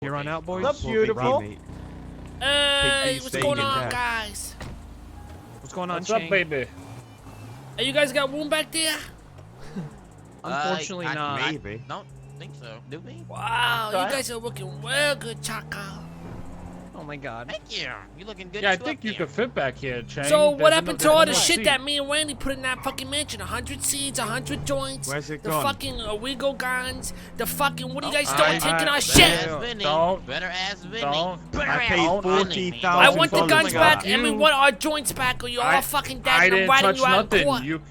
Here on out, boys. That's beautiful. Hey, what's going on, guys? What's going on, What's Chang? up, baby? Hey, you guys got room back there? Unfortunately, not. Maybe. Don't think so. Do we? Wow, Sorry? you guys are looking well good, Chaco. Oh my God. Thank you. You looking good? Yeah, I too think up you there. could fit back here, Chang. So what There's happened no- to all the there's no shit seat. that me and Randy put in that fucking mansion? 100 seats, 100 joints. Where's it the gone? fucking illegal guns. The fucking what are you guys Oh, doing I- taking our I- shit? Ask Vinnie. Don't. Better ask Vinnie. Don't. Better I ask paid Vinnie. $40,000 I want the $1,000 guns for back. that. I mean, what our joints back, or you're all fucking dead. I and I'm didn't writing touch you out in court. nothing.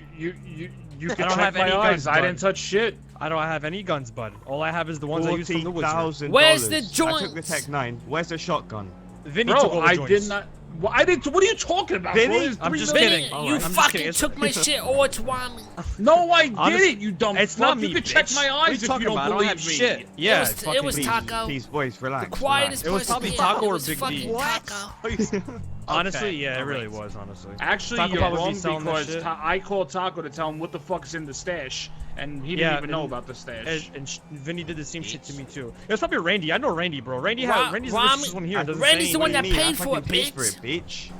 You can don't check have my any eyes. guns, I bud. didn't touch shit. I don't have any guns, bud. All I have is the ones I used from the wizard. $40,000. Where's the I took the joints? Tech 9. Where's the shotgun? Vinnie took Bro, all the I joints. did not. Well, I didn't. What are you talking about? Vinnie? Bro? There's I'm $3 just million. kidding. Vinnie, All you right, I'm just fucking kidding. took my shit all to Wami. No, I Honest- did it. You dumb It's fuck. not me, You can check bitch. my What are eyes you if you talking don't about? I don't believe have me. shit. Yeah, was- it's it fucking was please. Taco. Please, boys, The relax. quietest It was person probably here. Taco It or was Big fucking D. Taco. Honestly, Okay. yeah, it All really right. was, honestly. Actually, Taco you're probably wrong be selling that because shit. I called Taco to tell him what the fuck is in the stash, and he Yeah, didn't even know and- about the stash. And Vinnie did the same shit to me too. It was probably Randy. I know Randy, bro. Randy's the Rami- richest one here. Doesn't Randy's say the one anything. that I paid for it, fucking paid for bitch. it, bitch.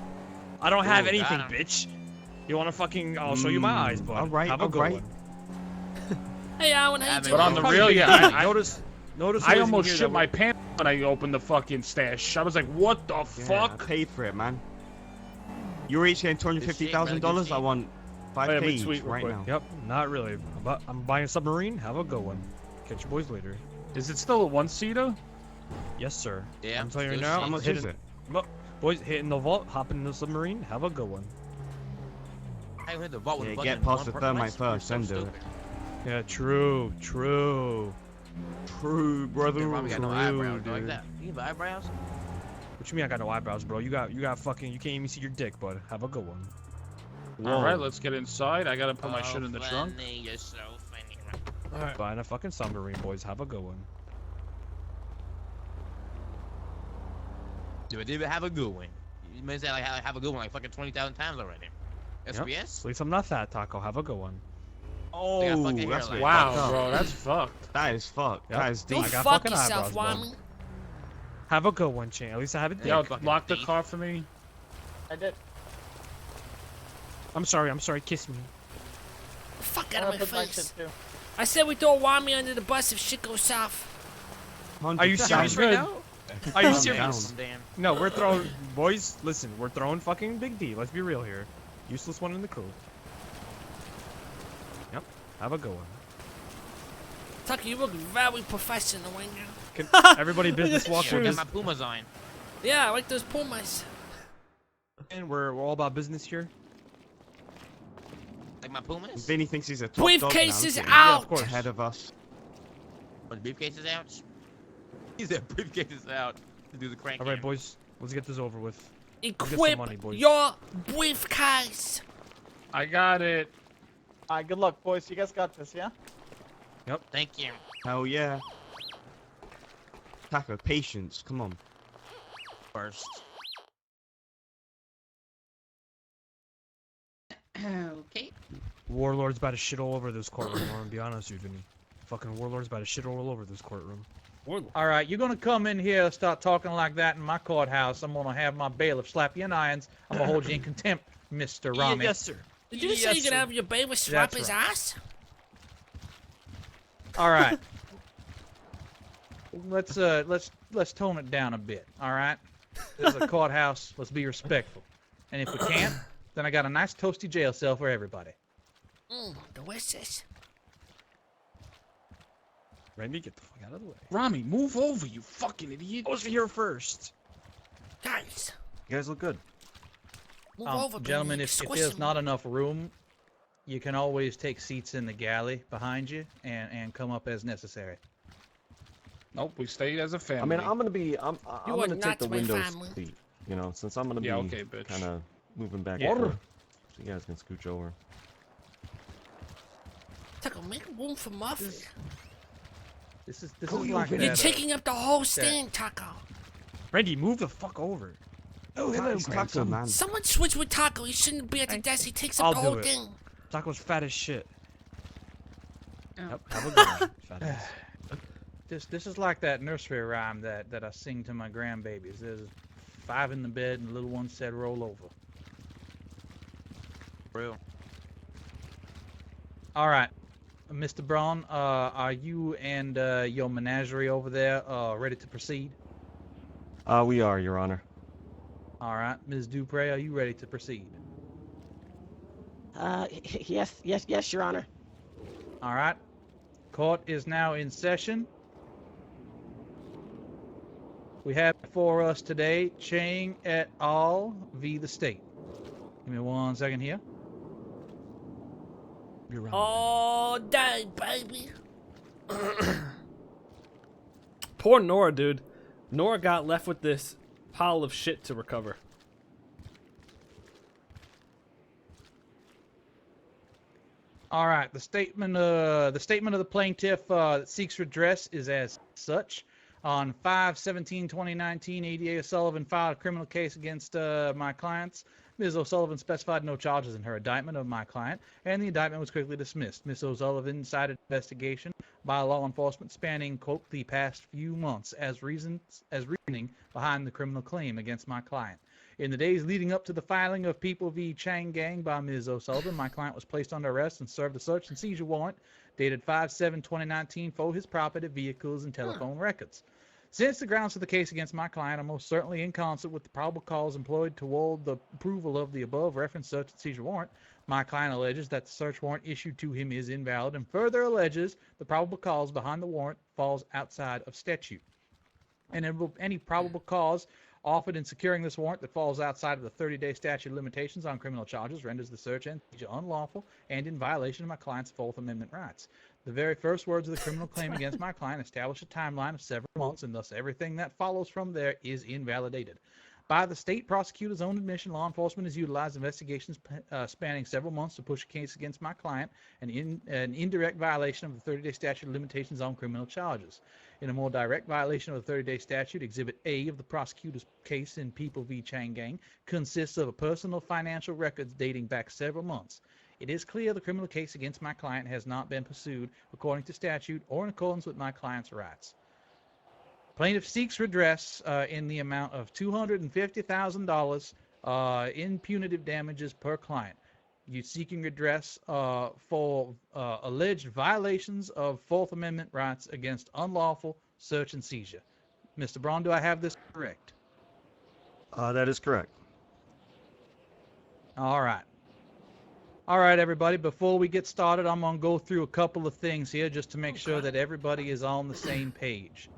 I don't have Ooh, anything, got him. bitch. You wanna fucking? I'll show you my eyes, bud. All right, Have a all good right. one. Hey, Alan, how you But doing? on the Probably real, Big yeah, D. I- Notice I who isn't almost here shit that my way. pants when I opened the fucking stash. I was like, what the Yeah, fuck? I paid for it, man. You're each getting $250,000. I want Oh, 5K yeah, each tweet real right quick. now. Yep, not really. But I'm buying a submarine. Have a good one. Catch you boys later. Is it still a one-seater? Yes, sir. Yeah, I'm telling you still now. shit. How much hit is it? Boys, hit in the vault, hop in the submarine. Have a good one. I heard the vault was Oh, a uh, bunch uh, of uh, one uh, per- uh, thermite first, then do it. Yeah, true, true. True, brother. uh, Yeah, Robbie got no True, eyebrows. dude. Like that. You have eyebrows? What you mean I got no eyebrows, bro? You got fucking, you can't even see your dick, bud. Have a good one. All right, let's get inside. I gotta put my Oh, shit in the trunk. funny, you're so funny. Alright. Buying a fucking submarine, boys. Have a good one. Do it have a good one. You may say like have a good one like fucking 20,000 times already. SBS? At least I'm not fat, Taco. Have a good one. Oh, fucking That's hairline. wow, Fucked up. bro. That's fucked. That is fucked. Yep. That is Go deep. I got fuck fucking yourself, eyebrows, bro. Wami. Have a good one, Chang. At least I have a dick. Yo, fucking lock the thief. car for me. I did. I'm sorry. Kiss me. Fuck I'm out gonna of my put my face. shit too. I said we throw Wami under the bus if shit goes south. Are you 100%. serious right now? Are you I'm serious? down. Damn. No, we're throwing, boys. Listen, we're throwing fucking Big D. Let's be real here. Useless one in the crew. Yep. Have a good one. Tucker, you look very professional right now. Can everybody business walk Yeah, I got with my Pumas on. Yeah, I like those Pumas. And we're all about business here. Like my Pumas? Vinny thinks he's a top Briefcase dog is now, out. of course. ahead of us. Oh, When the briefcase is out? He said briefcase is out to do the crank. All right, here. boys. Let's get this over with. some Equip money, boys. your briefcase. I got it. Alright, good luck, boys. You guys got this, yeah? Thank you. Hell yeah. Taco, patience. Come on. First. Okay. Warlord's about to shit all over this courtroom. I'm gonna be honest with you, Vinny. Fucking Warlord's about to shit all over this courtroom. All right, you're gonna come in here and start talking like that in my courthouse. I'm gonna have my bailiff slap you in irons. I'm gonna hold you in contempt, Mr. Rami. Yes, sir. Did you just say Yes, you're gonna sir. have your baby swap That's his right. ass? All right. let's tone it down a bit. All right. This is a courthouse. Let's be respectful. And if we can't, then I got a nice toasty jail cell for everybody. Delicious. Randy, get the fuck out of the way. Rami, move over, you fucking idiot. I was here first. Guys, You guys look good. move over, Gentlemen, baby. if Squish there's him. not enough room, you can always take seats in the galley behind you and come up as necessary. Nope, we stayed as a I family. mean, I'm gonna be. I'm You are gonna take not the my windows family. seat. You know, since I'm gonna Yeah, be okay, bitch. kind of moving back Yeah. and forth, so you guys can scooch over. Tucker, make room for Muffin. This is like You're that, taking up the whole stand, Taco. Randy, move the fuck over. Oh, hello, Taco, man. Someone switch with Taco. He shouldn't be at the desk. He takes up I'll the do whole it. thing. Taco's fat as shit. Oh. Yep, have a good one, fat ass. This is like that nursery rhyme that I sing to my grandbabies. There's 5 in the bed and the little one said roll over. Real. All right, Mr. Braun, are you and your menagerie over there ready to proceed? We are, Your Honor. All right, Ms. Dupre, are you ready to proceed? Yes, Your Honor. All right. Court is now in session. We have before us today Chang et al. V. the state. Give me 1 second here. Your Honor. All day, baby. Poor Nora, dude. Nora got left with this pile of shit to recover. All right. The statement of the plaintiff that seeks redress is as such. On 5/17/2019, ADA O'Sullivan filed a criminal case against my clients. Ms. O'Sullivan specified no charges in her indictment of my client, and the indictment was quickly dismissed. Ms. O'Sullivan cited investigation by law enforcement spanning, quote, the past few months as reasoning behind the criminal claim against my client. In the days leading up to the filing of People v. Chang Gang by Ms. O'Sullivan, my client was placed under arrest and served a search and seizure warrant dated 5/7/2019 for his property, vehicles, and telephone records. Since the grounds for the case against my client are most certainly in concert with the probable cause employed toward the approval of the above referenced search and seizure warrant, my client alleges that the search warrant issued to him is invalid and further alleges the probable cause behind the warrant falls outside of statute. And any probable cause offered in securing this warrant that falls outside of the 30-day statute of limitations on criminal charges renders the search and seizure unlawful and in violation of my client's Fourth Amendment rights. The very first words of the criminal claim against my client establish a timeline of several months, and thus everything that follows from there is invalidated. By the state prosecutor's own admission, law enforcement has utilized investigations spanning several months to push a case against my client, an indirect violation of the 30-day statute of limitations on criminal charges. In a more direct violation of the 30-day statute, Exhibit A of the prosecutor's case in People v. Chang Gang consists of a personal financial records dating back several months. It is clear the criminal case against my client has not been pursued according to statute or in accordance with my client's rights. Plaintiff seeks redress in the amount of $250,000 in punitive damages per client. You're seeking redress for alleged violations of Fourth Amendment rights against unlawful search and seizure. Mr. Braun, do I have this correct? That is correct. All right. All right, everybody, before we get started, I'm going to go through a couple of things here just to make sure that everybody is on the same page.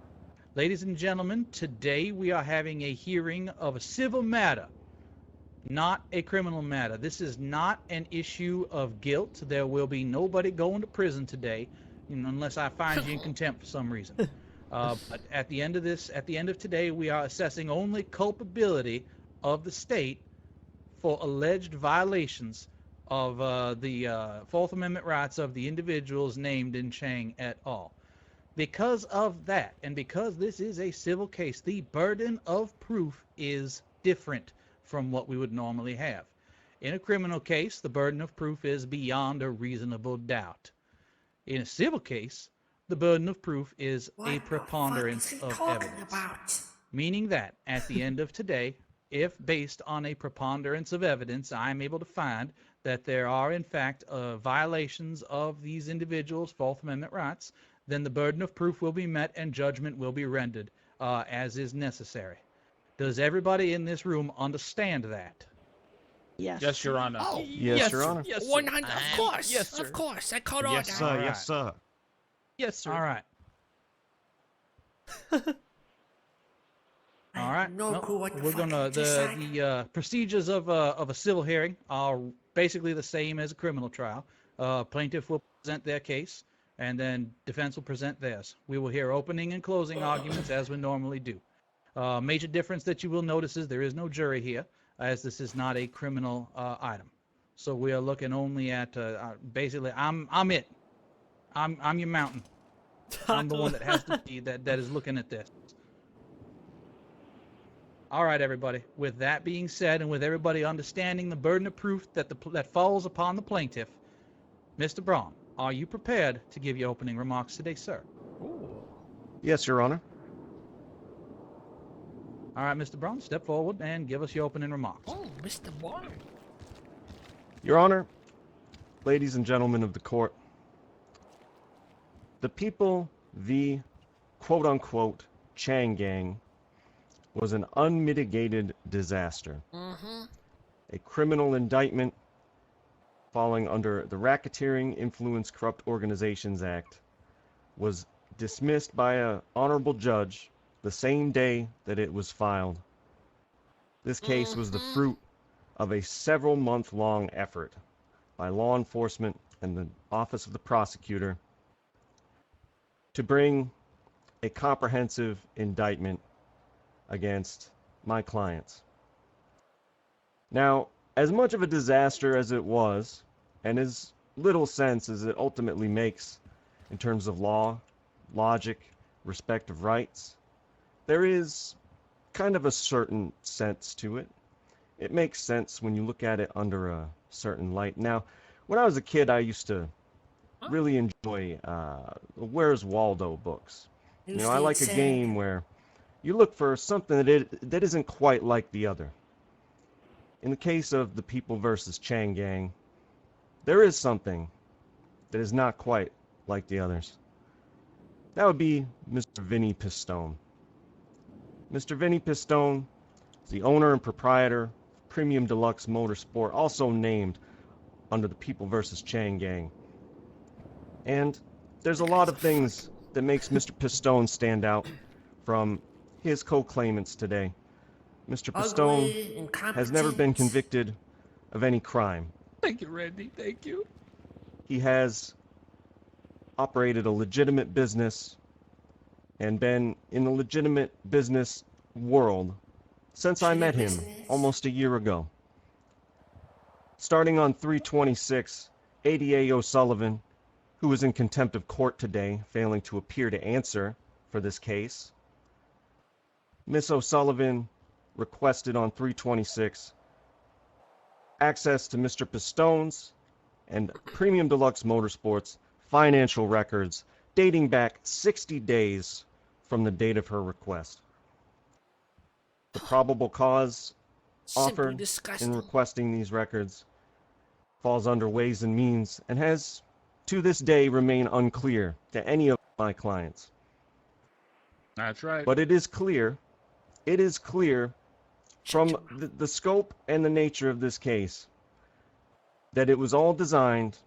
Ladies and gentlemen, today we are having a hearing of a civil matter, not a criminal matter. This is not an issue of guilt. There will be nobody going to prison today, unless I find you in contempt for some reason. But at the end of today, we are assessing only culpability of the state for alleged violations of the Fourth Amendment rights of the individuals named in Chang et al. Because of that, and because this is a civil case, the burden of proof is different from what we would normally have. In a criminal case, the burden of proof is beyond a reasonable doubt. In a civil case, the burden of proof is a preponderance of evidence. Meaning that, at the end of today, if based on a preponderance of evidence, I'm able to find that there are, in fact, violations of these individuals' Fourth Amendment rights, then the burden of proof will be met and judgment will be rendered as is necessary. Does everybody in this room understand that? Yes. Yes, Your Honor. Oh, Yes, Your Honor. Yes, 100. Of course. Yes, sir. Of course. I caught on. Yes, that. sir. All right. Yes, sir. Yes, sir. All right. All right. No Well, clue what the we're fuck gonna you just said. the procedures of a civil hearing are basically the same as a criminal trial. Plaintiff will present their case, and then defense will present theirs. We will hear opening and closing arguments as we normally do. Major difference that you will notice is there is no jury here, as this is not a criminal item. So we are looking only at basically I'm it. I'm your mountain. I'm the one that has to be that is looking at this. All right, everybody. With that being said, and with everybody understanding the burden of proof that falls upon the plaintiff, Mr. Braun, are you prepared to give your opening remarks today, sir? Yes, Your Honor. All right, Mr. Braun, step forward and give us your opening remarks. Oh, Mr. Warren. Your Honor, ladies and gentlemen of the court, the People v. quote-unquote Chang gang was an unmitigated disaster. A criminal indictment falling under the Racketeering Influence Corrupt Organizations Act was dismissed by an honorable judge the same day that it was filed. This case was the fruit of a several-month-long effort by law enforcement and the Office of the Prosecutor to bring a comprehensive indictment against my clients. Now, as much of a disaster as it was, and as little sense as it ultimately makes in terms of law, logic, respect of rights, there is kind of a certain sense to it. It makes sense when you look at it under a certain light. Now, when I was a kid, I used to really enjoy Where's Waldo books. You know, I like a game where you look for something that isn't quite like the other. In the case of the People versus Chang gang, there is something that is not quite like the others. That would be Mr. Vinnie Pistone. Mr. Vinnie Pistone is the owner and proprietor of Premium Deluxe Motorsport, also named under the People versus Chang gang. And there's a lot of things that makes Mr. Pistone stand out from his co-claimants today. Mr. Pistone has never been convicted of any crime. Thank you, Randy. Thank you. He has operated a legitimate business and been in the legitimate business world since I met him almost a year ago. Starting on 3/26, ADA O'Sullivan, who is in contempt of court today, failing to appear to answer for this case. Miss O'Sullivan requested on 3/26 access to Mr. Pistone's and Premium Deluxe Motorsports financial records dating back 60 days from the date of her request. The probable cause offered in requesting these records falls under Ways and Means and has to this day remained unclear to any of my clients. That's right. But it is clear from the scope and the nature of this case that it was all designed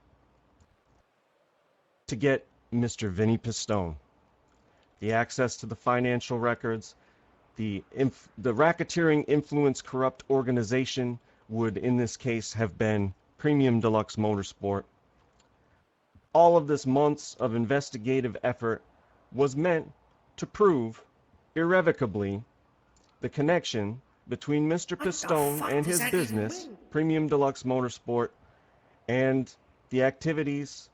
to get Mr. Vinnie Pistone the access to the financial records. The Racketeering Influence Corrupt Organization would, in this case, have been Premium Deluxe Motorsport. All of this months of investigative effort was meant to prove irrevocably the connection between Mr. Pistone and his business, Premium Deluxe Motorsport, and the activities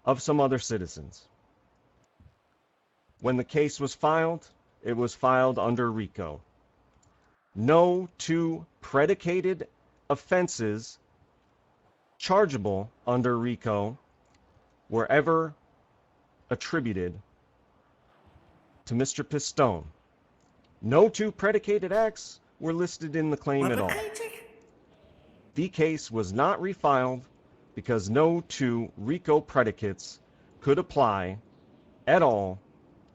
of some other citizens. When the case was filed, it was filed under RICO. No two predicated offenses chargeable under RICO were ever attributed to Mr. Pistone. No two predicated acts were listed in the claim at all. The case was not refiled because no two RICO predicates could apply at all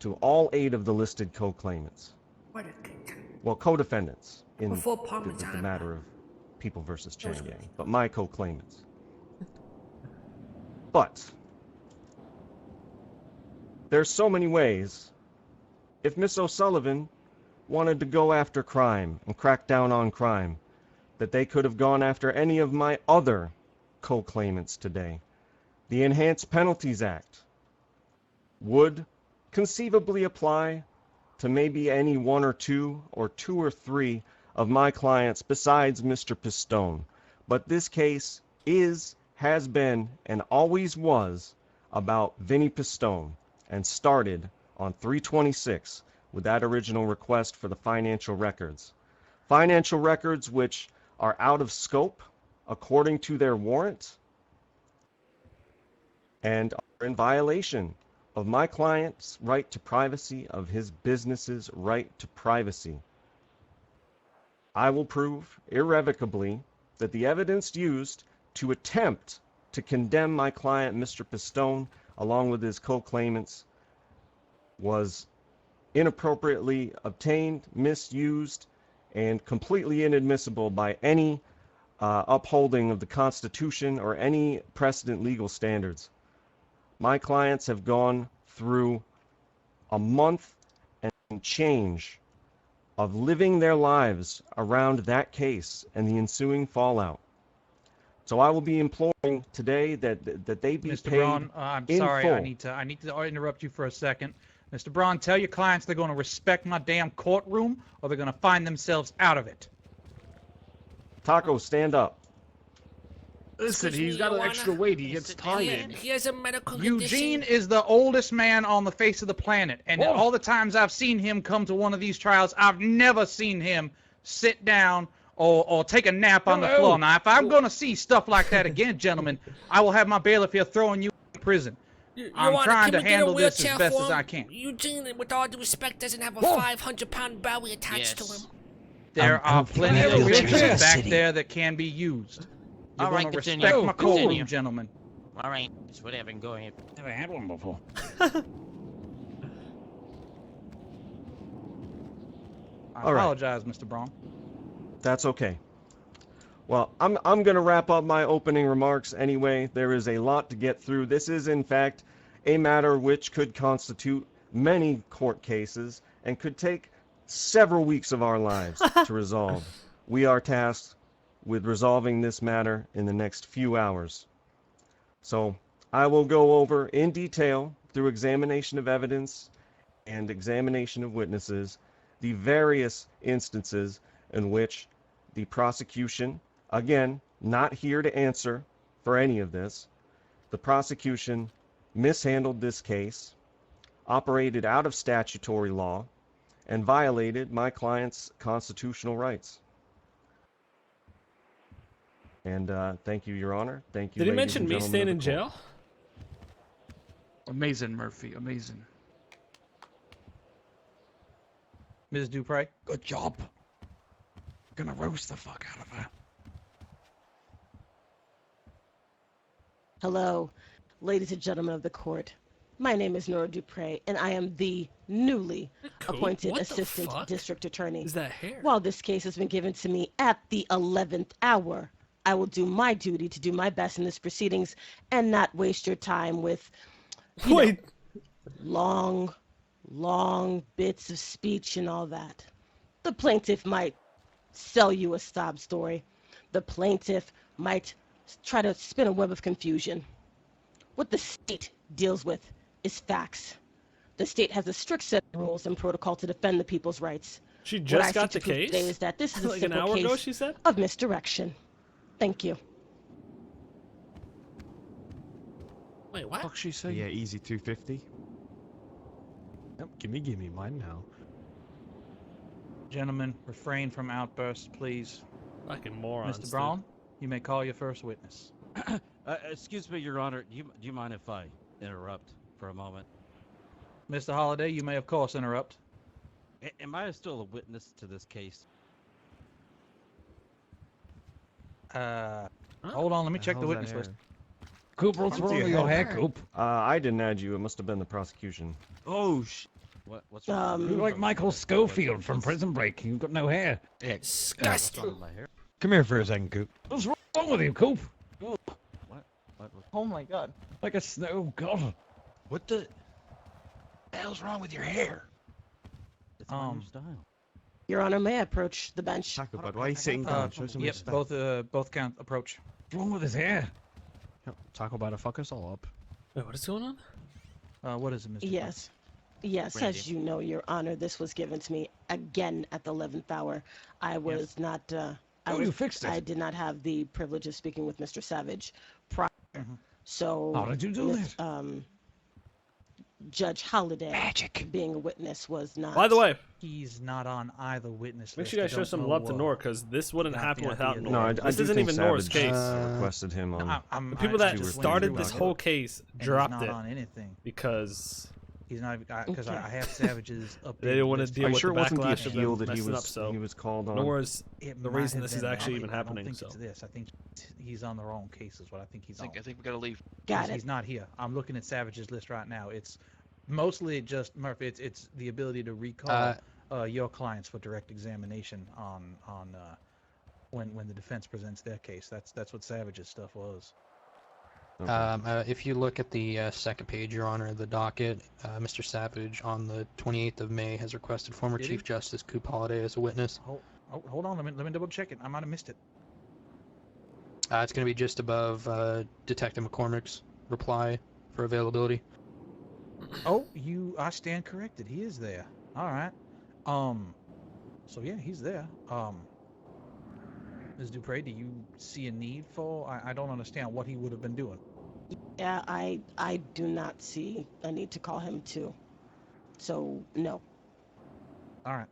to all 8 of the listed co-claimants. Well, co-defendants in the matter of People versus Chang gang, but my co-claimants. But there's so many ways. If Miss O'Sullivan wanted to go after crime and crack down on crime, that they could have gone after any of my other co-claimants today. The Enhanced Penalties Act would conceivably apply to maybe any 1 or 2 or 2 or 3 of my clients besides Mr. Pistone. But this case has been, and always was about Vinnie Pistone, and started on 3/26 with that original request for the financial records. Financial records which are out of scope according to their warrant and are in violation of my client's right to privacy, of his business's right to privacy. I will prove irrevocably that the evidence used to attempt to condemn my client, Mr. Pistone, along with his co-claimants, was inappropriately obtained, misused, and completely inadmissible by any upholding of the Constitution or any precedent legal standards. My clients have gone through a month and change of living their lives around that case and the ensuing fallout. So I will be imploring today that they be Mr. paid Braun, I'm in sorry. full. I need to interrupt you for a second. Mr. Braun, tell your clients they're going to respect my damn courtroom, or they're going to find themselves out of it. Taco, stand up. Listen, Excuse he's me, got Your an extra Honor. weight. He gets He tired. has a medical Eugene condition. is the oldest man on the face of the planet, and all the times I've seen him come to one of these trials, I've never seen him sit down or take a nap on the floor. Now, if I'm going to see stuff like that again, gentlemen, I will have my bailiff here throwing you in prison. I'm trying to handle this as best as I can. Eugene, with all due respect, doesn't have a 500-pound belly attached to Yes. him. There are plenty of wheelchair wheelchairs back city. there that can be used. You're All right, going to continue. respect my Continue. courtroom, gentlemen. All right, it's whatever. Go ahead. Never had one before. I All right. apologize, Mr. Braun. That's okay. Well, I'm going to wrap up my opening remarks anyway. There is a lot to get through. This is, in fact, a matter which could constitute many court cases and could take several weeks of our lives to resolve. We are tasked with resolving this matter in the next few hours. So I will go over in detail, through examination of evidence and examination of witnesses, the various instances in which the prosecution, again, not here to answer for any of this, the prosecution mishandled this case, operated out of statutory law, and violated my client's constitutional rights. And thank you, Your Honor. Thank you. Did he ladies mention and me gentlemen staying of in the jail? court. Amazing, Murphy. Amazing. Ms. Dupre? Good job. Gonna roast the fuck out of her. Hello, ladies and gentlemen of the court. My name is Nora Dupre, and I am the newly Cool. appointed What the Assistant fuck? District Attorney. Is that hair? While this case has been given to me at the 11th hour, I will do my duty to do my best in this proceedings and not waste your time with Wait. long bits of speech and all that. The plaintiff might sell you a sob story. The plaintiff might try to spin a web of confusion. What the state deals with is facts. The state has a strict set of rules and protocol to defend the people's rights. She What I just seek got to the prove case? today is that this is a Like an simple hour case ago, she said? of misdirection. Thank you. Wait, what? Fuck she say? Yeah, easy 250. Yep, gimme, mine now. Gentlemen, refrain from outbursts, please. Fucking morons. Mr. dude. Braun, you may call your first witness. Excuse me, Your Honor. Do you mind if I interrupt for a moment? Mr. Holliday, you may of course interrupt. Am I still a witness to this case? Hold on, let me check the hell's that witness list. hair? Coop, what's wrong with your hair, Coop? I didn't add you. It must have been the prosecution. Oh, What's wrong? You with like from- Michael Schofield from Prison Break. You've got no hair. What's Disgusting. wrong with my hair? Come here for a second, Coop. What's wrong with you, Coop? What? Oh my god. Like a snow god. What the hell's wrong with your hair? It's my new Um, style. Your Honor, may I approach the bench? Taco Bud, why are you sitting down? Show some Yep, respect. both count approach. What's wrong with his hair? Yep, Taco Bud to fuck us all up. Wait, what is going on? What is it, Mr. Braun? Yes. Yes, Randy. as you know, Your Honor, this was given to me again at the 11th hour. I was not, You fixed it. I did not have the privilege of speaking with Mr. Savage prior. So, How did you do Miss- that? Judge Holiday being a witness was not. By the way, He's not on either witness make list. sure you I guys show don't some know, love to Nor, because this wouldn't got happen the without idea Nor. No, I This do isn't think even Nor's Savage, case. requested him on. The people that just started went this through whole it, case and he's dropped not it on anything. because He's not because Okay. I have Savage's up. they didn't want to deal Are you with sure the it wasn't the backlash of appeal them that he messing up. was So he was called on? Nor's It the might reason have this is been actually that. even I don't happening. think So it's this. I think he's on the wrong case. Is what I think he's on. I think we gotta leave. Got it. He's not here. I'm looking at Savage's list right now. It's mostly just Murphy. It's the ability to recall your clients for direct examination on when the defense presents their case. That's what Savage's stuff was. Okay. If you look at the second page, Your Honor, the docket, Mr. Savage on the 28th of May has requested former Did he? Chief Justice Coop Holiday as a witness. Hold on. Let me double check it. I might have missed it. It's going to be just above Detective McCormick's reply for availability. Oh, I stand corrected. He is there. All right. So yeah, he's there. Ms. Dupre, do you see a need for? I don't understand what he would have been doing. Yeah, I do not see a need to call him too. So no. All right.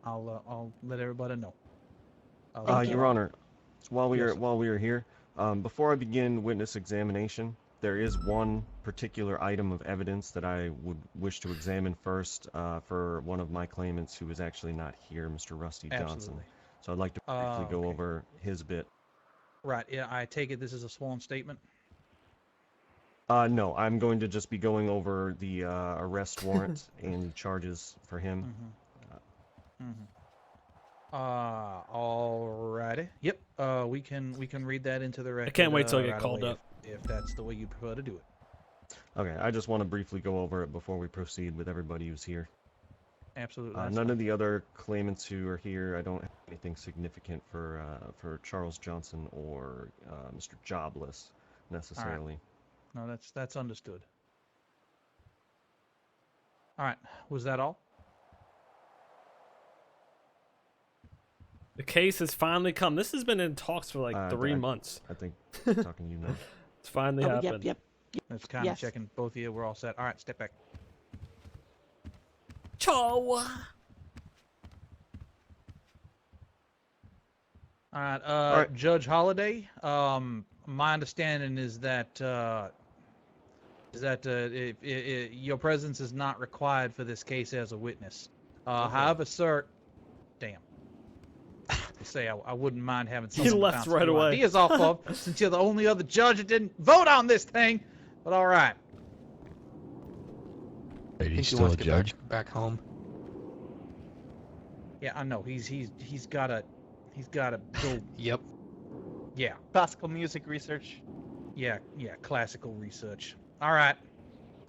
I'll let everybody know. Your Honor, while we Yes. are here, before I begin witness examination, there is one particular item of evidence that I would wish to examine first for one of my claimants who is actually not here, Mr. Rusty Johnson. Absolutely. So I'd like to briefly go Okay. over his bit. Right. Yeah. I take it this is a sworn statement. No, I'm going to just be going over the arrest warrant and the charges for him. Alrighty. Yep. We can read that into the record. I can't wait till I get right called away up. if that's the way you prefer to do it. Okay, I just want to briefly go over it before we proceed with everybody who's here. Absolutely. None of the other claimants who are here, I don't have anything significant for Charles Johnson or Mr. Jobless necessarily. No, that's understood. All right. Was that all? the case has finally come. This has been in talks for like 3 months. I think talking to you now. It's finally Oh, happened. yep. That's kind of Yes. checking both of you. We're all set. All right. Step back. Ciao. All right. Judge Holiday. My understanding is that your presence is not required for this case as a witness. However, sir, damn. To say I wouldn't mind having someone left bounce right a few away. ideas off of, since you're the only other judge that didn't vote on this thing. But all right. Are I you think he still wants a to judge? get back home. Yeah, I know. He's gotta go. Yep. Yeah. Classical music research. Yeah, classical research. All right,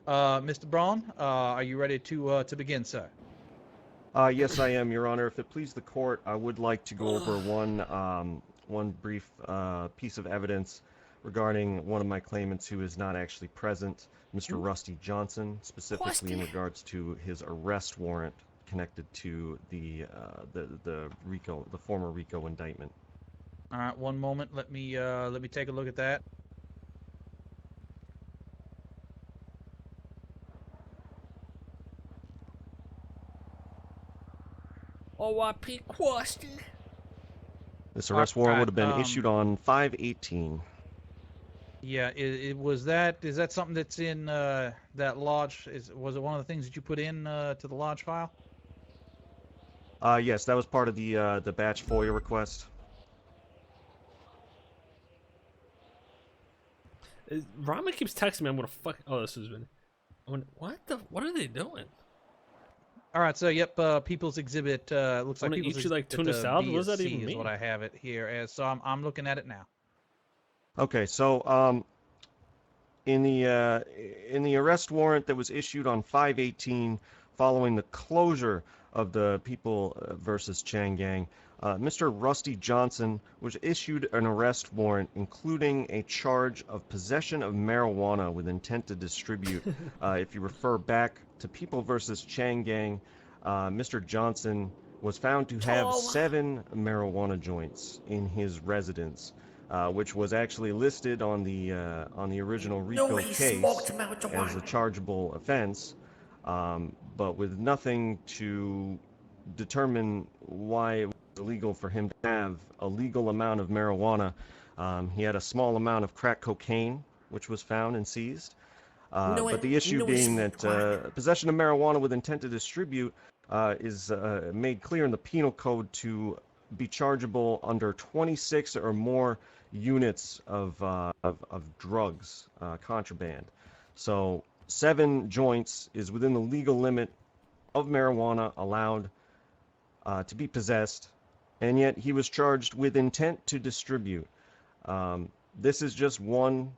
Mr. Braun, are you ready to begin, sir? Yes, I am, Your Honor. If it please the court, I would like to go over one brief piece of evidence regarding one of my claimants who is not actually present, Mr. Rusty Johnson, specifically in regards to his arrest warrant connected to the former RICO indictment. All right, one moment. Let me take a look at that. OIP question. This arrest warrant would have been Alright, issued on 5/18. Yeah, is that something that's in that lodge? Was it one of the things that you put in to the lodge file? Yes, that was part of the batch FOIA request. Rama keeps texting me. I'm gonna fuck. Oh, this has been. What are they doing? All right, so yep, People's Exhibit looks like Wanna People's eat you like Exhibit, tuna salad? What does that B even is mean? what I have it here as. So I'm looking at it now. Okay, so in the arrest warrant that was issued on 5/18, following the closure of the People versus Chang gang, Mr. Rusty Johnson was issued an arrest warrant including a charge of possession of marijuana with intent to distribute. If you refer back to People versus Chang gang, Mr. Johnson was found to have 7 marijuana joints in his residence, which was actually listed on the original RICO case as a chargeable offense. but with nothing to determine why it was illegal for him to have a legal amount of marijuana. He had a small amount of crack cocaine, which was found and seized. But the issue being that possession of marijuana with intent to distribute is made clear in the penal code to be chargeable under 26 or more units of drugs, contraband. So 7 joints is within the legal limit of marijuana allowed to be possessed, and yet he was charged with intent to distribute. This is just one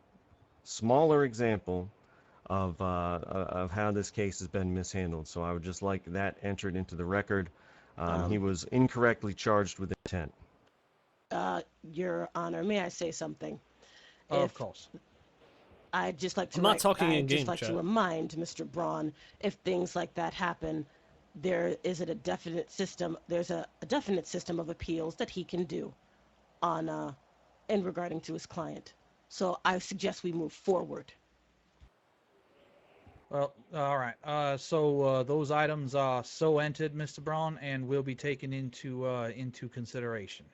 smaller example of how this case has been mishandled. So I would just like that entered into the record. He was incorrectly charged with intent. Your Honor, may I say something? Of course. I'd just like to. I'm not talking in game I'd just like chat. to remind Mr. Braun, if things like that happen, there is a definite system. There's a definite system of appeals that he can do, on in regarding to his client. So I suggest we move forward. Well, all right. So those items are so entered, Mr. Braun, and will be taken into consideration.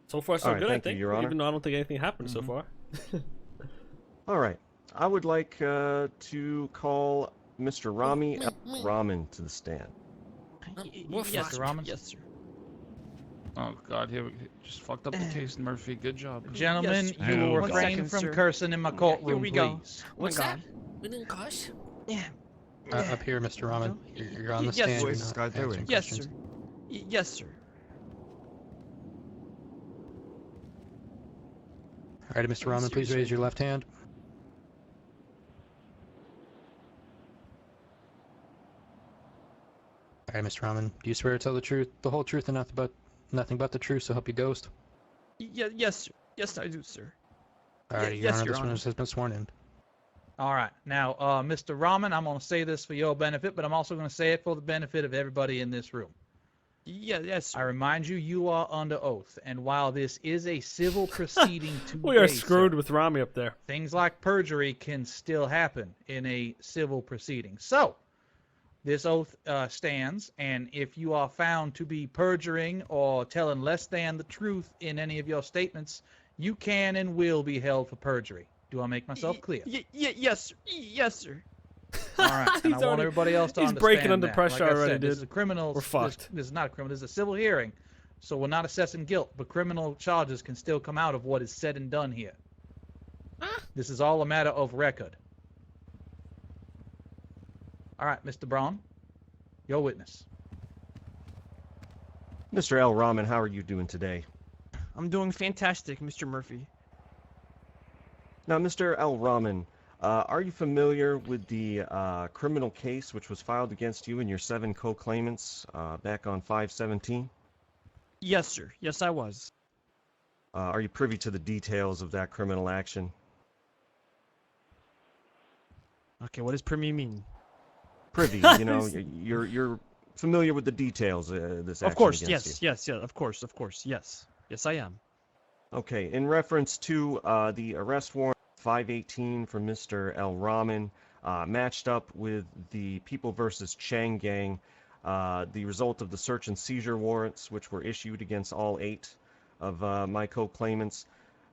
So far, so All right, good, thank I you, think. Your Honor. Even though I don't think anything happened so far. All right. I would like to call Mr. Rami Rahman to the stand. Yes, Mr. Rahman? Yes, sir. Oh God, here we just fucked up the case, Murphy. Good job. Gentlemen, Yes, you will one refrain second, from sir. cursing in my courtroom, Here we go. please. What's that? We didn't cuss. Yeah. Up here, Mr. Rahman. You're on the Yes, stand. sir. You're not answering Yes, questions. sir. Yes, sir. All right, Mr. Rahman, please raise your left hand. All right, Mr. Rahman, do you swear to tell the truth, the whole truth, and nothing but the truth, so help you ghost? Yes, sir. Yes, I do, sir. All right, Yes, Your Honor, Your this Honor. witness has been sworn in. All right. Now, Mr. Rahman, I'm going to say this for your benefit, but I'm also going to say it for the benefit of everybody in this room. Yes, sir. I remind you, you are under oath, and while this is a civil proceeding We are today, screwed sir, with Rami up there. things like perjury can still happen in a civil proceeding. So, this oath stands, and if you are found to be perjuring or telling less than the truth in any of your statements, you can and will be held for perjury. Do I make myself clear? Yes, sir. Yes, sir. All right, and I want everybody else to he's understand breaking under that. pressure Like I already, said, This dude. is a criminal. We're fucked. This is not a criminal. This is a civil hearing, so we're not assessing guilt. But criminal charges can still come out of what is said and done here. This is all a matter of record. All right, Mr. Braun, your witness. Mr. L. Rahman, how are you doing today? I'm doing fantastic, Mr. Murphy. Now, Mr. L. Rahman, are you familiar with the criminal case which was filed against you and your 7 co-claimants back on 5/17? Yes, sir. Yes, I was. Are you privy to the details of that criminal action? Okay, what does privy mean? Privy, you know, you're familiar with the details of this action Of course, against you. yes, of course, yes. Yes, I am. Okay, in reference to the arrest warrant 518 for Mr. L. Rahman, matched up with the People versus Chang gang, the result of the search and seizure warrants, which were issued against all 8 of my co-claimants,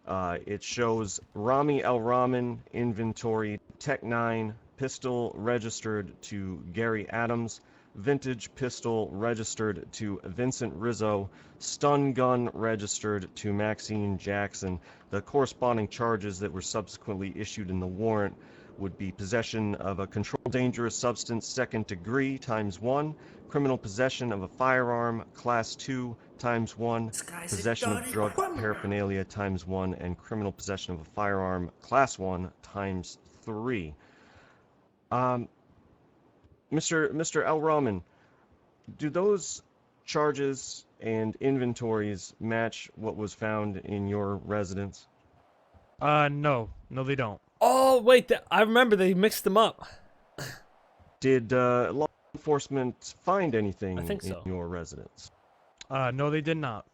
it shows Rami L. Rahman inventory Tech 9 pistol registered to Gary Adams, vintage pistol registered to Vincent Rizzo, stun gun registered to Maxine Jackson. The corresponding charges that were subsequently issued in the warrant would be possession of a controlled dangerous substance 2nd degree ×1, criminal possession of a firearm class 2 ×1, possession of drug paraphernalia ×1, and criminal possession of a firearm class 1 ×3. Mr. L. Rahman, do those charges and inventories match what was found in your residence? No, they don't. Oh, wait, I remember they mixed them up. Did law enforcement find anything I think in so. your residence? No, they did not.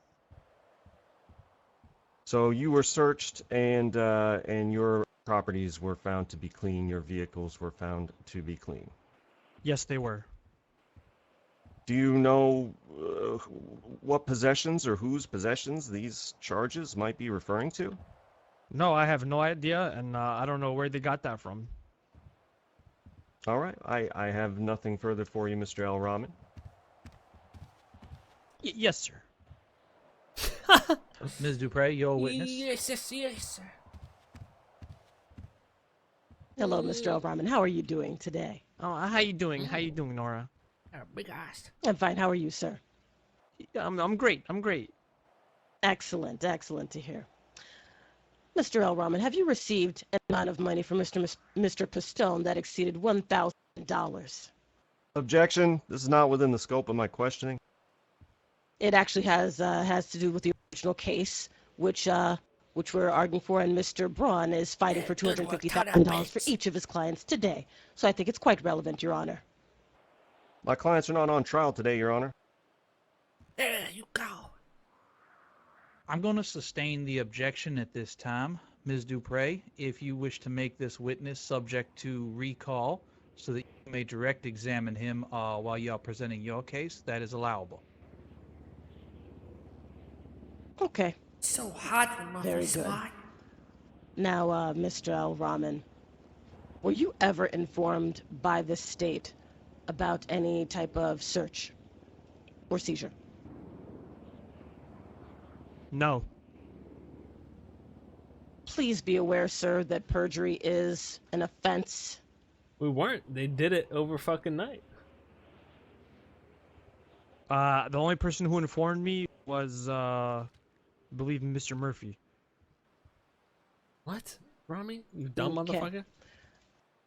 So you were searched, and your properties were found to be clean. Your vehicles were found to be clean. Yes, they were. Do you know what possessions or whose possessions these charges might be referring to? No, I have no idea, and I don't know where they got that from. All right, I have nothing further for you, Mr. L. Rahman. Yes, sir. Ms. Dupre, your witness. Yes, sir. Hello, Mr. L. Rahman. How are you doing today? Oh, how you doing? How you doing, Nora? Big ass. I'm fine. How are you, sir? I'm great. I'm great. Excellent to hear. Mr. L. Rahman, have you received an amount of money from Mr. Pistone that exceeded $1,000? Objection. This is not within the scope of my questioning. It actually has to do with the original case, which we're arguing for, and Mr. Braun is fighting for $250,000 for each of his clients today. So I think it's quite relevant, Your Honor. My clients are not on trial today, Your Honor. There you go. I'm going to sustain the objection at this time. Ms. Dupre, if you wish to make this witness subject to recall so that you may direct examine him while you are presenting your case, that is allowable. Okay. So hot in my Very good. Now, Mr. L. Rahman, were you ever informed by the state about any type of search or seizure? No. Please be aware, sir, that perjury is an offense. We weren't. They did it over fucking night. The only person who informed me was, I believe, Mr. Murphy. What? Rami? You dumb Okay. motherfucker?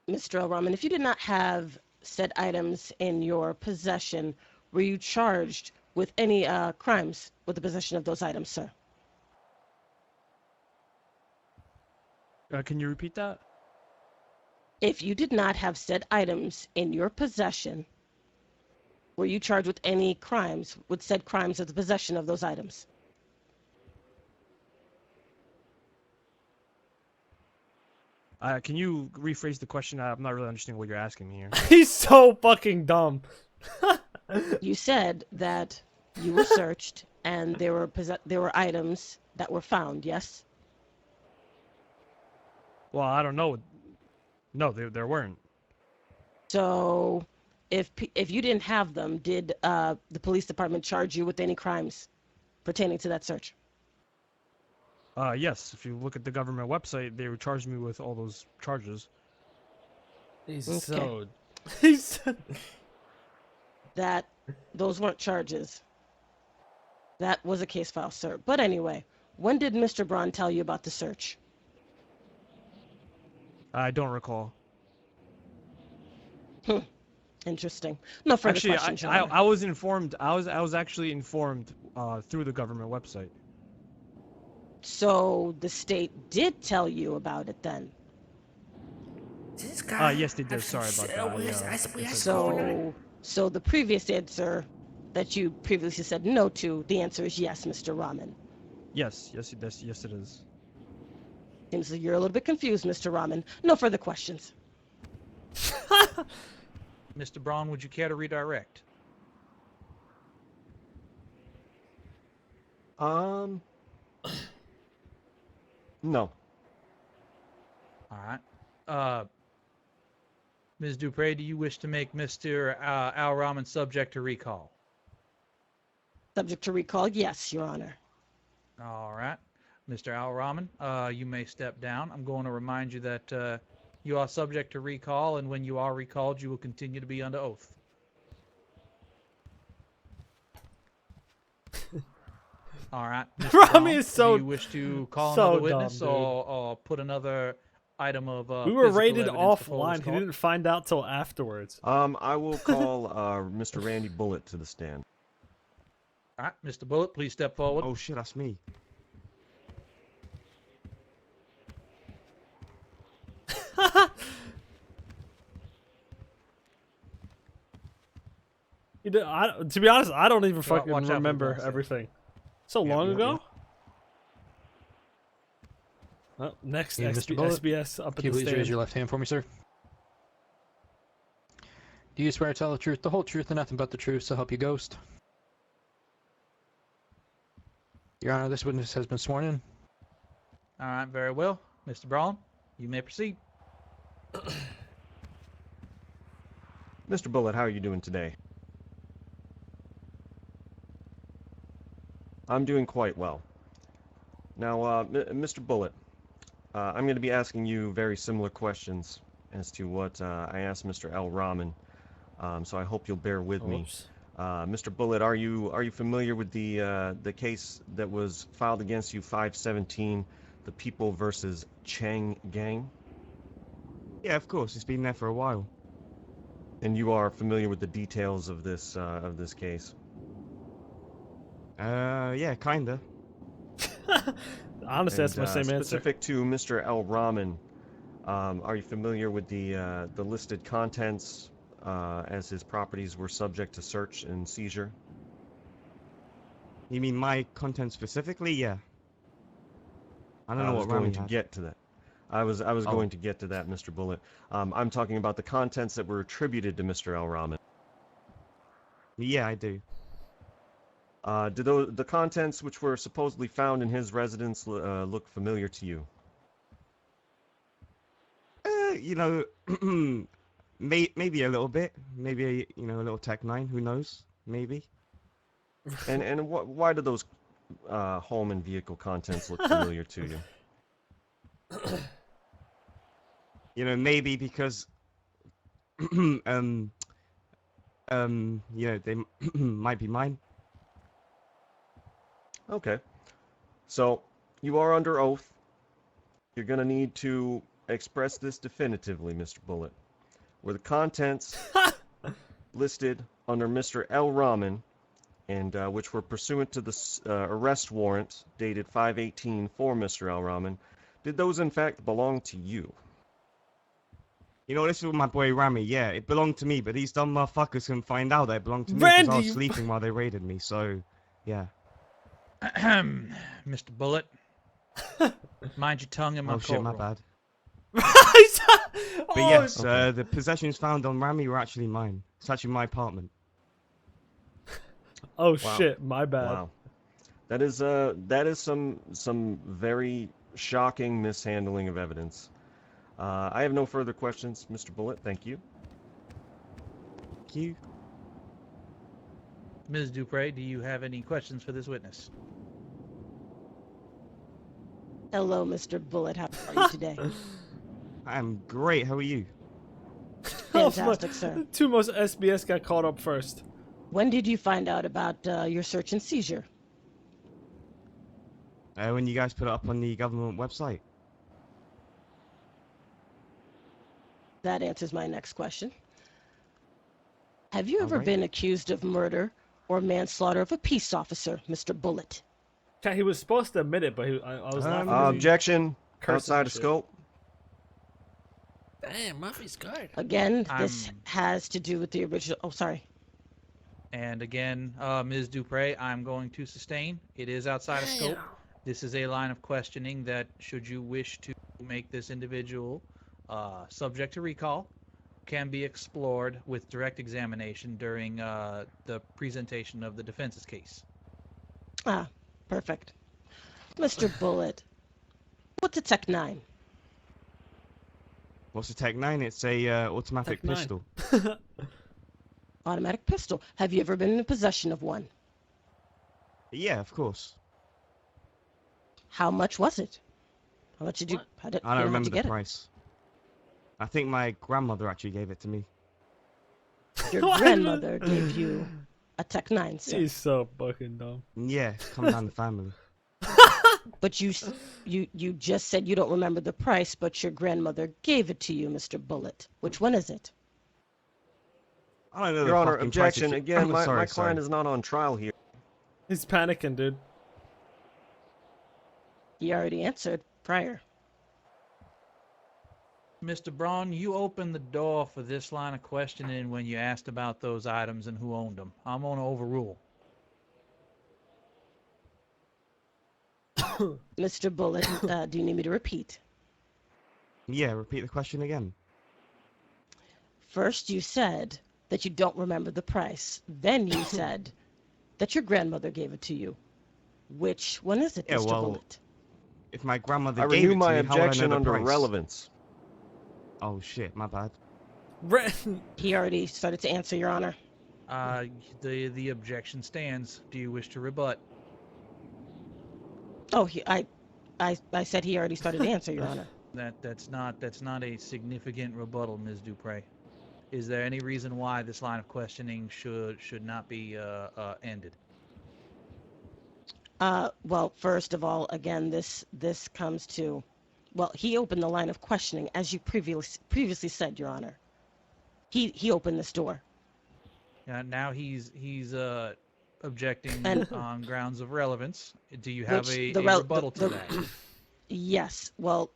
Mr. L. Rahman, if you did not have said items in your possession, were you charged with any crimes with the possession of those items, sir? Can you repeat that? If you did not have said items in your possession, were you charged with any crimes, with said crimes of the possession of those items? Can you rephrase the question? I'm not really understanding what you're asking me here. He's so fucking dumb. You said that you were searched and there were items that were found, yes? Well, I don't know. No, there weren't. So, if you didn't have them, did the police department charge you with any crimes pertaining to that search? Yes. If you look at the government website, they would charge me with all those charges. He's Okay. so... He's... That those weren't charges. That was a case file, sir. But anyway, when did Mr. Braun tell you about the search? I don't recall. Interesting. No further Actually, questions, Your I Honor. was informed. I was actually informed through the government website. So the state did tell you about it then. This guy Yes, they did. Sorry about that. Yeah. So the previous answer that you previously said no to, the answer is yes, Mr. Rahman. Yes, it is. Seems like you're a little bit confused, Mr. Rahman. No further questions. Mr. Braun, would you care to redirect? No. All right. Ms. Dupre, do you wish to make Mr. Al Rahman subject to recall? Subject to recall, yes, Your Honor. All right. Mr. Al Rahman, you may step down. I'm going to remind you that you are subject to recall, and when you are recalled, you will continue to be under oath. All right. Mr. Rami Braun, is so- do you wish to call so another witness dumb, dude. or put another item of We were physical rated evidence before it was offline. He called? didn't find out till afterwards. I will call Mr. Randy Bullitt to the stand. All right, Mr. Bullitt, please step forward. Oh shit, that's me. To be honest, I don't even fucking watch out for the remember glass, yeah. everything. So long ago? Well, next, Yeah, Mr. Bullitt, SBS up Can you at the please raise stand. your left hand for me, sir? Do you swear to tell the truth, the whole truth, and nothing but the truth, so help you ghost? Your Honor, this witness has been sworn in. All right, very well. Mr. Braun, you may proceed. Mr. Bullet, how are you doing today? I'm doing quite well. Now, Mr. Bullet, I'm going to be asking you very similar questions as to what I asked Mr. L. Rahman, so I hope you'll bear with me. Mr. Bullet, are you familiar with the case that was filed against you, 517, the People versus Chang gang? Yeah, of course. It's been there for a while. And you are familiar with the details of this case? Yeah, kinda. Honestly, that's my same answer. Specific to Mr. L. Rahman, are you familiar with the listed contents as his properties were subject to search and seizure? You mean my content specifically? Yeah. I don't know what going Rami to had. get to that. I was going to get to that, Mr. Bullet. I'm talking about the contents that were attributed to Mr. L. Rahman. Yeah, I do. Did the contents which were supposedly found in his residence look familiar to you? You know, maybe a little bit. Maybe a little Tech 9. Who knows? Maybe. And why do those home and vehicle contents look familiar to you? You know, maybe because you know, they might be mine. Okay. So, you are under oath. You're going to need to express this definitively, Mr. Bullet. Were the contents listed under Mr. L. Rahman, and which were pursuant to the arrest warrant dated 5/18 for Mr. L. Rahman, did those in fact belong to you? You know, this is with my boy Rami. Yeah, it belonged to me, but these dumb motherfuckers can find out that it belonged to me because I was sleeping while they raided me. So, yeah. Mr. Bullet, mind your tongue in my Oh shit, my bad. But Oh, yes, the possessions found on Rami were actually mine. It's actually my apartment. Oh Wow. shit, my bad. Wow. That is some very shocking mishandling of evidence. I have no further questions, Mr. Bullet. Thank you. Thank you. Ms. Dupre, do you have any questions for this witness? Hello, Mr. Bullet. How are you today? I'm great. How are you? Fantastic, sir. Two most SBS got caught up first. When did you find out about your search and seizure? When you guys put it up on the government website. That answers my next question. Have you ever Alright. been accused of murder or manslaughter of a peace officer, Mr. Bullet? Yeah, he was supposed to admit it, but I was laughing. Objection. Cursing Outside and of shit. scope. Damn, Murphy's good. Again, this has to do with the original. Oh, sorry. And again, Ms. Dupre, I'm going to sustain. It is outside of scope. This is a line of questioning that, should you wish to make this individual subject to recall, can be explored with direct examination during the presentation of the defense's case. Ah, perfect. Mr. Bullet, what's a Tech 9? What's a Tech 9? It's a automatic Tech 9. pistol. Automatic pistol. Have you ever been in possession of one? Yeah, of course. How much was it? How much did you? I don't remember the price. I think my grandmother actually gave it to me. Your grandmother gave you a Tech 9, sir. He's so fucking dumb. Yeah, it's come down the family. But you just said you don't remember the price, but your grandmother gave it to you, Mr. Bullet. Which one is it? I don't know. Your the Honor, fucking price objection. of shit. Again, my Sorry, client is not on trial here. He's panicking, dude. He already answered prior. Mr. Braun, you opened the door for this line of questioning when you asked about those items and who owned them. I'm going to overrule. Mr. Bullet, do you need me to repeat? Yeah, repeat the question again. First, you said that you don't remember the price. Then you said that your grandmother gave it to you. Which one is it, Yeah, Mr. well, Bullet? if my grandmother I gave renew it my to me, how would I know objection the under price? relevance. Oh shit, my bad. He already started to answer, Your Honor. The objection stands. Do you wish to rebut? Oh, I said he already started to answer, Your Honor. That's not a significant rebuttal, Ms. Dupre. Is there any reason why this line of questioning should not be ended? Well, first of all, again, this comes to, well, he opened the line of questioning, as you previously said, Your Honor. He opened this door. Now he's objecting And- on grounds of relevance. Do you have Which a the rel- rebuttal the- to that? Yes. Well,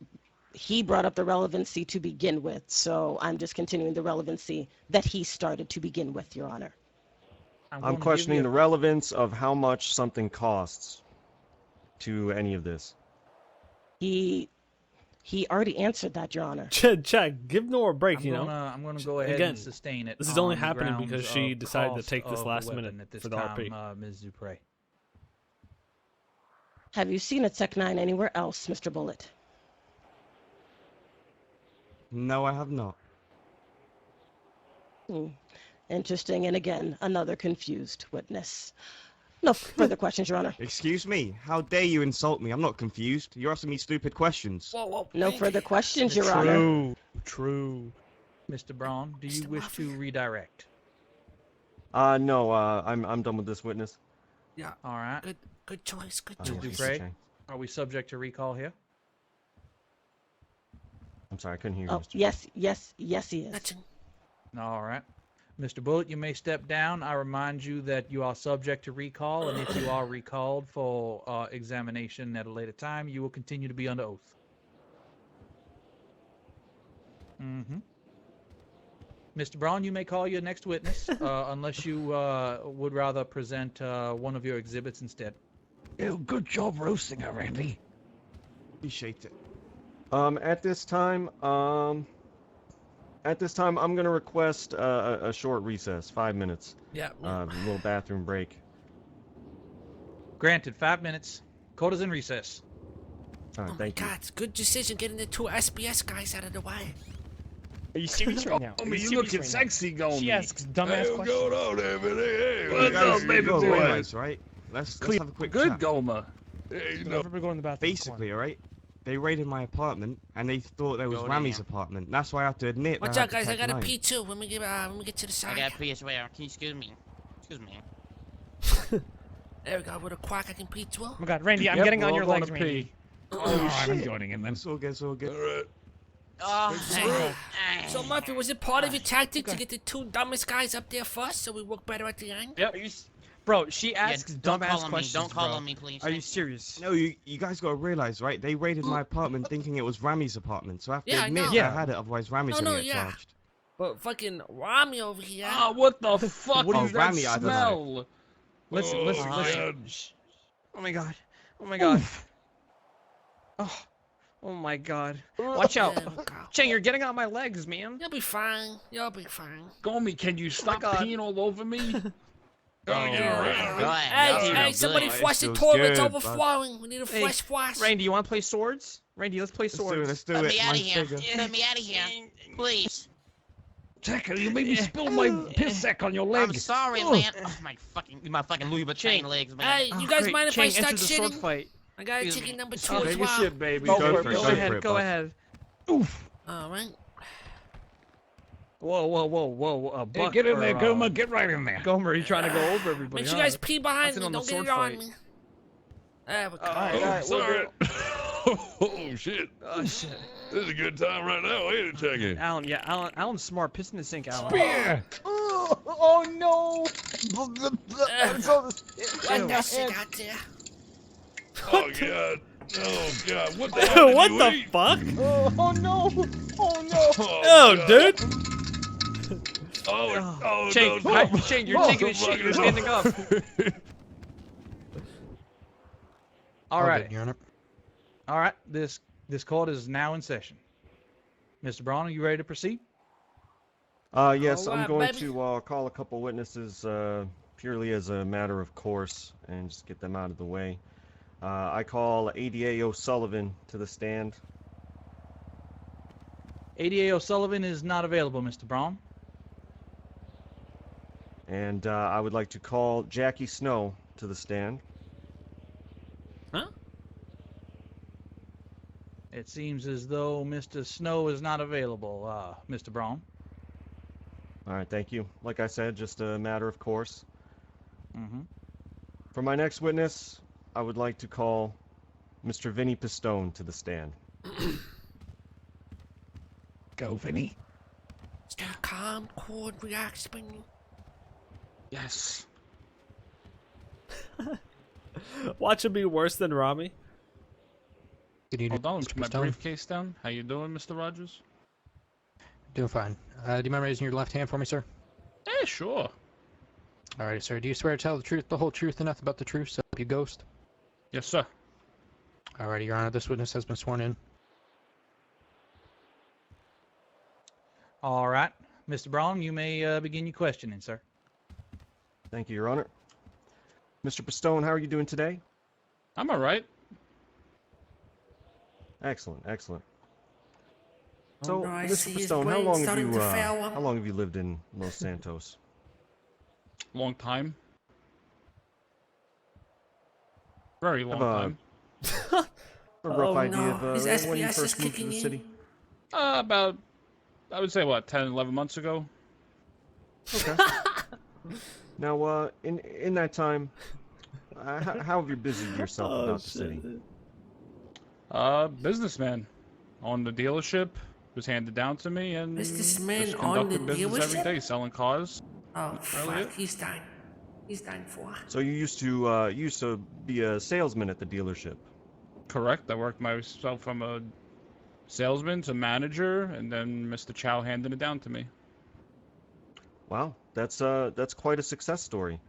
he brought up the relevancy to begin with, so I'm just continuing the relevancy that he started to begin with, Your Honor. I'm questioning the relevance of how much something costs to any of this. He already answered that, Your Honor. Chad, give Nora a break, I'm gonna go ahead Again, and sustain it. this is only on happening grounds because she of decided to cost take this of last weapon minute at this for the time, RP. Ms. Dupre. Have you seen a Tech 9 anywhere else, Mr. Bullet? No, I have not. Interesting, and again, another confused witness. No further questions, Your Honor. Excuse me? How dare you insult me? I'm not confused. You're asking me stupid questions. No further questions, Your Honor. True. Mr. Braun, do you wish to redirect? No, I'm done with this witness. Yeah. All right. Good choice. Good Yes, choice. Mr. Dupre, Chang. are we subject to recall here? I'm sorry, I couldn't hear you, Oh, Mr. yes, he is. Nothing. All right. Mr. Bullet, you may step down. I remind you that you are subject to recall, and if you are recalled for examination at a later time, you will continue to be under oath. Mm-hmm. Mr. Braun, you may call your next witness, unless you would rather present one of your exhibits instead. Ew, good job roasting her, Randy. Appreciate it. At this time, I'm gonna request a short recess, 5 minutes. Yeah. A little bathroom break. Granted, 5 minutes. Court is in recess. All right, thank you. God, it's good decision getting the two SBS guys out of the way. Are you serious right now? I mean, you looking sexy, going. She asks dumbass questions. Going on there, Vinnie? Hey, You guys, what's up, baby you gotta boy? realize, right? Let's have a quick Good, chat. Goma. Hey, you know, Everybody go in the bathroom. Basically, alright? They raided my apartment and they thought that was Go Rami's down. apartment. That's why I have to admit Watch that out, guys. I got a P. pee too. When we get to the I side. got PS where? Can you excuse me? Excuse me. There we go. With a quack, I can pee too. Oh my God, Randy, I'm Yep, getting we're on all your gonna legs, Randy. pee. Oh, I'm joining in then. It's all good, it's all good. All right. Oh, So, Murphy, was it part of your tactic to get the two dumbest guys up there first so we work better at the end? Yep. Bro, she yeah, asks don't call dumbass on questions, me. Don't call bro. on me, please. Are you serious? No, you guys gotta realize, right? They raided my apartment thinking it was Rami's apartment, so I have to Yeah, I admit know. I Yeah. had it, otherwise Rami's gonna get yeah. charged. But fucking Rami over here. Ah, what the fuck What is is that Rami? I don't know. smell? Listen, Oh, listen, God. listen. Oh my God. Oh my God. Oh my God. Watch out. There we go. Chang, you're getting on my legs, man. You'll be fine. You'll be fine. Gomi, can you stop God. peeing all over me? Go Hey, ahead. hey, somebody good. flush the Feels toilets good, bud. overflowing. We need a Hey, fresh flush. Randy, you want to play swords? Randy, let's play Let's do it, swords. let's do Let it. me out of Mine's here. bigger. Let me out of here. Please. Checker, you made me spill my piss sack on your leg. I'm sorry, Ugh. man. Oh, my fucking Louis Vuitton legs, man. Hey, you guys Great. mind if Chang, I start enter the sword shitting? fight. I got a Excuse ticket me. number 2 Oh, as take your well. shit, baby. Go Go for it, for go Go for ahead, it, go bud. ahead. All right. Whoa, whoa, whoa, whoa. Hey, Buck get in or, there, Goma. Get right in there. Gomer, you trying to go over everybody? Make sure huh? you guys pee behind That's it me. on the Don't get sword it on fight. me. There we go. Oh, sorry. Oh, shit. Oh, shit. This is a good time right now, ain't it, Checker? Alan, yeah, Alan's smart. Piss in the sink, Alan. Spear! Oh no! What else you got there? Oh, God. Oh, God. What the hell did What you the eat? fuck? Oh no! Oh no! Oh, God. dude. Oh, Chang, no. hi, Chang, you're taking a shit. You're standing up. All right. Your Honor. All right. This court is now in session. Mr. Braun, are you ready to proceed? Yes, I'm Alright, going baby. to call a couple witnesses purely as a matter of course and just get them out of the way. I call ADA O'Sullivan to the stand. ADA O'Sullivan is not available, Mr. Braun. And I would like to call Jackie Snow to the stand. Huh? It seems as though Mr. Snow is not available, Mr. Braun. All right, thank you. Like I said, just a matter of course. Mm-hmm. For my next witness, I would like to call Mr. Vinnie Pistone to the stand. Go, Vinnie. Stay calm, cool, relax, Vinnie. Yes. Watch him be worse than Rami. Hold on, put my briefcase down. How you doing, Mr. Rogers? Doing fine. Do you mind raising your left hand for me, sir? Yeah, sure. Alrighty, sir. Do you swear to tell the truth, the whole truth, and nothing but the truth, so help you ghost? Yes, sir. Alrighty, Your Honor. This witness has been sworn in. All right. Mr. Braun, you may begin your questioning, sir. Thank you, Your Honor. Mr. Pistone, how are you doing today? I'm all right. Excellent, excellent. So, no, I Mr. see his Pistone, brain starting to fail. how long have you lived in Los Santos? Long time. Very long time. A rough idea of His when you SPS is first moved to kicking the in. city? About, I would say, what, 10, 11 months ago? Okay. Now, in that time, how have you busied yourself about the city? Businessman. On the dealership. Was handed down to me, and Businessman just on the conducting business every dealership? day, selling cars. Oh, Really? fuck. He's done. He's done for. So you used to be a salesman at the dealership. Correct. I worked myself from a salesman to manager, and then Mr. Chow handed it down to me. Wow, that's quite a success story.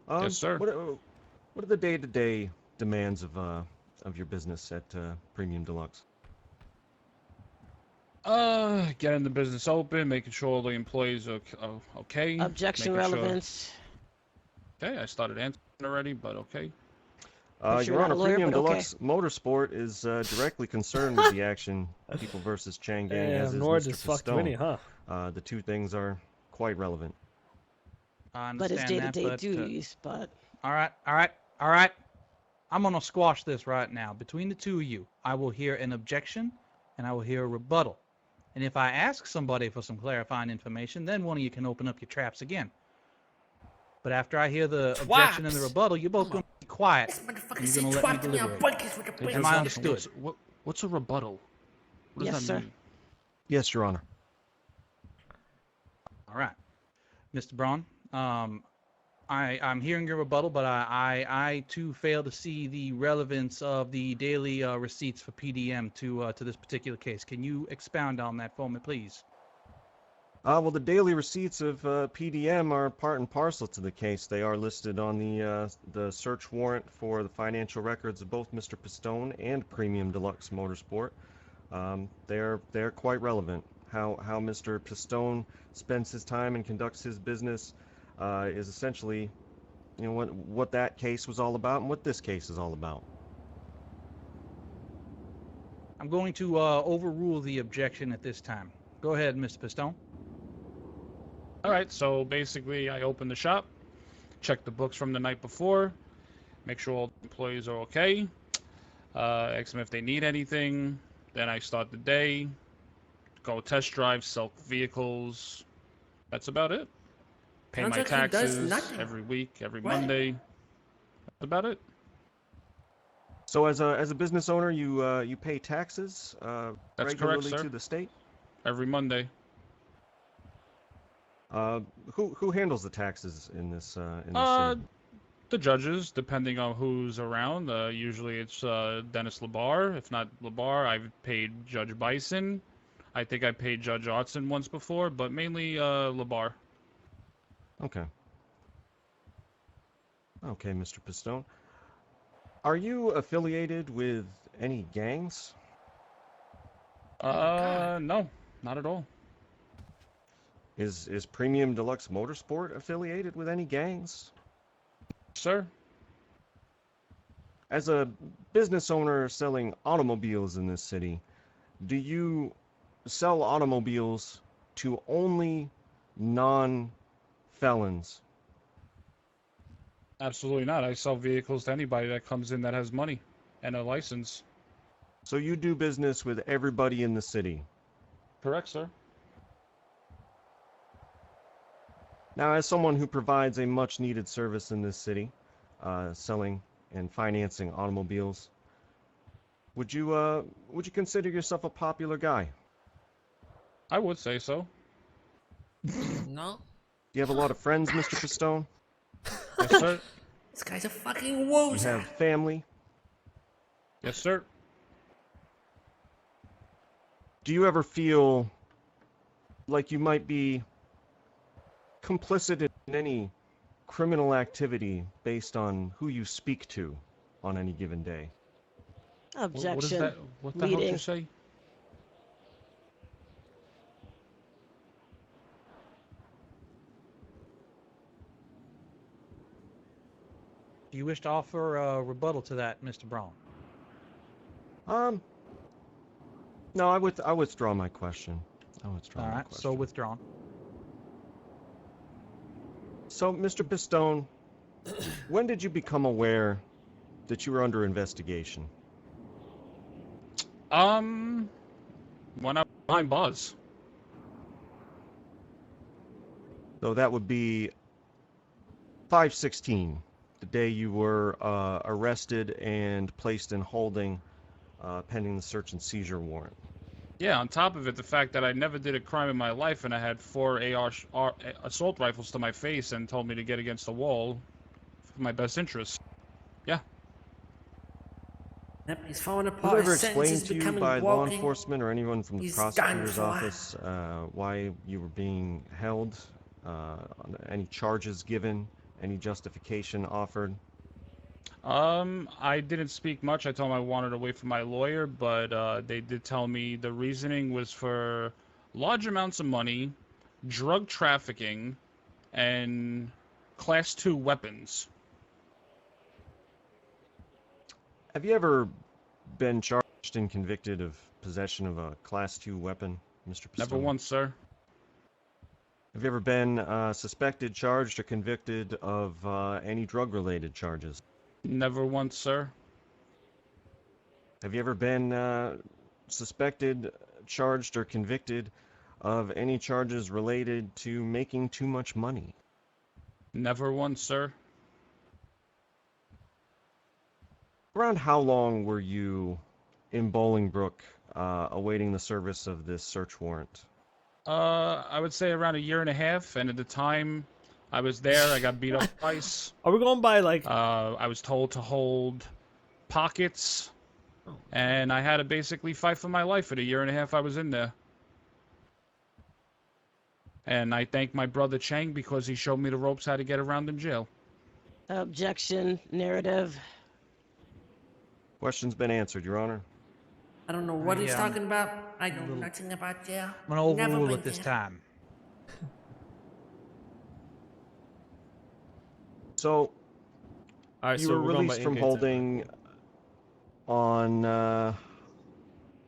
Yes, sir. What are the day-to-day demands of your business at Premium Deluxe? Getting the business open, making sure all the employees are okay. Objection making sure- relevance. Okay, I started answering already, but okay. Sure Your not Honor, a lawyer, Premium but okay. Deluxe Motorsport is directly concerned with the action People versus Chang gang, as is Nord Mr. just fucked Pistone. Vinnie, huh? The two things are quite relevant. I But his understand day-to-day that, duties, but... all right. I'm going to squash this right now. Between the two of you, I will hear an objection, and I will hear a rebuttal. And if I ask somebody for some clarifying information, then one of you can open up your traps again. But after I hear the objection and the rebuttal, you're both going to be quiet. And you're going to let me deliberate. Am I understood? What's a rebuttal? What does Yes, that sir. mean? Yes, Your Honor. All right. Mr. Braun, I'm hearing your rebuttal, but I too fail to see the relevance of the daily receipts for PDM to this particular case. Can you expound on that for me, please? Well, the daily receipts of PDM are part and parcel to the case. They are listed on the search warrant for the financial records of both Mr. Pistone and Premium Deluxe Motorsport. They're quite relevant. How Mr. Pistone spends his time and conducts his business is essentially, what that case was all about and what this case is all about. I'm going to overrule the objection at this time. Go ahead, Mr. Pistone. All right, so basically I open the shop, check the books from the night before, make sure all the employees are okay, ask them if they need anything, then I start the day, go test drive, sell vehicles. That's about it. Pay Sounds my like he does taxes nothing. every week, every What? Monday. That's about it. So as a business owner, you pay taxes That's regularly correct, sir. to the state? Every Monday. Who handles the taxes in this city? The judges, depending on who's around. Usually it's Dennis Labar. If not Labar, I've paid Judge Bison. I think I paid Judge Otson once before, but mainly Labar. Okay. Okay, Mr. Pistone. Are you affiliated with any gangs? No, not at all. Is Premium Deluxe Motorsport affiliated with any gangs? Sir? As a business owner selling automobiles in this city, do you sell automobiles to only non-felons? Absolutely not. I sell vehicles to anybody that comes in that has money and a license. So you do business with everybody in the city? Correct, sir. Now, as someone who provides a much-needed service in this city, selling and financing automobiles, would you consider yourself a popular guy? I would say so. No. Do you have a lot of friends, Mr. Pistone? Yes, sir. This guy's a fucking You wozer. have family? Yes, sir. Do you ever feel like you might be complicit in any criminal activity based on who you speak to on any given day? Objection. What is that? What the hell did you say? Do you wish to offer a rebuttal to that, Mr. Braun? No, I withdraw my question. I withdraw All my right, question. so withdrawn. So, Mr. Pistone, when did you become aware that you were under investigation? When I was behind bars. So that would be 5/16, the day you were arrested and placed in holding pending the search and seizure warrant. Yeah, on top of it, the fact that I never did a crime in my life and I had 4 assault rifles to my face and told me to get against the wall for my best interest. Yeah. Yep, he's falling Was apart. it ever His sentence explained is to you becoming by law walking. enforcement or anyone from the He's prosecutor's done for. office why you were being held? Any charges given? Any justification offered? I didn't speak much. I told them I wanted to wait for my lawyer, but they did tell me the reasoning was for large amounts of money, drug trafficking, and Class 2 weapons. Have you ever been charged and convicted of possession of a Class 2 weapon, Mr. Pistone? Never once, sir. Have you ever been suspected, charged, or convicted of any drug-related charges? Never once, sir. Have you ever been suspected, charged, or convicted of any charges related to making too much money? Never once, sir. Around how long were you in Bolingbrook awaiting the service of this search warrant? I would say around 1.5 years, and at the time I was there, I got beat up twice. Are we going by like? I was told to hold pockets, and I had to basically fight for my life for the 1.5 years I was in there. And I thank my brother Chang because he showed me the ropes how to get around in jail. Objection. Narrative. Question's been answered, Your Honor. I don't know what he's Yeah. talking about. I know nothing about jail. I'm gonna Never overrule been it this there. time. So, All right, you so were we're going by released from in-game time. holding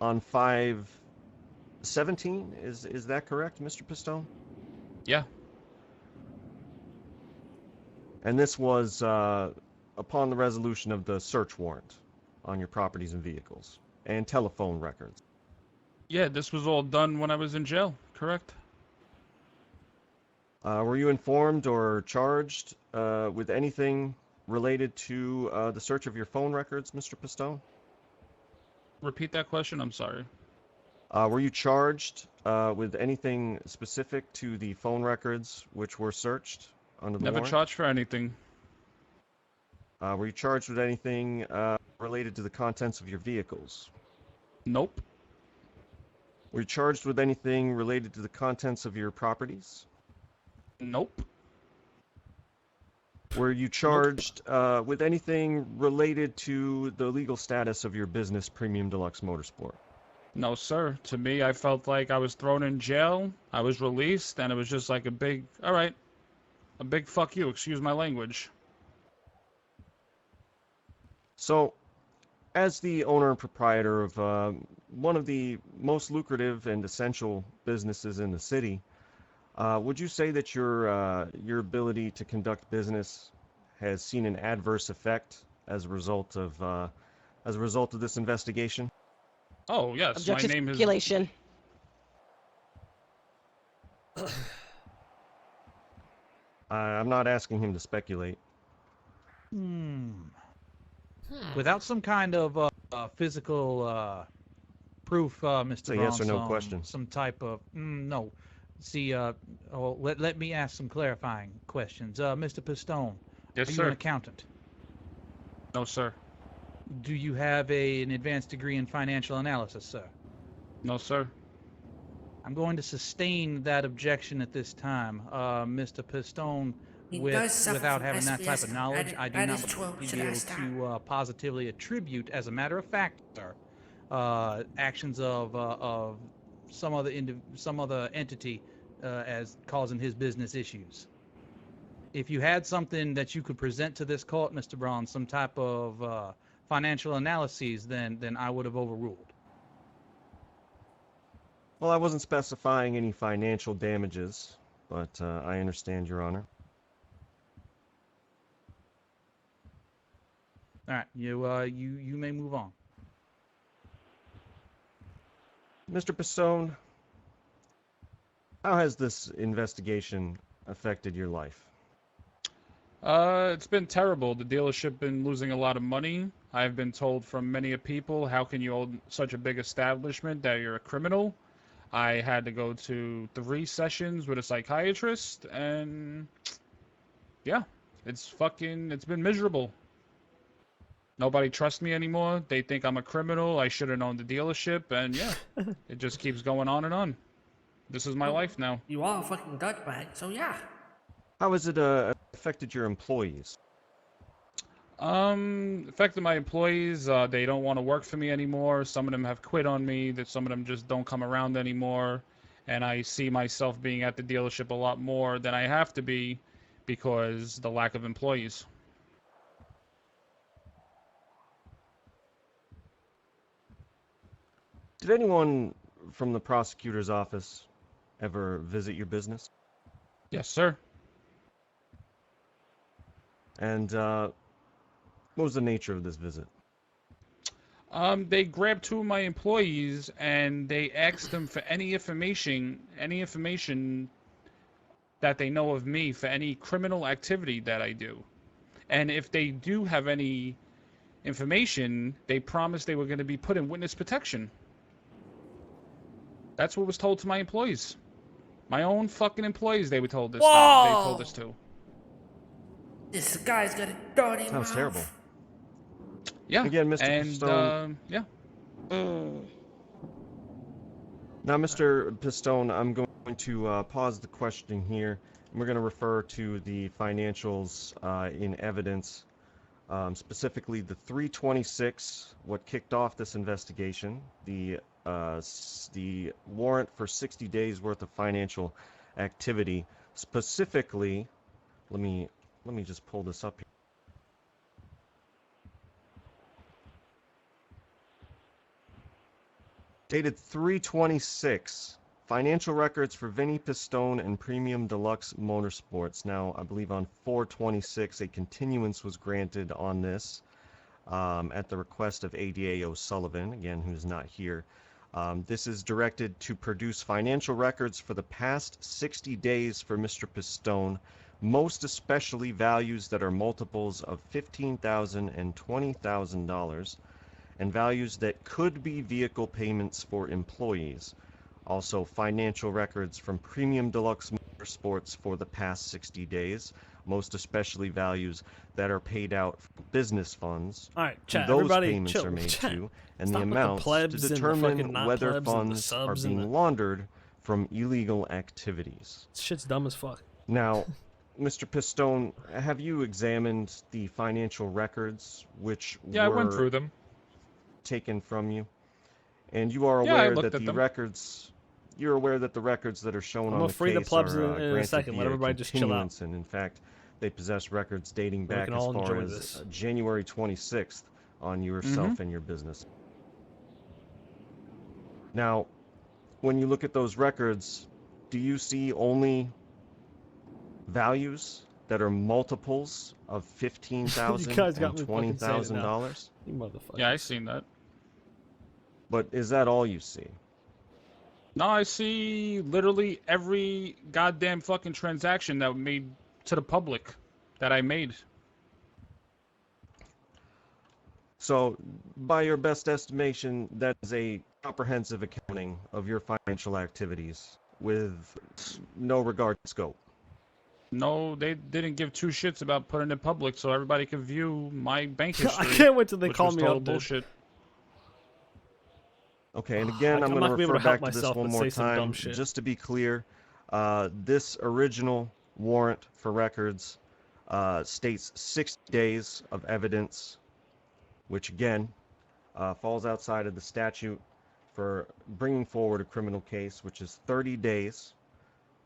on 5/17. Is that correct, Mr. Pistone? Yeah. And this was upon the resolution of the search warrant on your properties and vehicles and telephone records. Yeah, this was all done when I was in jail, correct? Were you informed or charged with anything related to the search of your phone records, Mr. Pistone? Repeat that question, I'm sorry. Were you charged with anything specific to the phone records which were searched under the Never warrant? charged for anything. Were you charged with anything related to the contents of your vehicles? Nope. Were you charged with anything related to the contents of your properties? Nope. Were you charged with anything related to the legal status of your business, Premium Deluxe Motorsport? No, sir. To me, I felt like I was thrown in jail. I was released, and it was just like a big, all right, a big fuck you. Excuse my language. So, as the owner and proprietor of one of the most lucrative and essential businesses in the city, would you say that your ability to conduct business has seen an adverse effect as a result of this investigation? Oh yes, Objection my name is. speculation. I'm not asking him to speculate. Without some kind of physical proof, Mr. It's a yes or no Braun, question. some type of no. See, let me ask some clarifying questions. Mr. Pistone, Yes, are you sir. an accountant? No, sir. Do you have an advanced degree in financial analysis, sir? No, sir. I'm going to sustain that objection at this time, Mr. Pistone. He does suffer Without from having that type SBS. of knowledge, That- I do that not is true. believe Should be I able stop? to positively attribute, as a matter of fact, sir, actions of some other entity as causing his business issues. If you had something that you could present to this court, Mr. Braun, some type of financial analyses, then I would have overruled. Well, I wasn't specifying any financial damages, but I understand, Your Honor. All right, you may move on. Mr. Pistone, how has this investigation affected your life? It's been terrible. The dealership been losing a lot of money. I've been told from many people, how can you own such a big establishment, that you're a criminal? I had to go to 3 sessions with a psychiatrist, and yeah, it's been miserable. Nobody trusts me anymore. They think I'm a criminal. I should have owned the dealership, and yeah, it just keeps going on and on. This is my life now. You are a fucking dirtbag, so yeah. How has it affected your employees? Affected my employees. They don't want to work for me anymore. Some of them have quit on me. That some of them just don't come around anymore. And I see myself being at the dealership a lot more than I have to be because the lack of employees. Did anyone from the prosecutor's office ever visit your business? Yes, sir. And what was the nature of this visit? They grabbed 2 of my employees and they asked them for any information that they know of me for any criminal activity that I do. And if they do have any information, they promised they were going to be put in witness protection. That's what was told to my employees. My own fucking employees, they were told this. They told this to. This guy's got a dirty mouth. Sounds terrible. Yeah. Again, Mr. And Pistone. yeah. Now, Mr. Pistone, I'm going to pause the questioning here. And we're going to refer to the financials in evidence, specifically the 326, what kicked off this investigation, the warrant for 60 days worth of financial activity. Specifically, let me just pull this up here. Dated 3/26, financial records for Vinnie, Pistone, and Premium Deluxe Motorsports. Now, I believe on 4/26, a continuance was granted on this at the request of ADA O'Sullivan, again, who's not here. This is directed to produce financial records for the past 60 days for Mr. Pistone, most especially values that are multiples of $15,000 and $20,000, and values that could be vehicle payments for employees. Also, financial records from Premium Deluxe Motorsports for the past 60 days, most especially values that are paid out from business funds. All right, who chat, those everybody payments chill. are made Chat. to, and Stop the with the amounts to plebs and the determine fucking not whether plebs and the funds are subs and being laundered from illegal activities. This shit's dumb as fuck. Now, Mr. Pistone, have you examined the financial records which Yeah, were I went through them. taken from you? And you are Yeah, I aware looked that at the them. records, you're aware that the records that are shown I'm on gonna the free the case plebs are in a granted second. Let via everybody just chill out. continuance, and in fact, they possess records dating We back can as all far enjoy as this. January 26th on yourself and your business. Now, when you look at those records, do you see only values that are multiples of $15,000 You guys got and me fucking saying it now. $20,000? You motherfuckers. Yeah, I seen that. But is that all you see? No, I see literally every goddamn fucking transaction that made to the public that I made. So, by your best estimation, that is a comprehensive accounting of your financial activities with no regard to scope. No, they didn't give two shits about putting it public so everybody could view my bank history. I can't wait till they which call was me total up, dude. bullshit. Okay, and again, I'm I'm going not to gonna be able refer to help back to this myself one but more say some dumb time. shit. Just to be clear, this original warrant for records states 60 days of evidence, which again falls outside of the statute for bringing forward a criminal case, which is 30 days.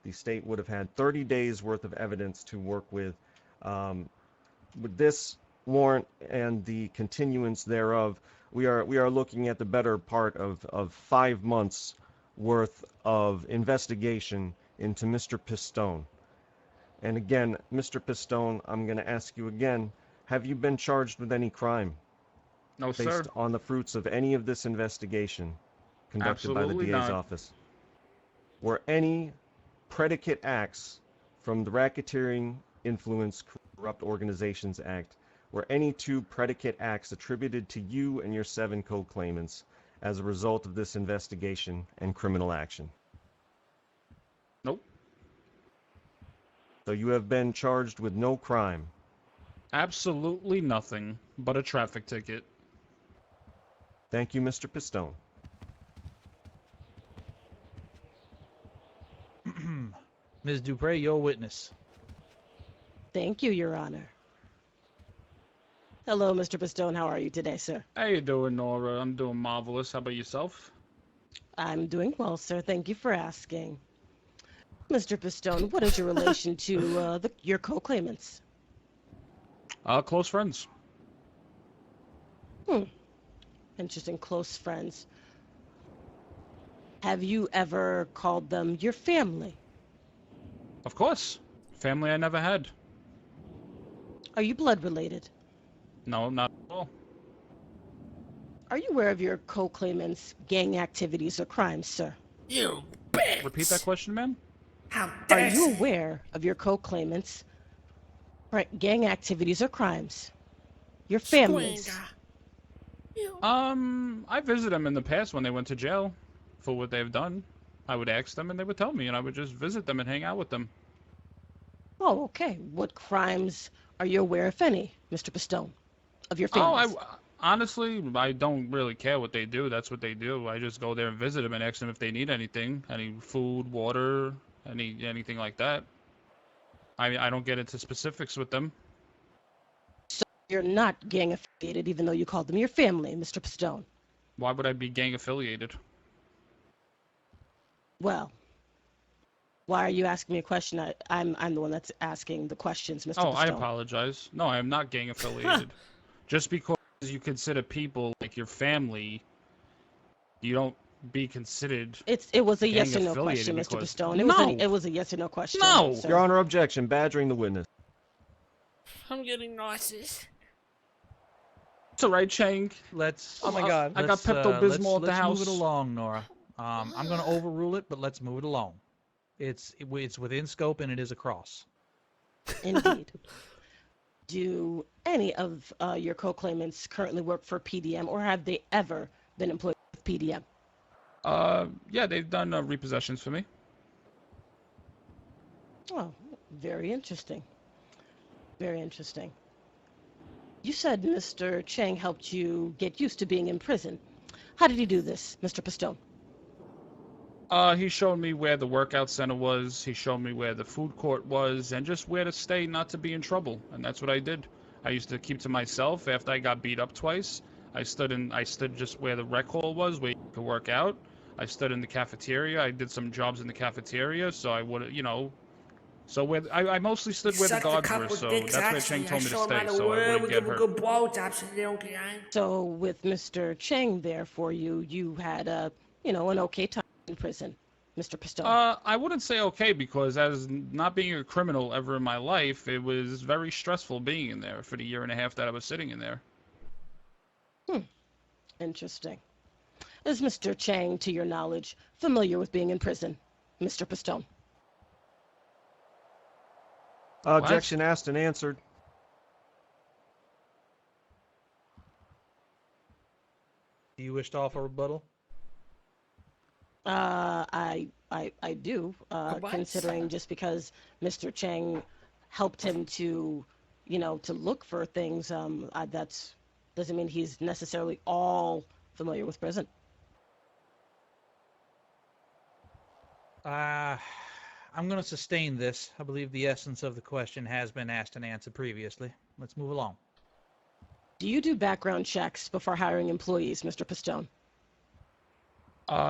The state would have had 30 days worth of evidence to work with. With this warrant and the continuance thereof, we are looking at the better part of 5 months worth of investigation into Mr. Pistone. And again, Mr. Pistone, I'm going to ask you again, have you been charged with any crime? No, based sir. on the fruits of any of this investigation conducted Absolutely by the DA's not. office? Were any predicate acts from the Racketeering Influence Corrupt Organizations Act, were any two predicate acts attributed to you and your 7 co-claimants as a result of this investigation and criminal action? Nope. So you have been charged with no crime. Absolutely nothing but a traffic ticket. Thank you, Mr. Pistone. Ms. Dupre, your witness. Thank you, Your Honor. Hello, Mr. Pistone. How are you today, sir? How you doing, Nora? I'm doing marvelous. How about yourself? I'm doing well, sir. Thank you for asking. Mr. Pistone, what is your relation to your co-claimants? Close friends. Interesting, close friends. Have you ever called them your family? Of course. Family I never had. Are you blood related? No, not at all. Are you aware of your co-claimants' gang activities or crimes, sir? You bitch! Repeat that question, ma'am? How Are dare you you? aware of your co-claimants' gang activities or crimes? Your families? I visited them in the past when they went to jail for what they've done. I would ask them and they would tell me, and I would just visit them and hang out with them. Oh, okay. What crimes are you aware, if any, Mr. Pistone, of your families? Honestly, I don't really care what they do. That's what they do. I just go there and visit them and ask them if they need anything, any food, water, anything like that. I don't get into specifics with them. So you're not gang affiliated, even though you called them your family, Mr. Pistone. Why would I be gang affiliated? Well, why are you asking me a question? I'm the one that's asking the questions, Mr. Oh, Pistone. I apologize. No, I am not gang affiliated. Just because you consider people like your family, you don't be considered. It was a yes or no question, Mr. Pistone. It was a yes or no question. No. sir. Your Honor, objection. Badgering the witness. I'm getting nauseous. It's alright, Chang. Let's. Oh my God. I got Pepto-Bismol at the house. Let's move it along, Nora. I'm going to overrule it, but let's move it along. It's within scope and it is a cross. Indeed. Do any of your co-claimants currently work for PDM, or have they ever been employed with PDM? Yeah, they've done repossessions for me. Oh, very interesting. Very interesting. You said Mr. Chang helped you get used to being in prison. How did he do this, Mr. Pistone? He showed me where the workout center was, he showed me where the food court was, and just where to stay not to be in trouble, and that's what I did. I used to keep to myself after I got beat up twice. I stood just where the rec hall was, where you could work out. I stood in the cafeteria. I did some jobs in the cafeteria, so I would, you know. So I mostly stood where the guards were, so that's where Chang told me to stay, so I wouldn't get hurt. So with Mr. Chang there for you, you had a, you know, an okay time in prison, Mr. Pistone. I wouldn't say okay, because as not being a criminal ever in my life, it was very stressful being in there for the year and a half that I was sitting in there. Interesting. Is Mr. Chang, to your knowledge, familiar with being in prison, Mr. Pistone? Objection asked and answered. Do you wish to offer rebuttal? I do, considering just because Mr. Chang helped him to, you know, to look for things, that's doesn't mean he's necessarily all familiar with prison. I'm going to sustain this. I believe the essence of the question has been asked and answered previously. Let's move along. Do you do background checks before hiring employees, Mr. Pistone?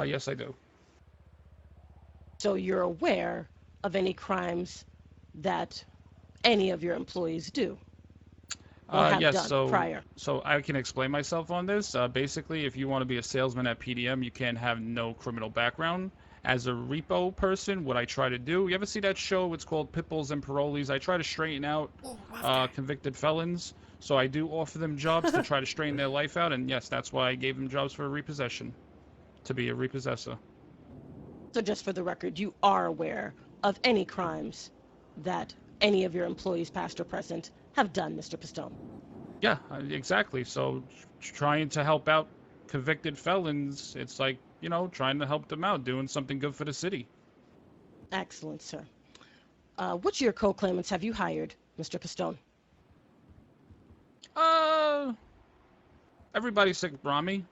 Yes, I do. So you're aware of any crimes that any of your employees do? Or have yes, done prior? So I can explain myself on this. Basically, if you want to be a salesman at PDM, you can't have no criminal background. As a repo person, what I try to do, you ever see that show? It's called Pitbulls and Parolees. I try to straighten out convicted felons. So I do offer them jobs to try to straighten their life out. And yes, that's why I gave them jobs for repossession, to be a repossessor. So just for the record, you are aware of any crimes that any of your employees, past or present, have done, Mr. Pistone? Yeah, exactly. So trying to help out convicted felons, it's like, you know, trying to help them out, doing something good for the city. Excellent, sir. Which of your co-claimants have you hired, Mr. Pistone? Everybody's sick of Rami.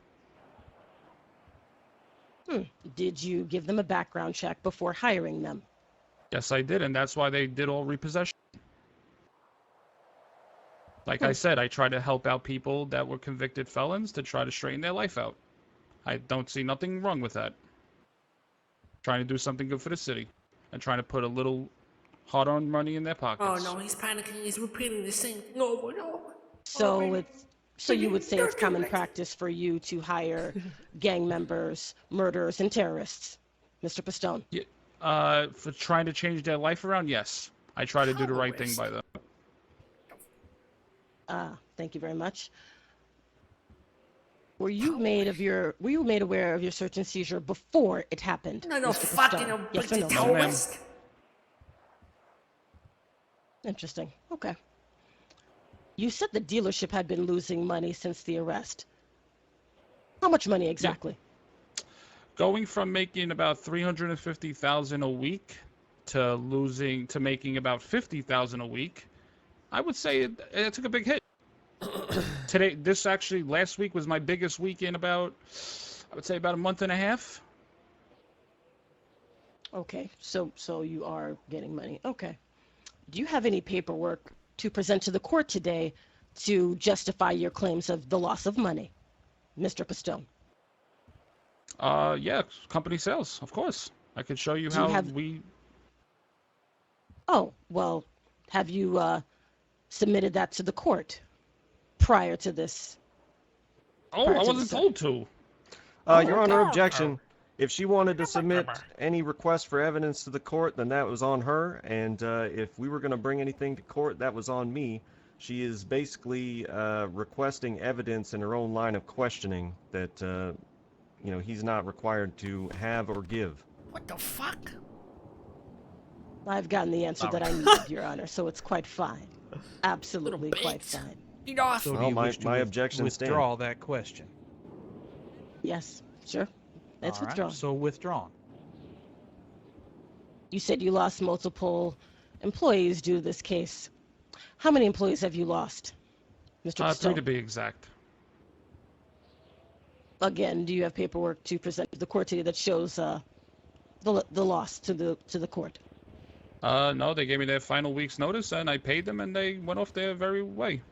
Did you give them a background check before hiring them? Yes, I did, and that's why they did all repossession. Like I said, I try to help out people that were convicted felons to try to straighten their life out. I don't see nothing wrong with that. Trying to do something good for the city and trying to put a little hard-earned money in their pockets. Oh no, he's panicking. He's repeating the same thing over and over. So you would say it's common practice for you to hire gang members, murderers, and terrorists, Mr. Pistone? Yeah, for trying to change their life around, yes. I try to do the right thing by them. Thank you very much. Were you made aware of your search and seizure before it happened? No, Mr. fucking Pistone? Yes or no? terrorist. Interesting. Okay. You said the dealership had been losing money since the arrest. How much money exactly? Yeah. Going from making about $350,000 a week to making about $50,000 a week, I would say it took a big hit. Last week was my biggest week in about a month and a half. Okay, so you are getting money. Okay. Do you have any paperwork to present to the court today to justify your claims of the loss of money, Mr. Pistone? Yeah, company sales, of course. I could show you Oh, well, have you submitted that to the court prior to this? Oh, I wasn't told to. Your Honor, objection. If she wanted to submit any request for evidence to the court, then that was on her. And if we were going to bring anything to court, that was on me. She is basically requesting evidence in her own line of questioning that, he's not required to have or give. What the fuck? I've gotten the answer that I needed, Your Honor, so it's quite fine. Absolutely quite fine. So well, my objection stands. Withdraw that question. Yes, sure. It's All right, withdrawn. so withdrawn. You said you lost multiple employees due to this case. How many employees have you lost, Mr. Pistone? 3 to be exact. Again, do you have paperwork to present to the court today that shows the loss to the court? No, they gave me their final week's notice, and I paid them, and they went off their very way.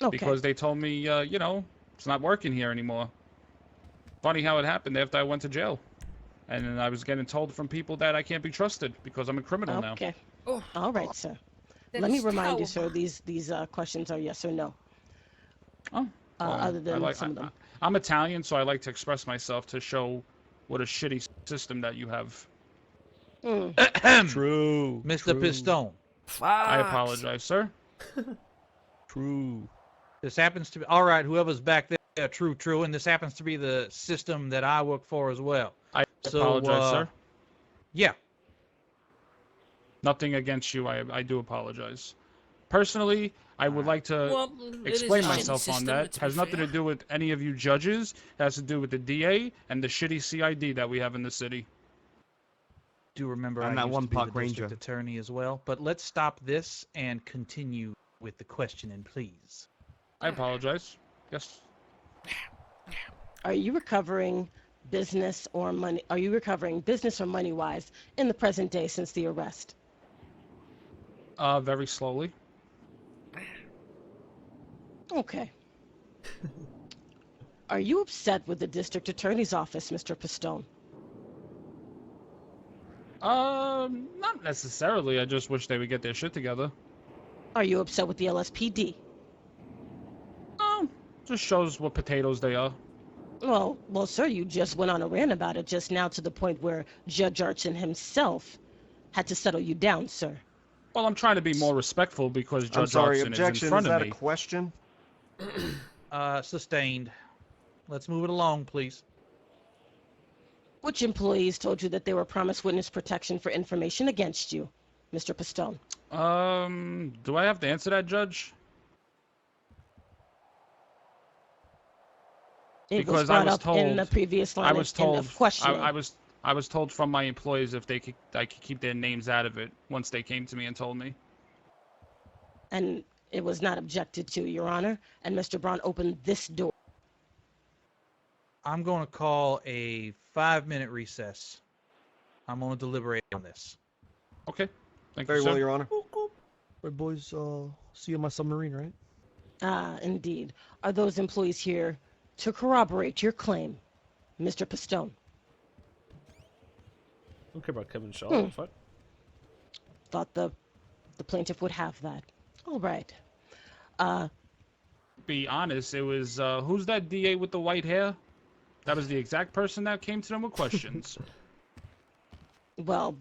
Okay. Because they told me, it's not working here anymore. funny how it happened after I went to jail. And then I was getting told from people that I can't be trusted because I'm a criminal now. Okay. Oh, All right, sir. that Let me is remind you, sir, terrible. these questions are yes or no. Oh, Other than I some of them. I'm Italian, so I like to express myself to show what a shitty system that you have. True. Mr. Pistone. I apologize, sir. True. This happens to be all right. Whoever's back there, true, and this happens to be the system that I work for as well. I apologize, sir. Yeah. Nothing against you. I do apologize. Personally, I would like to Well, it is explain a shitty myself on system, that. to be Has nothing to fair. do with any of you judges. It has to do with the DA and the shitty CID that we have in the city. Do remember And I that used one to be park the district ranger. attorney as well. But let's stop this and continue with the questioning, please. I apologize. Yes. Are you recovering business or money? Are you recovering business or money wise in the present day since the arrest? Very slowly. Okay. Are you upset with the district attorney's office, Mr. Pistone? Not necessarily. I just wish they would get their shit together. Are you upset with the LSPD? Just shows what potatoes they are. Well, sir, you just went on a rant about it just now to the point where Judge Archon himself had to settle you down, sir. Well, I'm trying to be more respectful because I'm Judge sorry, Archon is objection. in front Is of that me. a question? Sustained. Let's move it along, please. Which employees told you that they were promised witness protection for information against you, Mr. Pistone? Do I have to answer that, Judge? It was Because brought I was up told in the previous line I was told of questioning. I was told from my employees if I could keep their names out of it once they came to me and told me. And it was not objected to, Your Honor, and Mr. Braun opened this door. I'm going to call a 5-minute recess. I'm going to deliberate on this. Okay. Thank Very you, well, sir. Your Honor. Right, boys. See you on my submarine, right? Ah, indeed. Are those employees here to corroborate your claim, Mr. Pistone? Don't care about Kevin Shaw. Fuck. Thought the plaintiff would have that. All right. Be honest, it was who's that DA with the white hair? That was the exact person that came to them with questions. Well,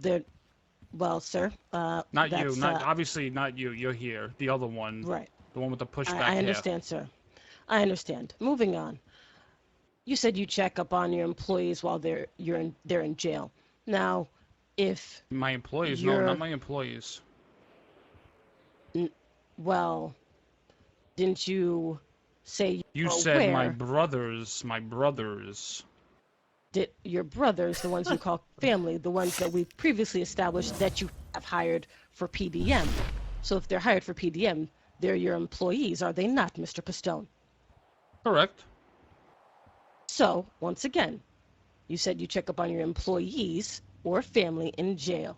sir. Not that's, you. Obviously not you. You're here. The other one. Right. The one with the pushback I hair. understand, sir. I understand. Moving on. You said you check up on your employees while they're in jail. Now, if My employees? No, not my employees. well, didn't you say You were said aware? my brothers. My brothers. Did your brothers, the ones you call family, the ones that we previously established that you have hired for PDM? So if they're hired for PDM, they're your employees, are they not, Mr. Pistone? Correct. So, once again, you said you check up on your employees or family in jail.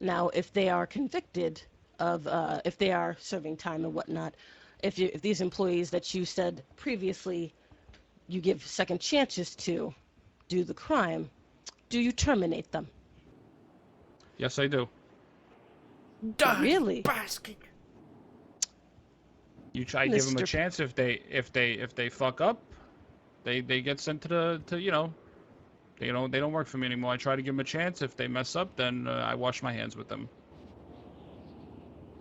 Now, if they are convicted of, if they are serving time and whatnot, if these employees that you said previously you give second chances to do the crime, do you terminate them? Yes, I do. Really? Basket. You try to give them a Mr. chance. If they fuck up, they get sent to they don't work for me anymore. I try to give them a chance. If they mess up, then I wash my hands with them.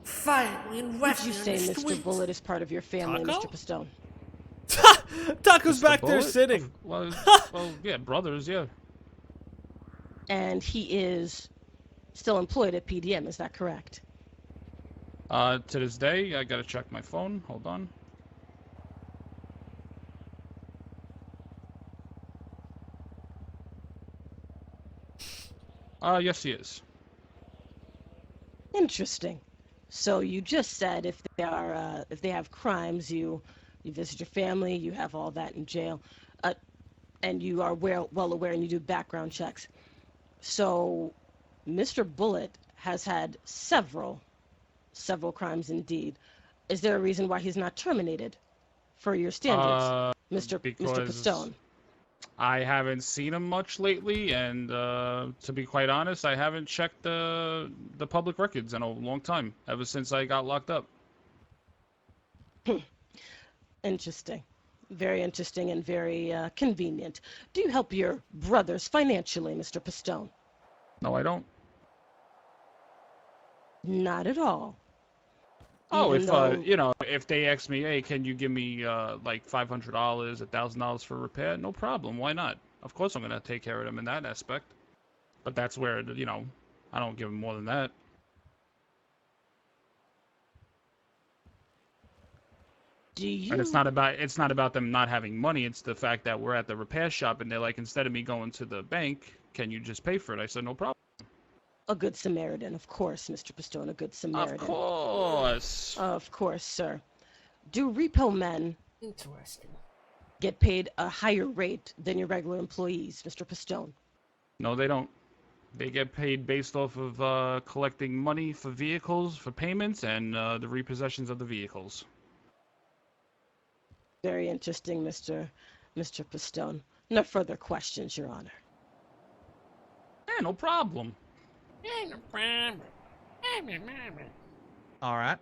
Finally, in Would Western you say Mr. streets. Bullet is part of your family, Taco? Mr. Pistone? Taco's Mr. back there Bullet? sitting. Well, yeah, brothers, yeah. And he is still employed at PDM, is that correct? To this day, I gotta check my phone. Hold on. Yes, he is. Interesting. So you just said if they have crimes, you visit your family, you have all that in jail, and you are well aware and you do background checks. So Mr. Bullet has had several crimes indeed. Is there a reason why he's not terminated for your standards, Mr. Because Pistone? I haven't seen him much lately, and to be quite honest, I haven't checked the public records in a long time, ever since I got locked up. Interesting. Very interesting and very convenient. Do you help your brothers financially, Mr. Pistone? No, I don't. Not at all. Oh, Even if though- you know, if they ask me, hey, can you give me like $500, $1,000 for repair? No problem. Why not? Of course, I'm gonna take care of them in that aspect. But that's where you know, I don't give them more than that. Do you? And it's not about them not having money. It's the fact that we're at the repair shop and they're like, instead of me going to the bank, can you just pay for it? I said, no problem. A good Samaritan, of course, Mr. Pistone, a good Samaritan. Of course. Of course, sir. Do repo men Interesting. get paid a higher rate than your regular employees, Mr. Pistone? No, they don't. They get paid based off of collecting money for vehicles, for payments, and the repossessions of the vehicles. Very interesting, Mr. Pistone. No further questions, Your Honor. Yeah, no problem. All right.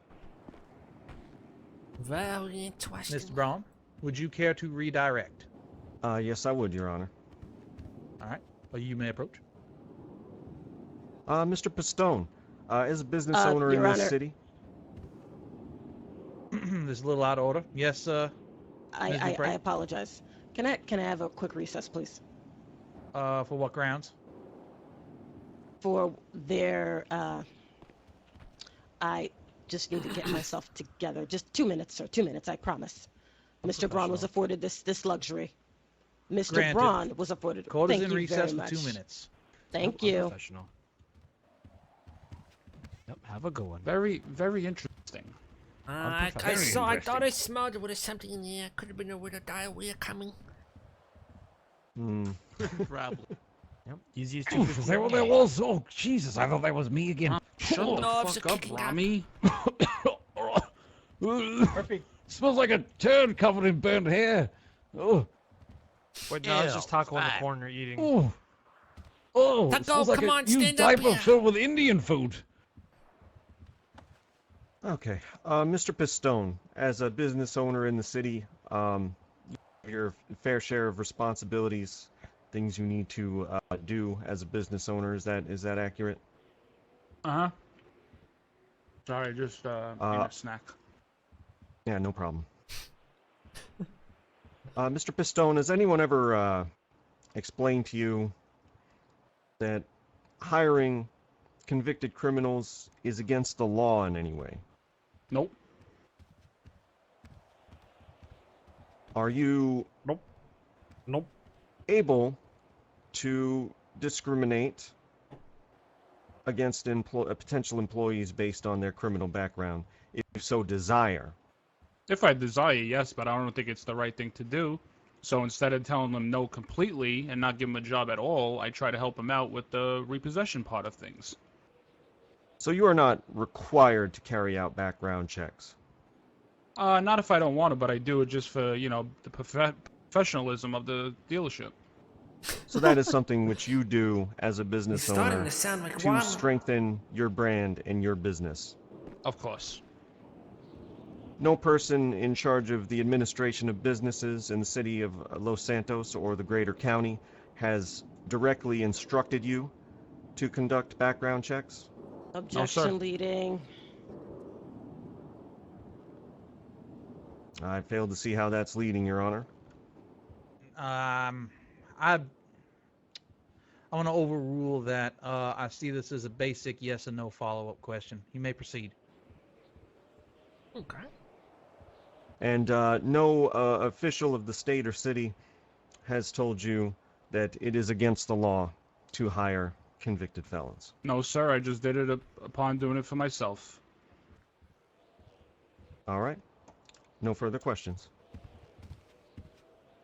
Very interesting. Mr. Braun, would you care to redirect? Yes, I would, Your Honor. All right. Well, you may approach. Mr. Pistone, as a business owner in Your this Honor. city. This is a little out of order. Yes, Ms. I Dupre? apologize. Can I have a quick recess, please? For what grounds? For their I just need to get myself together. Just 2 minutes, sir. 2 minutes, I promise. Mr. Braun was afforded this luxury. Mr. Granted. Braun was afforded. Court is Thank in you recess very for 2 much. minutes. Thank you. Professional. Yep, have a good one. Very, very interesting. I Very saw, I interesting. thought I smelled there was something in the air. Could have been a bit of diarrhea coming. Hmm. Probably. Yep, easiest Oof, to is that what that was? Oh, Jesus, I thought that was me again. Shut the No, it's fuck a up, kicking up. Rami. Perfect. Smells like a turd covered in burnt hair. Oh, Wait, no, I was Ew, just taco in the fine. corner eating. oh, oh! Taco, It smells like come a on, used stand up diaper here. filled with Indian food. Okay, Mr. Pistone, as a business owner in the city, you have your fair share of responsibilities, things you need to do as a business owner. Is that accurate? Uh-huh. Sorry, just ate a snack. Yeah, no problem. Mr. Pistone, has anyone ever explained to you that hiring convicted criminals is against the law in any way? Nope. Are you Nope. able to discriminate against potential employees based on their criminal background, if you so desire? If I desire, yes, but I don't think it's the right thing to do. So instead of telling them no completely and not give them a job at all, I try to help them out with the repossession part of things. So you are not required to carry out background checks. Not if I don't want to, but I do it just for, you know, the professionalism of the dealership. So that is something which you do as a business You're starting owner to sound like to one. strengthen your brand and your business. Of course. No person in charge of the administration of businesses in the city of Los Santos or the greater county has directly instructed you to conduct background checks? Objection leading. I failed to see how that's leading, Your Honor. I want to overrule that. I see this as a basic yes and no follow-up question. You may proceed. Okay. And no official of the state or city has told you that it is against the law to hire convicted felons. No, sir, I just did it upon doing it for myself. All right. No further questions.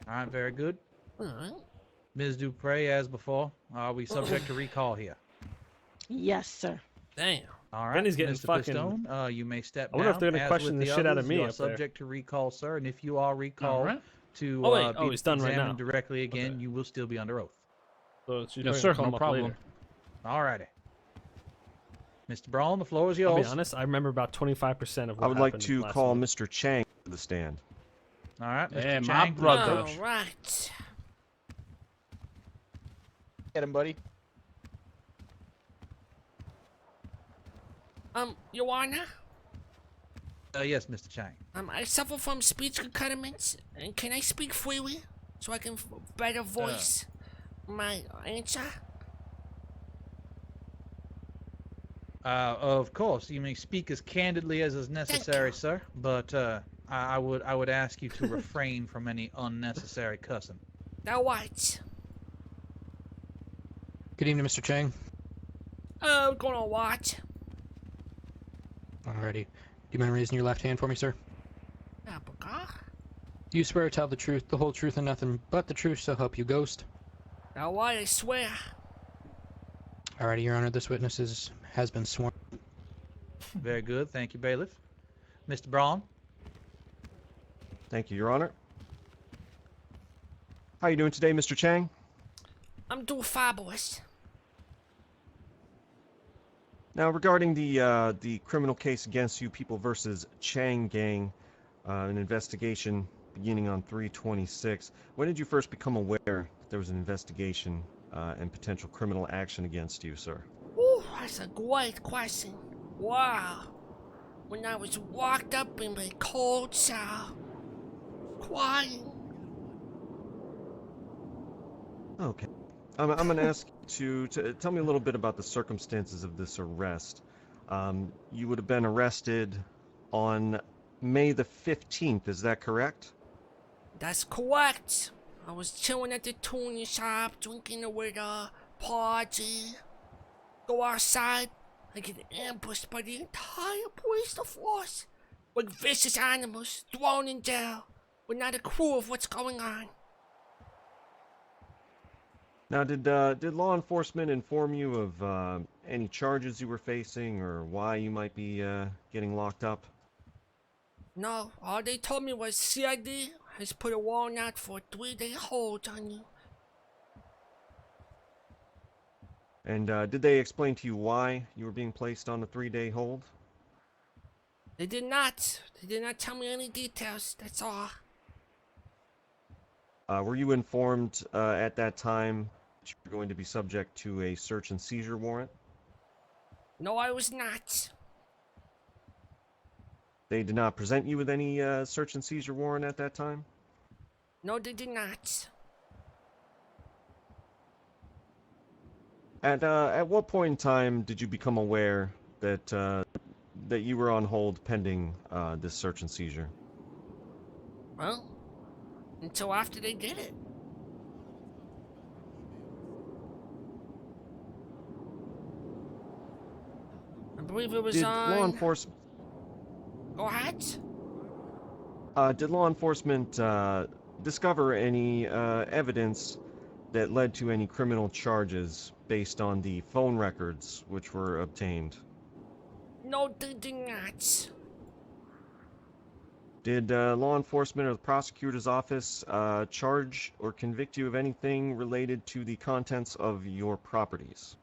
All right, very good. All right. Ms. Dupre, as before, are we subject to recall here? Yes, sir. Damn. All right, Benny's getting Mr. fucking- Pistone, you may step I wonder if down. they're gonna As question with the shit out of others, me you are up there. subject to recall, sir, and if you are recalled, right. to Oh, it's done right examined now. directly again, you will still be under oath. So she's Yes, probably sir. gonna call No him up problem. later. Alrighty. Mr. Braun, the floor is I'll be yours. honest, I remember about 25% of what I would like happened to last call week. Mr. Chang to the stand. All right, Mr. Hey, my Chang. brother. All right. Get him, buddy. Your Honor, Yes, Mr. Chang. I suffer from speech impediments, and can I speak freely so I can better voice my answer? Of course, you may speak as candidly as is necessary, sir. But I would ask you to refrain from any unnecessary cussing. Now what? Good evening, Mr. Chang. Gonna what? Alrighty. Do you mind raising your left hand for me, sir? Do you swear to tell the truth, the whole truth, and nothing but the truth, so help you ghost? Now what? I swear. Alrighty, Your Honor, this witness has been sworn. Very good. Thank you, bailiff. Mr. Braun. Thank you, Your Honor. How are you doing today, Mr. Chang? I'm doing fabulous. Now, regarding the criminal case against you, People versus Chang gang, an investigation beginning on 3/26. When did you first become aware that there was an investigation and potential criminal action against you, sir? Ooh, that's a great question. Wow. When I was locked up in my cold cell, crying. Okay. I'm going to ask you to tell me a little bit about the circumstances of this arrest. You would have been arrested on May the 15th, is that correct? That's correct. I was chilling at the tuning shop, drinking a with a party. Go outside, I get ambushed by the entire police force. Like vicious animals thrown in jail with not a clue of what's going on. Now, did law enforcement inform you of any charges you were facing or why you might be getting locked up? No, all they told me was CID has put a warrant out for a 3-day hold on you. And did they explain to you why you were being placed on a 3-day hold? They did not. They did not tell me any details, that's all. Were you informed at that time that you were going to be subject to a search and seizure warrant? No, I was not. They did not present you with any search and seizure warrant at that time? No, they did not. At what point in time did you become aware that that you were on hold pending this search and seizure? Well, until after they did it. I believe it was Did on... law enforcement... Go ahead. Did law enforcement discover any evidence that led to any criminal charges based on the phone records which were obtained? No, they did not. Did law enforcement or the prosecutor's office charge or convict you of anything related to the contents of your properties?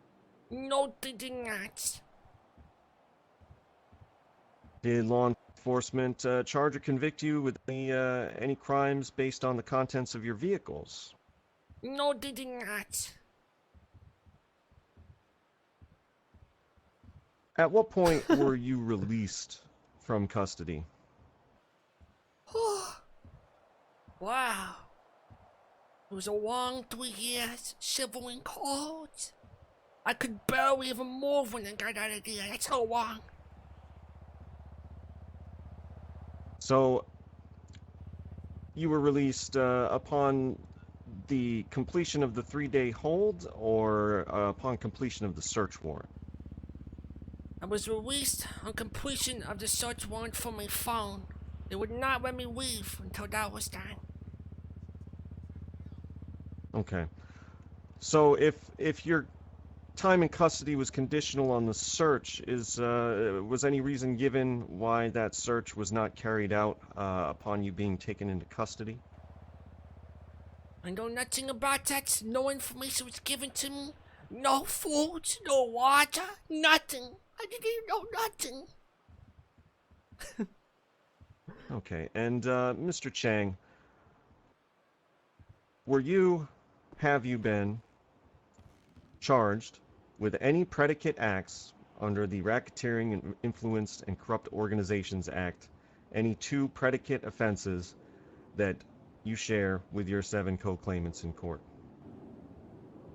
No, they did not. Did law enforcement charge or convict you with any crimes based on the contents of your vehicles? No, they did not. At what point were you released from custody? Wow. It was a long 3 years, civil in court. I could barely even move when I got out of there. That's how long. So, you were released upon the completion of the 3-day hold or upon completion of the search warrant? I was released on completion of the search warrant for my phone. They would not let me leave until that was done. Okay. So if your time in custody was conditional on the search, was any reason given why that search was not carried out upon you being taken into custody? I know nothing about that. No information was given to me. No food, no water, nothing. I didn't even know nothing. Okay, and Mr. Chang, have you been charged with any predicate acts under the Racketeering and Influenced and Corrupt Organizations Act, any 2 predicate offenses that you share with your 7 co-claimants in court?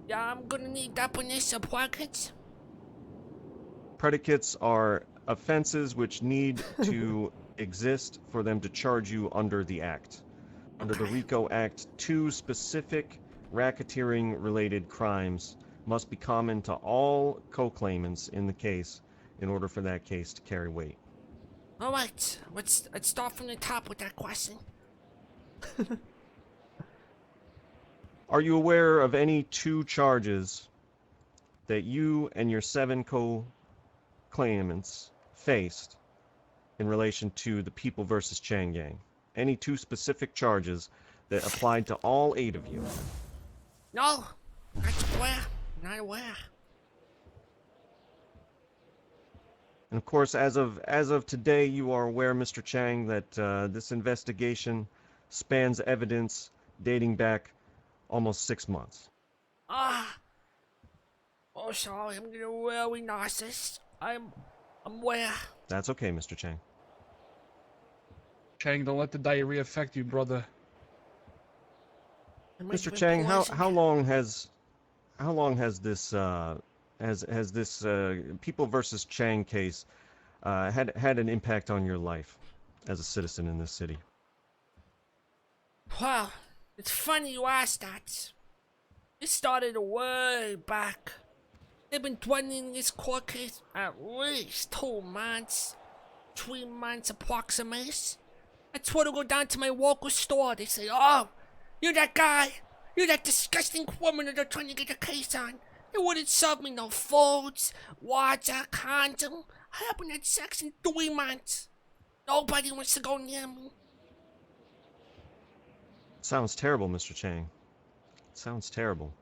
Yeah, I'm gonna need definition of predicates. Predicates are offenses which need to exist for them to charge you under the act. Under the RICO Act, 2 specific racketeering-related crimes must be common to all co-claimants in the case in order for that case to carry weight. All right, let's start from the top with that question. Are you aware of any 2 charges that you and your 7 co-claimants faced in relation to the People versus Chang gang? Any 2 specific charges that applied to all 8 of you? No, not aware. Not aware. And of course, as of today, you are aware, Mr. Chang, that this investigation spans evidence dating back almost 6 months. Oh, sorry, I'm getting really nauseous. I'm aware. That's okay, Mr. Chang. Chang, don't let the diarrhea affect you, brother. Mr. Chang, how long has this People versus Chang case had an impact on your life as a citizen in this city? Well, it's funny you asked that. It started way back. They've been threatening this court case at least 2 months, 3 months approximately. I try to go down to my local store. They say, "Oh, you're that guy. You're that disgusting criminal they're trying to get a case on." They wouldn't serve me no foods, water, condom. I haven't had sex in 3 months. Nobody wants to go near me. Sounds terrible, Mr. Chang. Sounds terrible.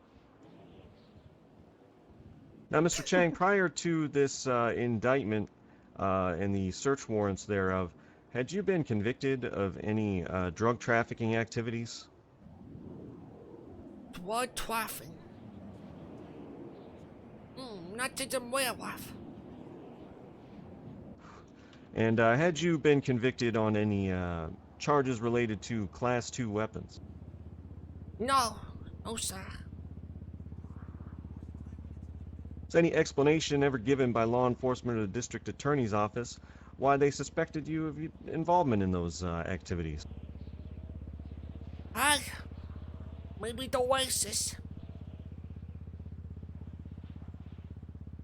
Now, Mr. Chang, prior to this indictment and the search warrants thereof, had you been convicted of any drug trafficking activities? Drug trafficking? Not that I'm aware of. And had you been convicted on any charges related to Class 2 weapons? No. No, sir. Is any explanation ever given by law enforcement or the district attorney's office why they suspected you of involvement in those activities? Maybe the Oasis.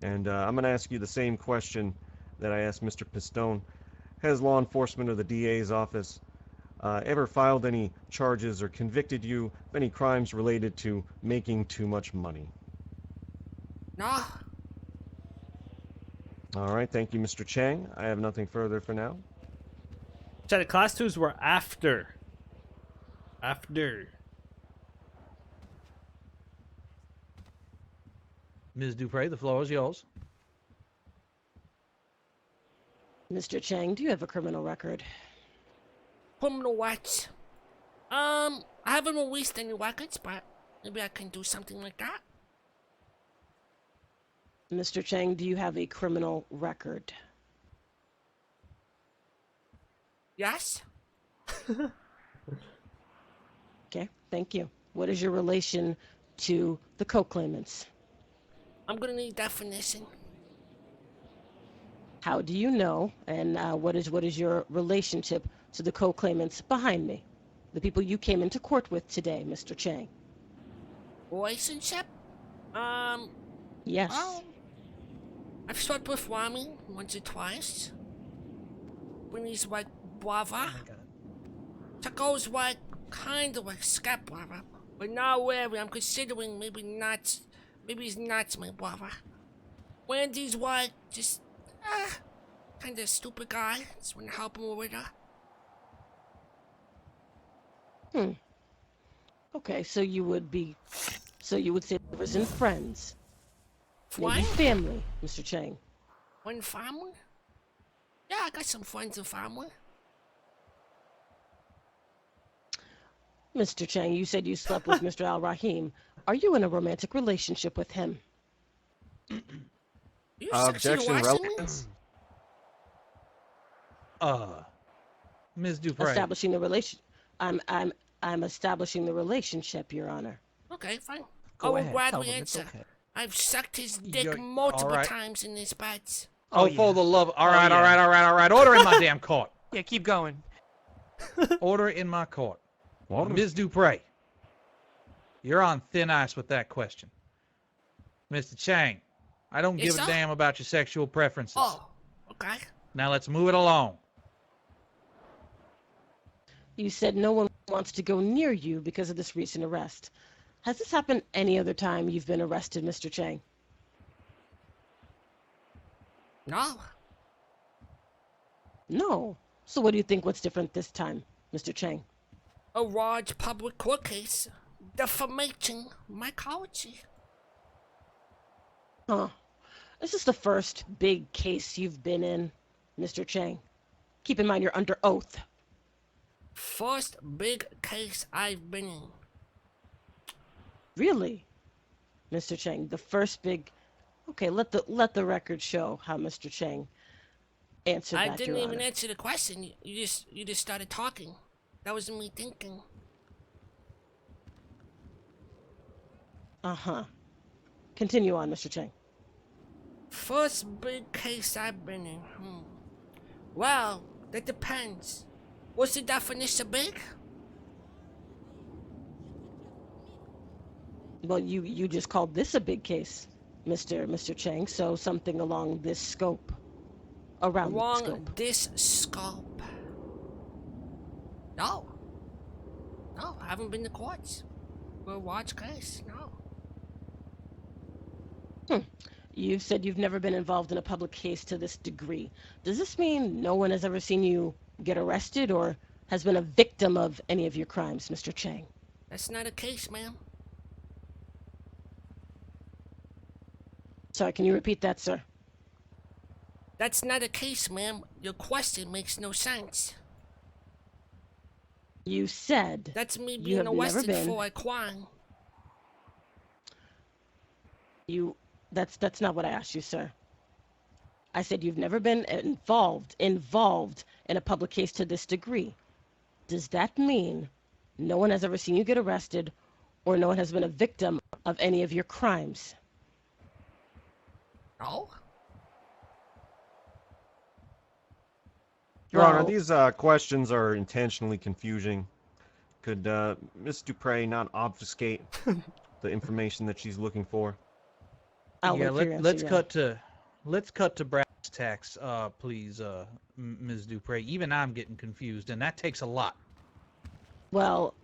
And I'm going to ask you the same question that I asked Mr. Pistone. Has law enforcement or the DA's office ever filed any charges or convicted you of any crimes related to making too much money? No. All right, thank you, Mr. Chang. I have nothing further for now. The Class 2s were after. Ms. Dupre, the floor is yours. Mr. Chang, do you have a criminal record? Criminal what? I haven't released any records, but maybe I can do something like that. Mr. Chang, do you have a criminal record? Yes. Okay, thank you. What is your relation to the co-claimants? I'm gonna need definition. How do you know, and what is your relationship to the co-claimants behind me? The people you came into court with today, Mr. Chang. Relationship? Yes. Well, I've slept with Rami once or twice. Vinnie's like brother. Taco's like kind of like stepbrother, but not really. I'm considering maybe he's not my brother. Wendy's like just kind of stupid guy. Just want to help him with her. Okay, so you would say lovers and friends. Maybe Friend? family, Mr. Chang. One family? Yeah, I got some friends and family. Mr. Chang, you said you slept with Mr. Al-Rahim. Are you in a romantic relationship with him? You Objection, watching me? relevance. Ms. Dupre. Establishing the relation. I'm establishing the relationship, Your Honor. Okay, fine. Go I will ahead, gladly tell them it's answer. okay. I've sucked his dick You're- multiple alright. times in his beds. Oh, yeah. for the love. All right, yeah. all right. Order in my damn court. Yeah, keep going. Order in my court. What? Ms. Dupre, you're on thin ice with that question. Mr. Chang, I don't Yes, give a sir? damn about your sexual preferences. Oh, okay. Now let's move it along. You said no one wants to go near you because of this recent arrest. Has this happened any other time you've been arrested, Mr. Chang? No. No. So what do you think what's different this time, Mr. Chang? A large public court case. Defamation mycology. Huh. Is this the first big case you've been in, Mr. Chang? Keep in mind you're under oath. First big case I've been in. Really? Mr. Chang, the first big... Okay, let the record show how Mr. Chang answered I that, didn't Your even Honor. answer the question. You just started talking. That wasn't me thinking. Uh-huh. Continue on, Mr. Chang. First big case I've been in. Well, that depends. What's the definition of big? Well, you just called this a big case, Mr. Chang, so something along this scope. Around the scope. Along this scope. No. No, I haven't been to courts. For a large case, no. You've said you've never been involved in a public case to this degree. Does this mean no one has ever seen you get arrested or has been a victim of any of your crimes, Mr. Chang? That's not a case, ma'am. Sorry, can you repeat that, sir? That's not a case, ma'am. Your question makes no sense. You said That's me you being have never arrested been. for a crime. That's not what I asked you, sir. I said you've never been involved in a public case to this degree. Does that mean no one has ever seen you get arrested or no one has been a victim of any of your crimes? No? Your Honor, Well- these questions are intentionally confusing. Could Miss Dupre not obfuscate the information that she's looking for? I'll yeah, wait for your answer, let's cut to brass tacks, please, Ms. Dupre. Even I'm getting confused, and that takes a lot. Well,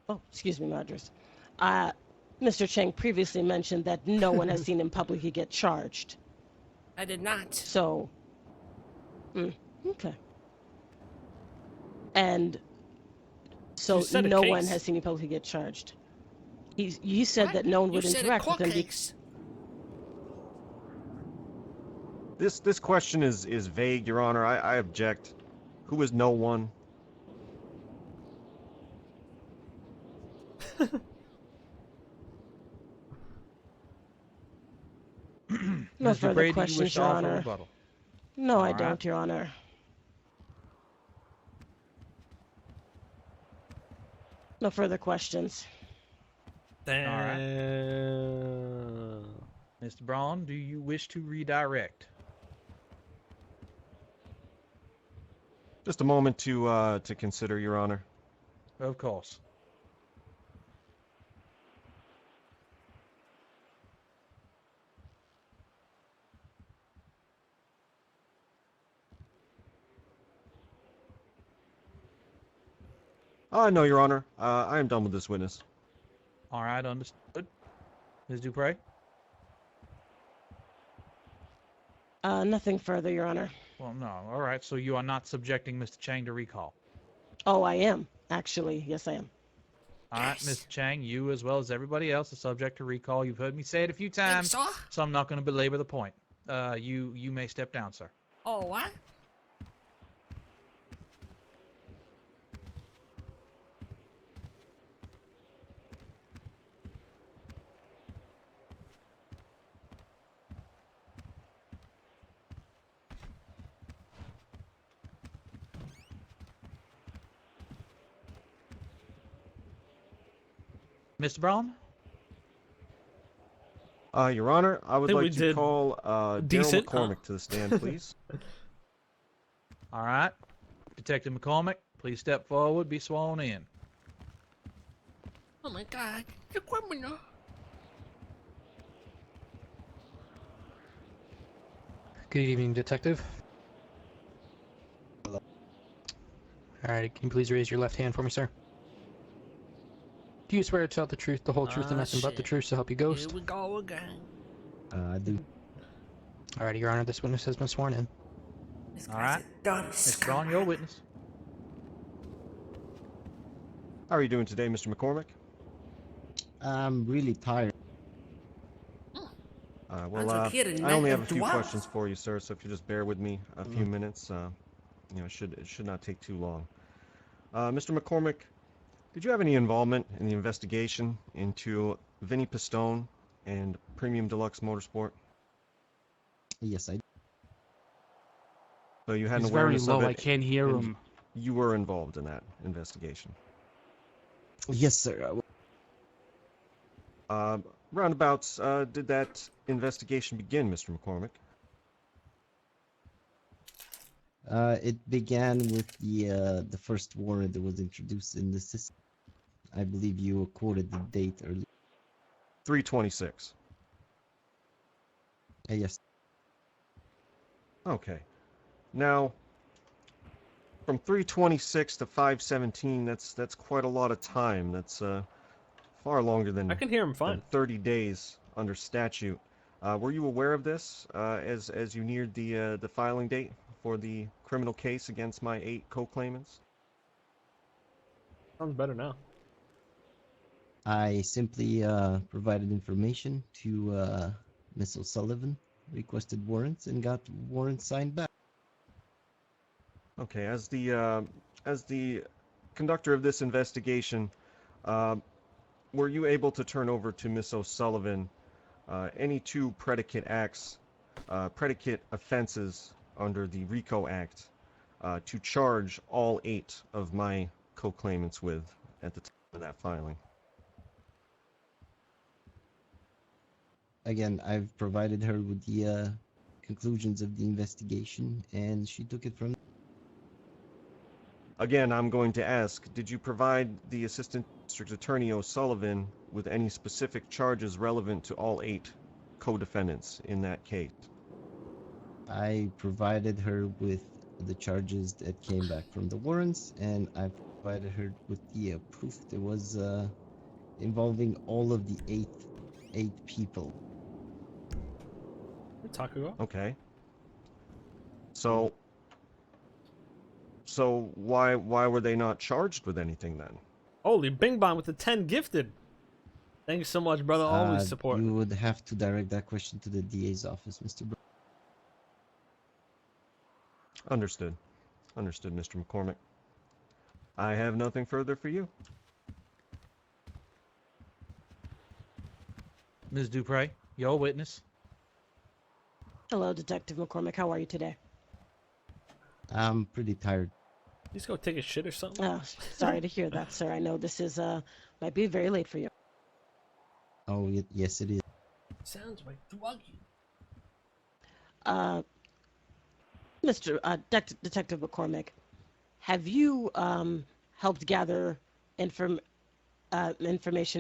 oh, excuse me, Madras. Mr. Chang previously mentioned that no one has seen him publicly get charged. I did not. So, okay. And so You said a no one case. has seen you publicly get charged. You said What? that no one You would said a interact with court him. case. This question is vague, Your Honor. I object. Who is no one? No Ms. further Dupre, do you questions, wish to Your offer Honor. rebuttal? No, I All right. don't, Your Honor. No further questions. Damn. Mr. Braun, do you wish to redirect? Just a moment to consider, Your Honor. Of course. No, Your Honor. I am done with this witness. All right, understood. Ms. Dupre? Nothing further, Your Honor. Well, no. All right, so you are not subjecting Mr. Chang to recall. Oh, I am, actually. Yes, I am. All right, Mr. Chang, you as well as everybody else is subject to recall. You've heard me say it a few times, so I'm not going to belabor the point. You may step down, sir. Oh, what? Mr. Braun? Your Honor, I would think we like to did call Daryl decent, huh? McCormick to the stand, please. All right. Detective McCormick, please step forward, be sworn in. Oh my God, you're a criminal. Good evening, Detective. Alright, can you please raise your left hand for me, sir? Do you swear to tell the truth, the whole truth, and nothing but the truth to help you ghost? Here we go again. I do. Alrighty, Your Honor, this witness has been sworn in. All right. Mr. Braun, you're a witness. How are you doing today, Mr. McCormick? I'm really tired. Well, I only have a few questions for you, sir, so if you just bear with me a few minutes, you know, it should not take too long. Mr. McCormick, did you have any involvement in the investigation into Vinnie Pistone and Premium Deluxe Motorsport? Yes, I did. So you had He's an very awareness low. of it, I can't hear and him. You were involved in that investigation. Yes, sir. Roundabouts, did that investigation begin, Mr. McCormick? It began with the first warrant that was introduced in the system. I believe you quoted the date earlier. 326. Yes. Okay. Now, from 326 to 517, that's quite a lot of time. That's far longer than I can hear him fine. than 30 days under statute. Were you aware of this as you neared the filing date for the criminal case against my 8 co-claimants? Sounds better now. I simply provided information to Miss O'Sullivan, requested warrants, and got warrants signed back. Okay, as the conductor of this investigation, were you able to turn over to Miss O'Sullivan any 2 predicate acts, predicate offenses under the RICO Act to charge all 8 of my co-claimants with at the time of that filing? Again, I've provided her with the conclusions of the investigation, and she took it from. Again, I'm going to ask, did you provide the Assistant District Attorney O'Sullivan with any specific charges relevant to all 8 co-defendants in that case? I provided her with the charges that came back from the warrants, and I provided her with the proof that was involving all of the eight people. Takugo? Okay. So why were they not charged with anything then? Holy Bing Bong with the 10 gifted. Thank you so much, brother. Always support. You would have to direct that question to the DA's office, Mr. Brown. Understood. Understood, Mr. McCormick. I have nothing further for you. Ms. Dupre, you're a witness. Hello, Detective McCormick. How are you today? I'm pretty tired. Just go take a shit or something. Oh, sorry to hear that, sir. I know this is might be very late for you. Oh, yes, it is. Sounds like druggy. Mr. Detective McCormick, have you helped gather information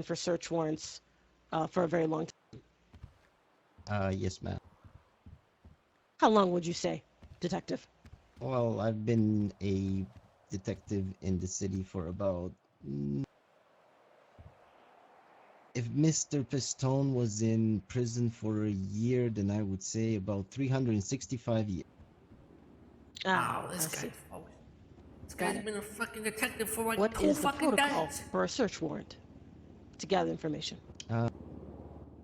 for search warrants for a very long time? Yes, ma'am. How long would you say, Detective? Well, I've been a detective in the city for about... If Mr. Pistone was in prison for a year, then I would say about 365 years. Oh, this guy's been a fucking detective for like What 2 is the fucking protocol days. for a search warrant? to gather information?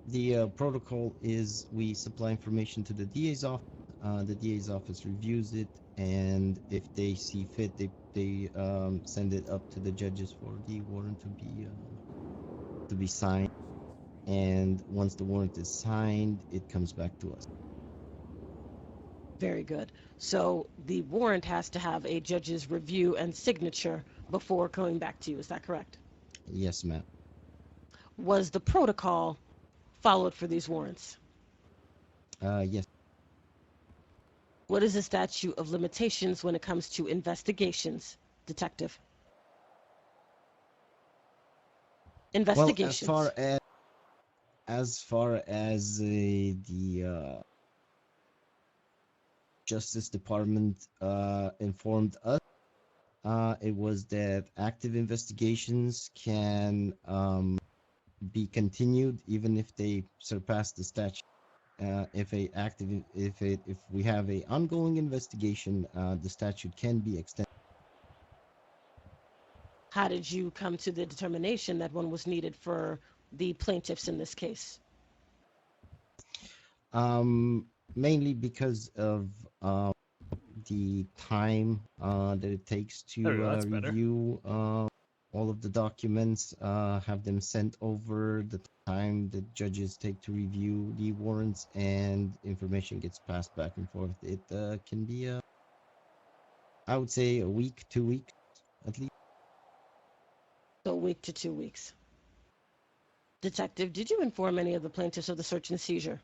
The protocol is we supply information to the DA's office. The DA's office reviews it, and if they see fit, they send it up to the judges for the warrant to be signed. And once the warrant is signed, it comes back to us. Very good. So the warrant has to have a judge's review and signature before coming back to you. Is that correct? Yes, ma'am. Was the protocol followed for these warrants? Yes. What is the statute of limitations when it comes to investigations, detective? Investigations. Well, as far as the Justice Department informed us, it was that active investigations can be continued even if they surpass the statute. If we have a ongoing investigation, the statute can be extended. How did you come to the determination that one was needed for the plaintiffs in this case? Mainly because of the time that it takes to review all of the documents, have them sent over, the time that judges take to review the warrants, and information gets passed back and forth. It can be, I would say, a week, 2 weeks at least. So a week to 2 weeks. Detective, did you inform any of the plaintiffs of the search and seizure?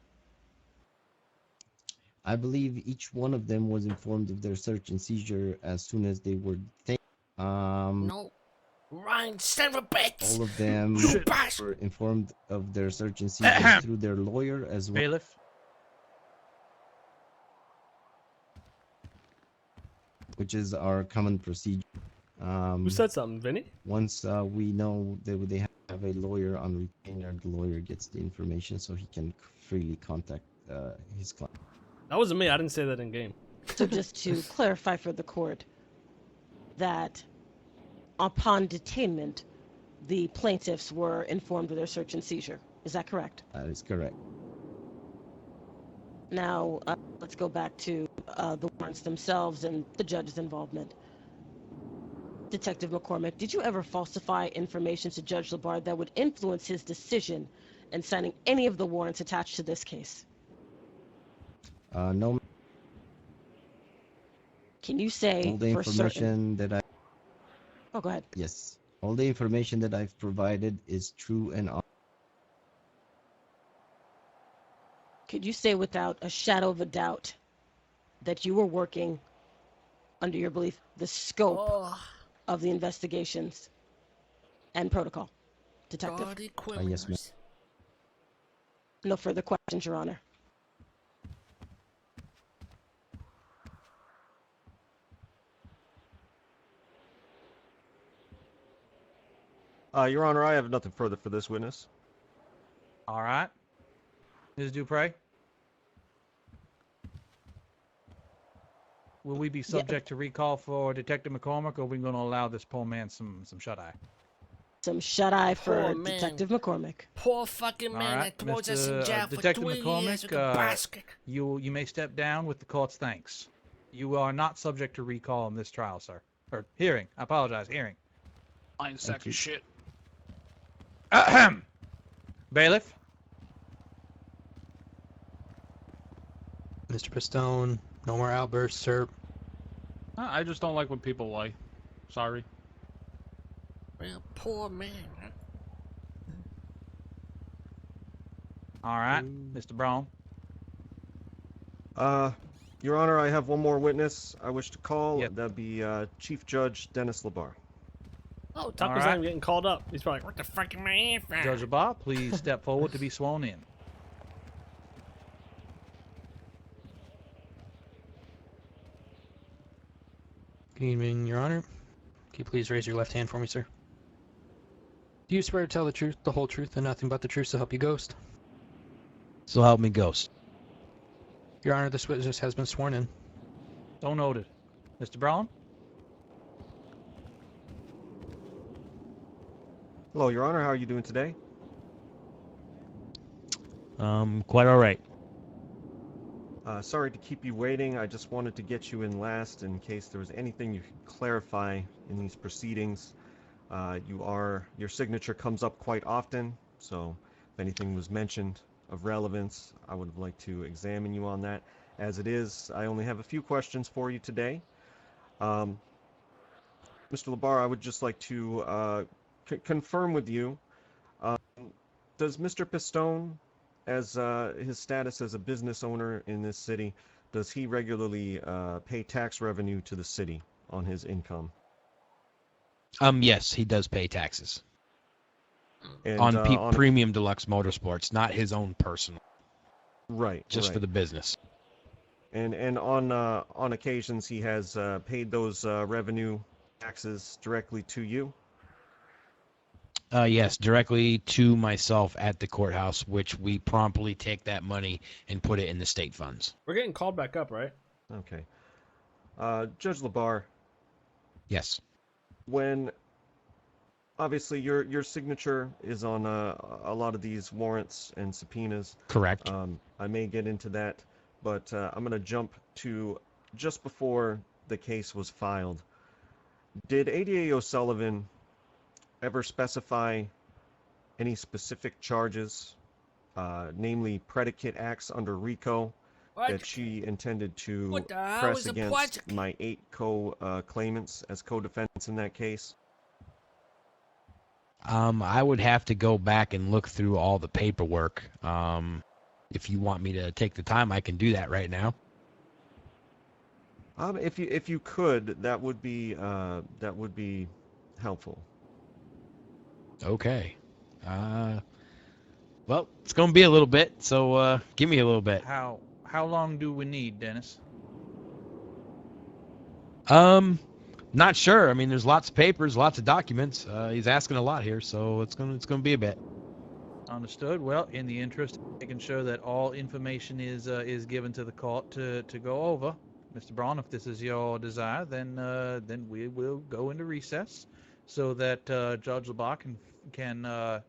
I believe each one of them was informed of their search and seizure as soon as they were detained. No. Ryan, son of a bitch! All of them were informed of their search and seizure through their lawyer as well. Bailiff. Which is our common procedure. Who said something, Vinnie? Once we know that they have a lawyer on retainer, the lawyer gets the information so he can freely contact his client. That wasn't me. I didn't say that in game. So just to clarify for the court, that upon detainment, the plaintiffs were informed of their search and seizure. Is that correct? That is correct. Now, let's go back to the warrants themselves and the judge's involvement. Detective McCormick, did you ever falsify information to Judge Labarre that would influence his decision in signing any of the warrants attached to this case? No. Can you say all the for information certain? that I... Oh, go ahead. Yes. All the information that I've provided is true and honest. Could you say without a shadow of a doubt that you were working under your belief the scope of the investigations and protocol, Detective? Yes, ma'am. No further questions, Your Honor. Your Honor, I have nothing further for this witness. All right. Ms. Dupre? Will we be subject to recall for Detective McCormick, or are we going to allow this poor man some shut-eye? Some shut-eye for Poor man. Detective McCormick. Poor fucking All man right, that throws us in jail for Detective 3 years McCormick, with a basket. you may step down with the court's thanks. You are not subject to recall in this trial, sir. Or hearing. I apologize. Hearing. Fine sack of shit. Ahem. Bailiff? Mr. Pistone, no more outbursts, sir. I just don't like when people lie. Sorry. Well, poor man. Huh? All right. Mr. Braun? Your Honor, I have one more witness I wish to call. Yep. That'd be Chief Judge Dennis Labarre. Oh, Taco's not even getting called up. He's probably like, what the fuck am I here for? Judge Labarre, please step forward to be sworn in. Good evening, Your Honor. Can you please raise your left hand for me, sir? Do you swear to tell the truth, the whole truth, and nothing but the truth, so help you ghost? So help me ghost. Your Honor, this witness has been sworn in. So noted. Mr. Braun? Hello, Your Honor. How are you doing today? Quite all right. Sorry to keep you waiting. I just wanted to get you in last in case there was anything you could clarify in these proceedings. Your signature comes up quite often, so if anything was mentioned of relevance, I would like to examine you on that. As it is, I only have a few questions for you today. Mr. Labar, I would just like to confirm with you, does Mr. Pistone, as his status as a business owner in this city, does he regularly pay tax revenue to the city on his income? Yes, he does pay taxes. And, on Premium Deluxe Motorsports, not his own personal. Right. Just right. for the business. And on occasions he has paid those revenue taxes directly to you? Yes, directly to myself at the courthouse, which we promptly take that money and put it in the state funds. We're getting called back up, right? Okay. Judge Labar. Yes. When obviously your signature is on a lot of these warrants and subpoenas. Correct. I may get into that, but I'm going to jump to just before the case was filed. Did ADA O'Sullivan ever specify any specific charges, namely predicate acts under RICO, that she intended to press against my 8 claimants as co-defendants in that case? I would have to go back and look through all the paperwork. If you want me to take the time, I can do that right now. If you could, that would be helpful. Okay. Well, it's going to be a little bit, so give me a little bit. How long do we need, Dennis? Not sure. I mean, there's lots of papers, lots of documents. He's asking a lot here, so it's going to be a bit. Understood. Well, in the interest of making sure that all information is given to the court to go over, Mr. Braun, if this is your desire, then we will go into recess so that Judge Labar can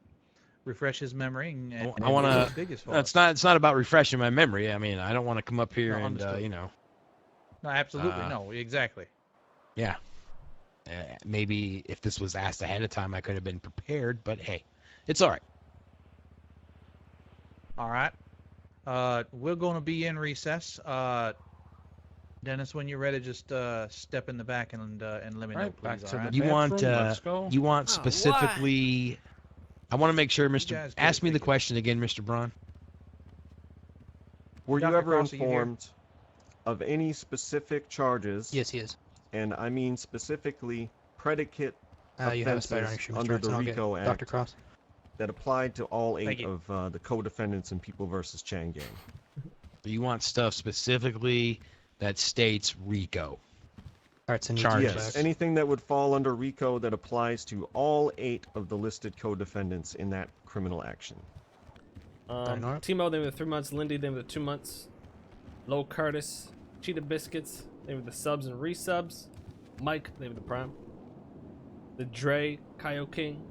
refresh his memory and I want to. It's not about refreshing my memory. I mean, I don't want to come up here and No, absolutely no, exactly. Yeah. Maybe if this was asked ahead of time, I could have been prepared. But hey, it's all right. All right. We're going to be in recess. Dennis, when you're ready, just step in the back and let me know, please. All right? You want specifically? I want to make sure, Mr. Ask me the question again, Mr. Braun. Were you ever informed of any specific charges? Yes, he is. And I mean specifically predicate offenses under the RICO Act Dr. Cross. that applied to all 8 of the co-defendants in People versus Chang gang. You want stuff specifically that states RICO. All right, so yes, anything that would fall under RICO that applies to all 8 of the listed co-defendants in that criminal action. Timo, they were the 3 months. Lindy, they were the 2 months. Low Curtis, Cheetah Biscuits, they were the subs and resubs. Mike, they were the prime. The Dre, Kyo King,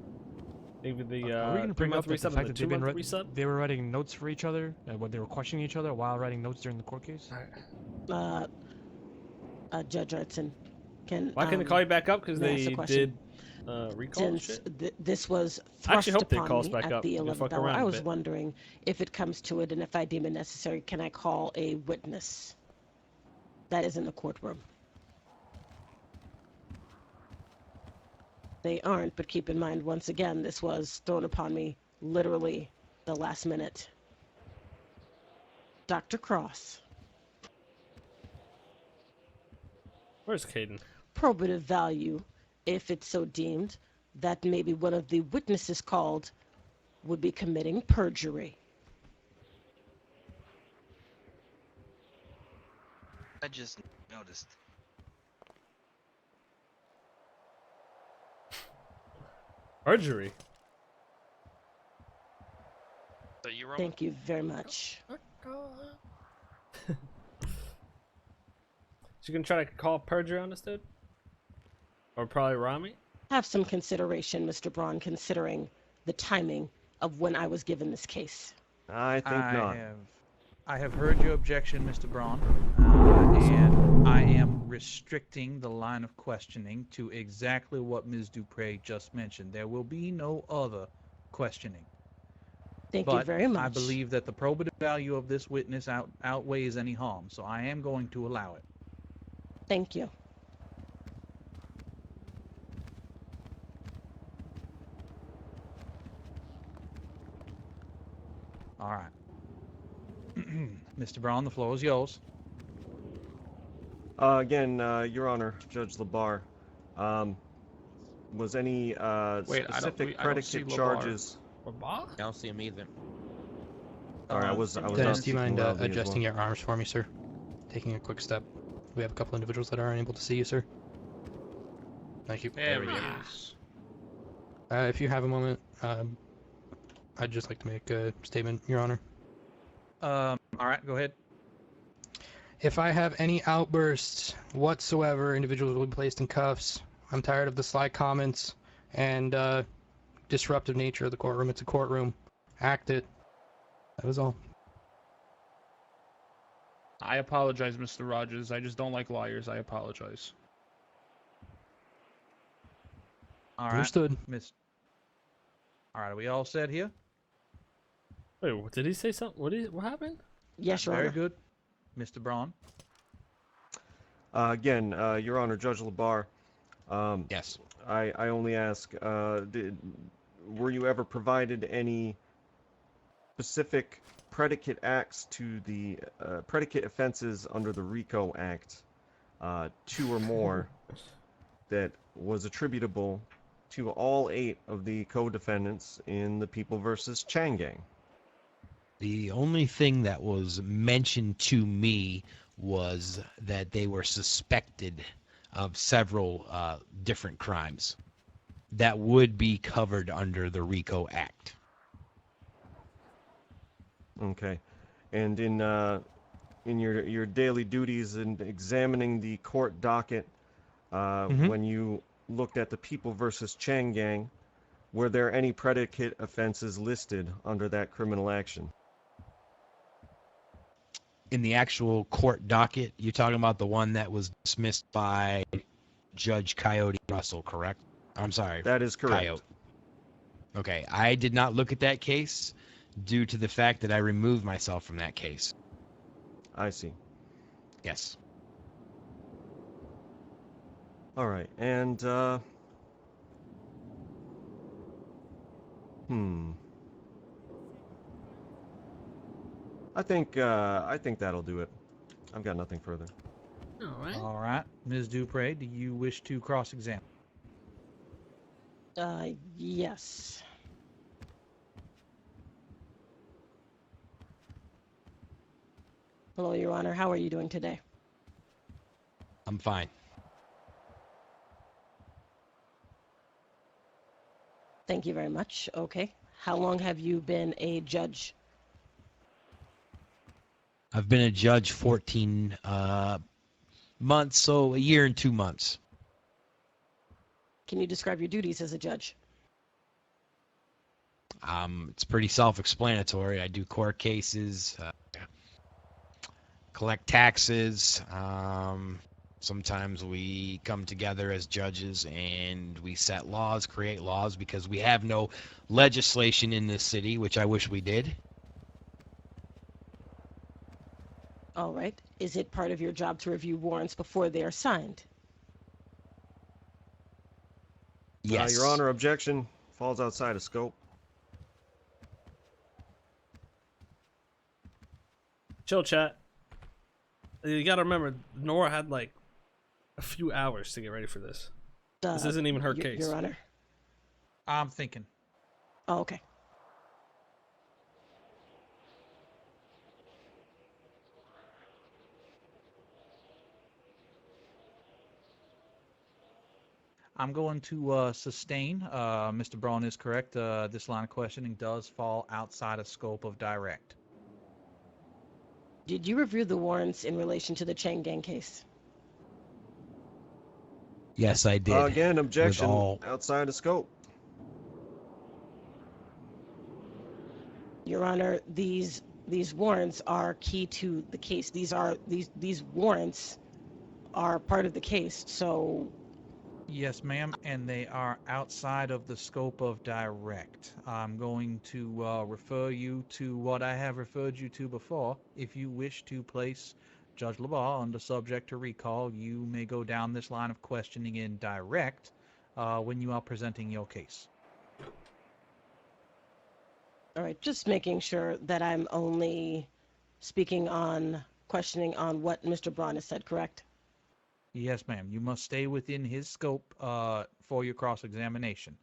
they were the Are we going to bring up the fact that resub? they were writing notes for each other, when they were questioning each other while writing notes during the court case? Judge Artson, why couldn't they call you back up? Because they did recall Since shit? this was I actually thrust hope they upon call us me back at up. the We'll 11th fuck hour, around I a was bit. wondering if it comes to it and if I deem it necessary, can I call a witness that is in the courtroom? They aren't, but keep in mind, once again, this was thrown upon me literally the last minute. Dr. Cross. Where's Caden? Probative value, if it's so deemed, that maybe one of the witnesses called would be committing perjury. I just noticed. Perjury? Thank you very much. So you gonna try to call perjury on this dude? Or probably Rami? have some consideration, Mr. Braun, considering the timing of when I was given this case. I think not. I have heard your objection, Mr. Braun, and I am restricting the line of questioning to exactly what Ms. Dupre just mentioned. There will be no other questioning. Thank you very much. I believe that the probative value of this witness outweighs any harm, so I am going to allow it. Thank you. All right. Mr. Braun, the floor is yours. Again, Your Honor, Judge LeBar, was any specific predicate charges? I don't see him either. Sorry, I was Dennis, not do you mind speaking loudly as adjusting well. your arms for me, sir? Taking a quick step. We have a couple individuals that are unable to see you, sir. Thank you. There he is. If you have a moment, I'd just like to make a statement, Your Honor. All right, go ahead. If I have any outbursts whatsoever, individuals will be placed in cuffs. I'm tired of the sly comments and disruptive nature of the courtroom. It's a courtroom. Act it. That was all. I apologize, Mr. Rogers. I just don't like liars. I apologize. All right. Understood. All right, are we all set here? Wait, did he say something? What happened? Yes, Your Honor. Very good. Mr. Braun. Again, Your Honor, Judge LeBar. Yes. I only ask, were you ever provided any specific predicate acts to the predicate offenses under the RICO Act, 2 or more, that was attributable to all 8 of the co-defendants in the People versus Chang gang? The only thing that was mentioned to me was that they were suspected of several different crimes that would be covered under the RICO Act. Okay. And in your daily duties in examining the court docket, when you looked at the People versus Chang gang, were there any predicate offenses listed under that criminal action? In the actual court docket, you're talking about the one that was dismissed by Judge Coyote Russell, correct? I'm sorry. That is correct. Coyote. Okay, I did not look at that case due to the fact that I removed myself from that case. I see. Yes. All right, and I think that'll do it. I've got nothing further. All right. Ms. Dupre, do you wish to cross-examine? Yes. Hello, Your Honor. How are you doing today? I'm fine. Thank you very much. Okay. How long have you been a judge? I've been a judge 14 months, so a year and 2 months. Can you describe your duties as a judge? It's pretty self-explanatory. I do court cases, collect taxes. Sometimes we come together as judges and we set laws, create laws, because we have no legislation in this city, which I wish we did. All right. Is it part of your job to review warrants before they are signed? Yes. Your Honor, objection falls outside of scope. Chill, chat. You gotta remember, Nora had like a few hours to get ready for this. This isn't even her case. Your Honor. I'm thinking. Oh, okay. I'm going to sustain. Mr. Braun is correct. This line of questioning does fall outside of scope of direct. Did you review the warrants in relation to the Chang gang case? Yes, I did. Again, objection all... outside of scope. Your Honor, these warrants are key to the case. These warrants are part of the case. So Yes, ma'am, and they are outside of the scope of direct. I'm going to refer you to what I have referred you to before. If you wish to place Judge LaBaugh under subject to recall, you may go down this line of questioning in direct when you are presenting your case. all right, just making sure that I'm only questioning on what Mr. Braun has said, correct? Yes, ma'am. You must stay within his scope for your cross-examination.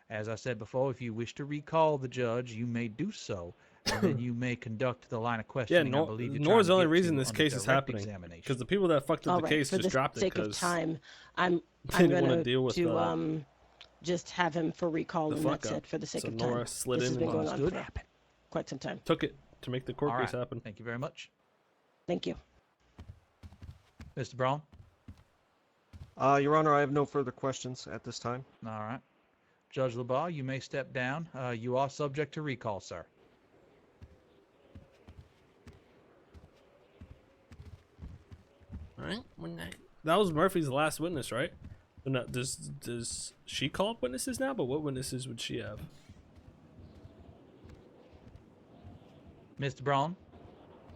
As I said before, if you wish to recall the judge, you may do so, and then you may conduct the line of questioning. Yeah, I believe you're Nor's the trying only to get reason to this under case is direct happening. examination. Because the people that fucked up All the right, case for just the dropped it sake of because time, I'm didn't want going to deal with to just have him for recall, the and fuck that's up. it for the sake So of time. Nora slid This in has been and going on for quite some time. took it to make the court All case right. happen. Thank you very much. Thank you. Mr. Braun? Your Honor, I have no further questions at this time. All right. Judge LaBaugh, you may step down. You are subject to recall, sir. All right. That was Murphy's last witness, right? No, does she call up witnesses now? But what witnesses would she have? Mr. Braun?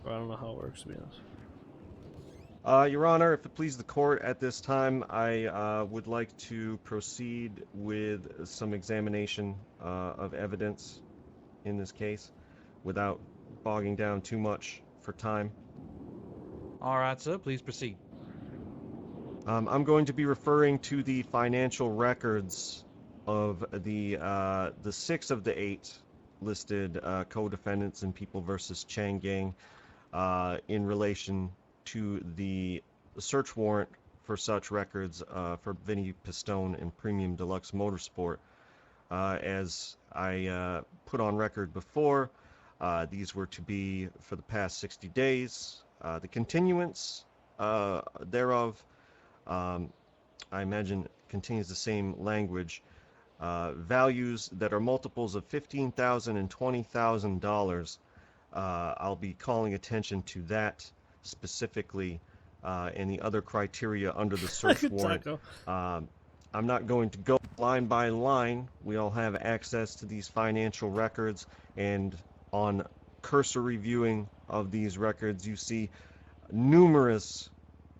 I don't know how it works, to be honest. Your Honor, if it please the court, at this time, I would like to proceed with some examination of evidence in this case without bogging down too much for time. All right, sir. Please proceed. I'm going to be referring to the financial records of the 6 of the 8 listed co-defendants in People versus Chang gang in relation to the search warrant for such records for Vinnie, Pistone, and Premium Deluxe Motorsport. As I put on record before, these were to be for the past 60 days. The continuance thereof, I imagine, contains the same language. Values that are multiples of $15,000 and $20,000. I'll be calling attention to that specifically, and the other criteria under the search warrant. I'm not going to go line by line. We all have access to these financial records, and on cursory viewing of these records, you see numerous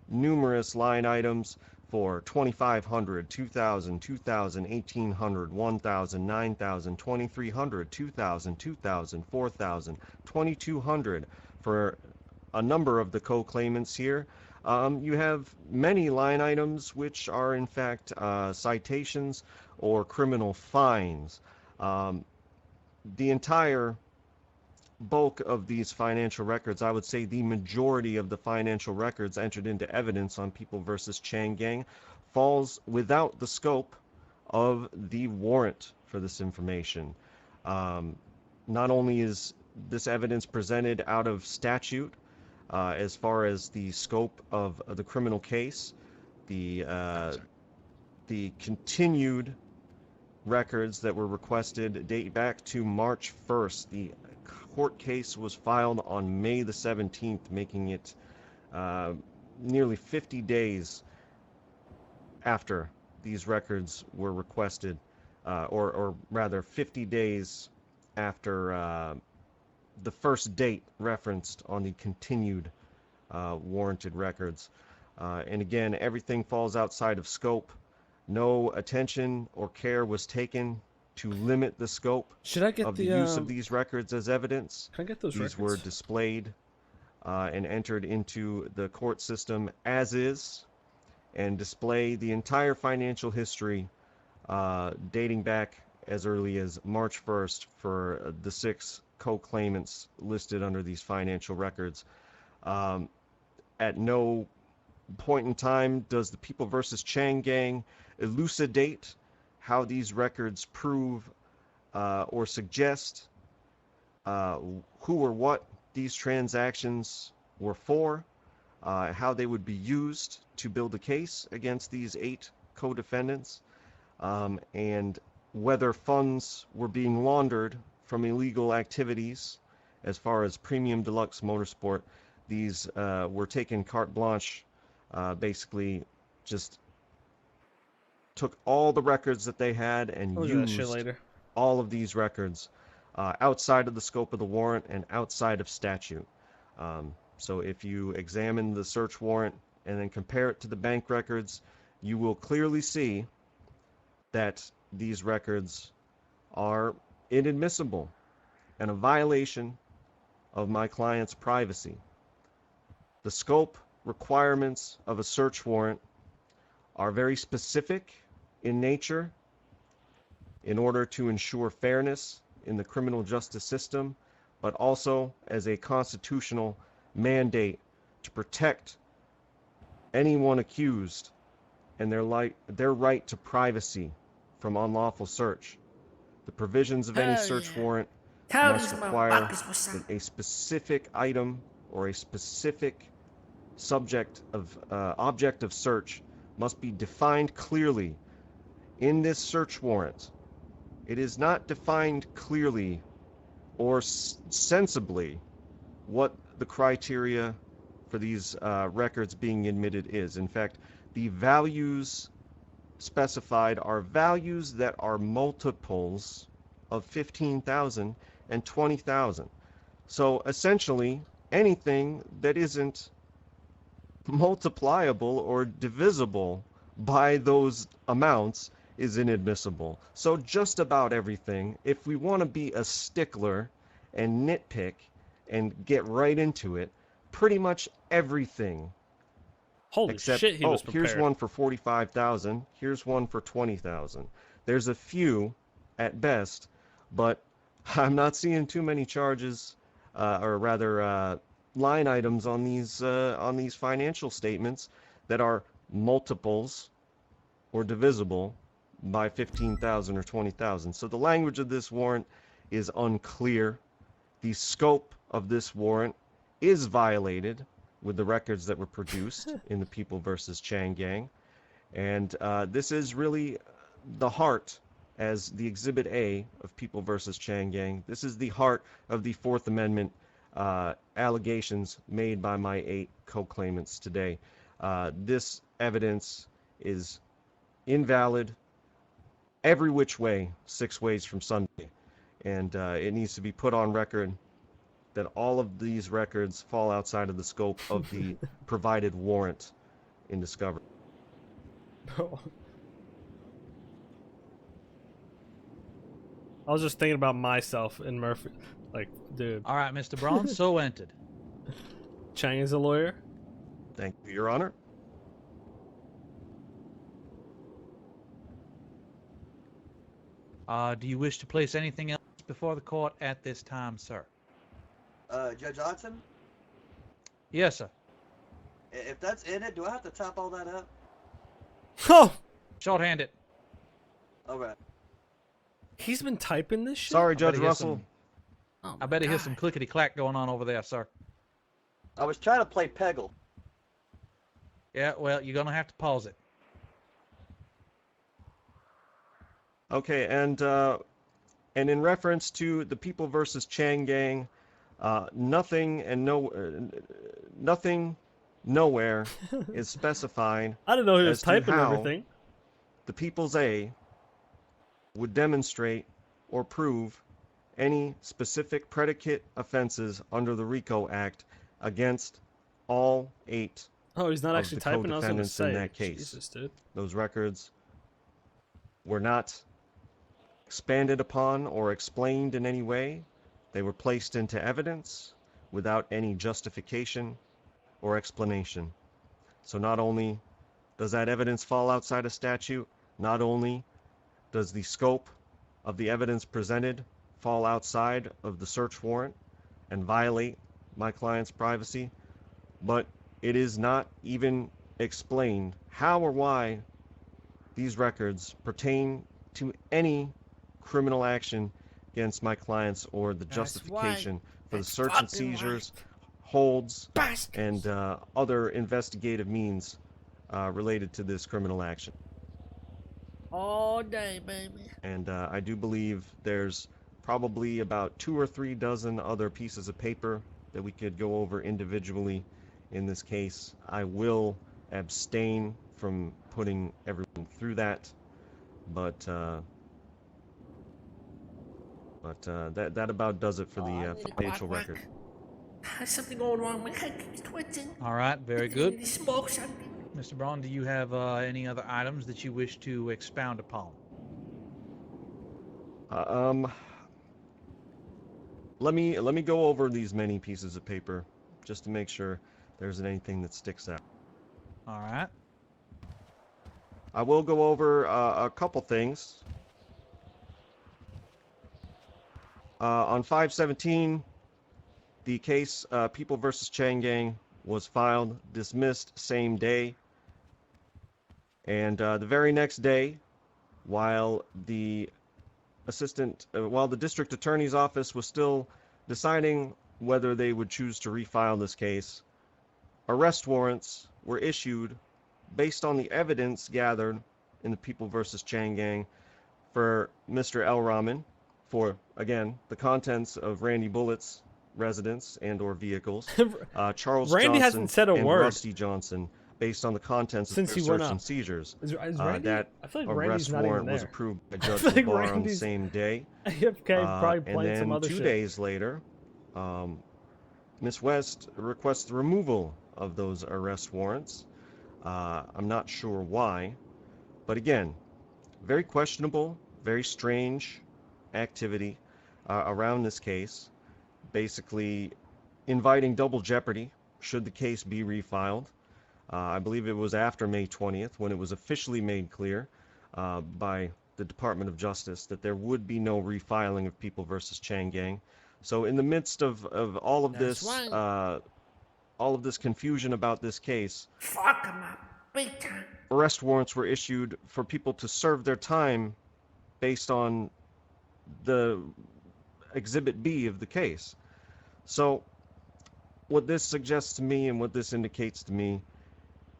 line items for $2,500, $2,000, $2,000, $1,800, $1,000, $9,000, $2,300, $2,000, $2,000, $4,000, $2,200 for a number of the co-claimants here. You have many line items which are in fact citations or criminal fines. The entire bulk of these financial records, I would say the majority of the financial records entered into evidence on People versus Chang gang, falls without the scope of the warrant for this information. Not only is this evidence presented out of statute, as far as the scope of the criminal case, the continued records that were requested date back to March 1st. The court case was filed on May the 17th, making it nearly 50 days after these records were requested, or rather 50 days after the first date referenced on the continued warranted records. And again, everything falls outside of scope. No attention or care was taken to limit the scope of the use of these records as evidence. Can I get those These records? were displayed and entered into the court system as is, and display the entire financial history dating back as early as March 1st for the 6 co-claimants listed under these financial records. At no point in time does the People versus Chang gang elucidate how these records prove or suggest who or what these transactions were for, how they would be used to build a case against these 8 co-defendants, and whether funds were being laundered from illegal activities. As far as Premium Deluxe Motorsport, these were taken carte blanche, basically just took all the records that they had and We'll do that shit used later. all of these records outside of the scope of the warrant and outside of statute. So if you examine the search warrant and then compare it to the bank records, you will clearly see that these records are inadmissible and a violation of my client's privacy. The scope requirements of a search warrant are very specific in nature in order to ensure fairness in the criminal justice system, but also as a constitutional mandate to protect anyone accused and their right to privacy from unlawful search. The provisions of any search warrant must require that a specific item or a specific object of search must be defined clearly in this search warrant. It is not defined clearly or sensibly what the criteria for these records being admitted is. In fact, the values specified are values that are multiples of 15,000 and 20,000. So essentially, anything that isn't multipliable or divisible by those amounts is inadmissible. So just about everything, if we want to be a stickler and nitpick and get right into it, pretty much everything. Holy except, shit, he was here's prepared. one for 45,000, here's one for 20,000. There's a few at best, but I'm not seeing too many charges, or rather line items on these financial statements that are multiples or divisible by 15,000 or 20,000. So the language of this warrant is unclear. The scope of this warrant is violated with the records that were produced in the People versus Chang gang. And this is really the heart, as the Exhibit A of People versus Chang gang. This is the heart of the Fourth Amendment allegations made by my 8 co-claimants today. This evidence is invalid every which way, 6 ways from Sunday. And it needs to be put on record that all of these records fall outside of the scope of the provided warrant in discovery. I was just thinking about myself and Murphy. Like, dude. All right, Mr. Braun, so entered. Chang is a lawyer. Thank you, Your Honor. Do you wish to place anything else before the court at this time, sir? Judge Hodson? Yes, sir. If that's in it, do I have to top all that up? Oh! Shorthand it. All right. He's been typing this shit? Sorry, Judge Russell. I bet he hears some clickety-clack going on over there, sir. I was trying to play Peggle. Yeah, well, you're going to have to pause it. Okay, and in reference to the People versus Chang gang, nothing nowhere is specified. I didn't know he was as to typing how everything. The People's A would demonstrate or prove any specific predicate offenses under the RICO Act against all 8 Oh, he's not of actually the typing. I was gonna co-defendants say. in that case. Jesus, dude. Those records were not expanded upon or explained in any way. They were placed into evidence without any justification or explanation. So not only does that evidence fall outside of statute, not only does the scope of the evidence presented fall outside of the search warrant and violate my client's privacy, but it is not even explained how or why these records pertain to any criminal action against my clients or the justification for the search and seizures, holds, and other investigative means related to this criminal action. All day, baby. And I do believe there's probably about 2 or 3 dozen other pieces of paper that we could go over individually in this case. I will abstain from putting everyone through that, but that about does it for the facial record. There's something going wrong. My head keeps twitching. All right, very good. Need to smoke something. Mr. Braun, do you have any other items that you wish to expound upon? Let me go over these many pieces of paper just to make sure there isn't anything that sticks out. All right. I will go over a couple things. On 5/17, the case People versus Chang gang was filed, dismissed same day, and the very next day, while the district attorney's office was still deciding whether they would choose to refile this case, arrest warrants were issued based on the evidence gathered in the People versus Chang gang for Mr. L. Rahman, for, again, the contents of Randy Bullett's residence and or vehicles, Charles Randy Johnson hasn't said a and word Rusty Johnson, based on the contents since of he their went search up. and seizures. Is Randy? That I feel like Randy's arrest not even warrant was there. approved by I Judge feel like Labar on the Randy's same day. AFK, probably And playing some then other 2 shit. days later, Miss West requests the removal of those arrest warrants. I'm not sure why, but again, very questionable, very strange activity around this case, basically inviting double jeopardy should the case be refiled. I believe it was after May 20th when it was officially made clear by the Department of Justice that there would be no refiling of People versus Chang gang. So in the midst of all of That's this right. all of this confusion about this case, Fuck him up. Big time. arrest warrants were issued for people to serve their time based on the Exhibit B of the case. So what this suggests to me and what this indicates to me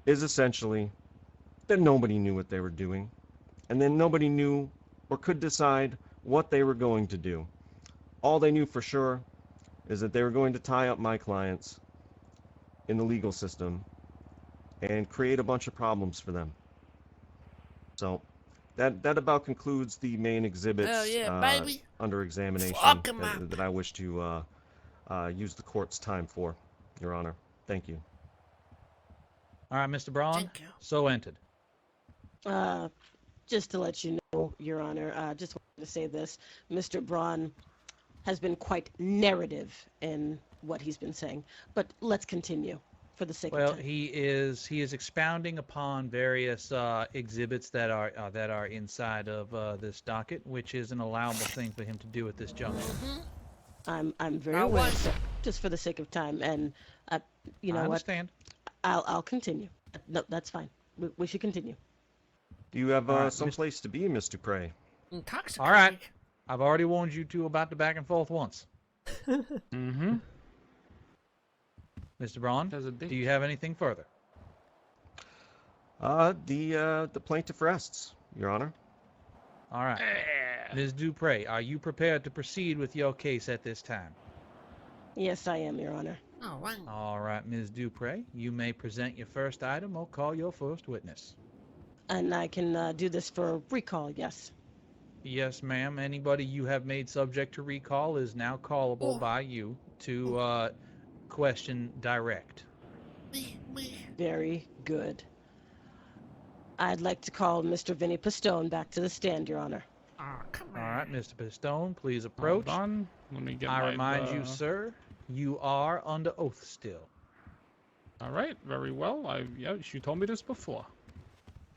is essentially that nobody knew what they were doing, and then nobody knew or could decide what they were going to do. All they knew for sure is that they were going to tie up my clients in the legal system and create a bunch of problems for them. So that about concludes the main exhibits Hell yeah, baby. under examination Fuck 'em up. that I wish to use the court's time for, Your Honor. Thank you. All right, Mr. Braun. Thank you. So entered. Just to let you know, Your Honor, just wanted to say this. Mr. Braun has been quite narrative in what he's been saying, but let's continue for the sake Well, of time. he is expounding upon various exhibits that are inside of this docket, which is an allowable thing for him to do at this juncture. I'm very aware, sir, just for the sake of time, and you know I what? understand. I'll continue. No, that's fine. We should continue. Do you have All right, some place to be, Miss Dupre? Intoxicated. All right. I've already warned you two about the back and forth once. Mm-hmm. Mr. Braun, do you have anything further? The plaintiff rests, Your Honor. All right. Ms. Dupre, are you prepared to proceed with your case at this time? Yes, I am, Your Honor. All right. All right, Ms. Dupre, you may present your first item or call your first witness. And I can do this for recall, yes. Yes, ma'am. Anybody you have made subject to recall is now callable by you to question direct. Very good. I'd like to call Mr. Vinnie Pistone back to the stand, Your Honor. Oh, come All right, Mr. Pistone, please approach. Hold on. Let me get I my, remind you, sir, you are under oath still. All right, very well. Yeah, you told me this before.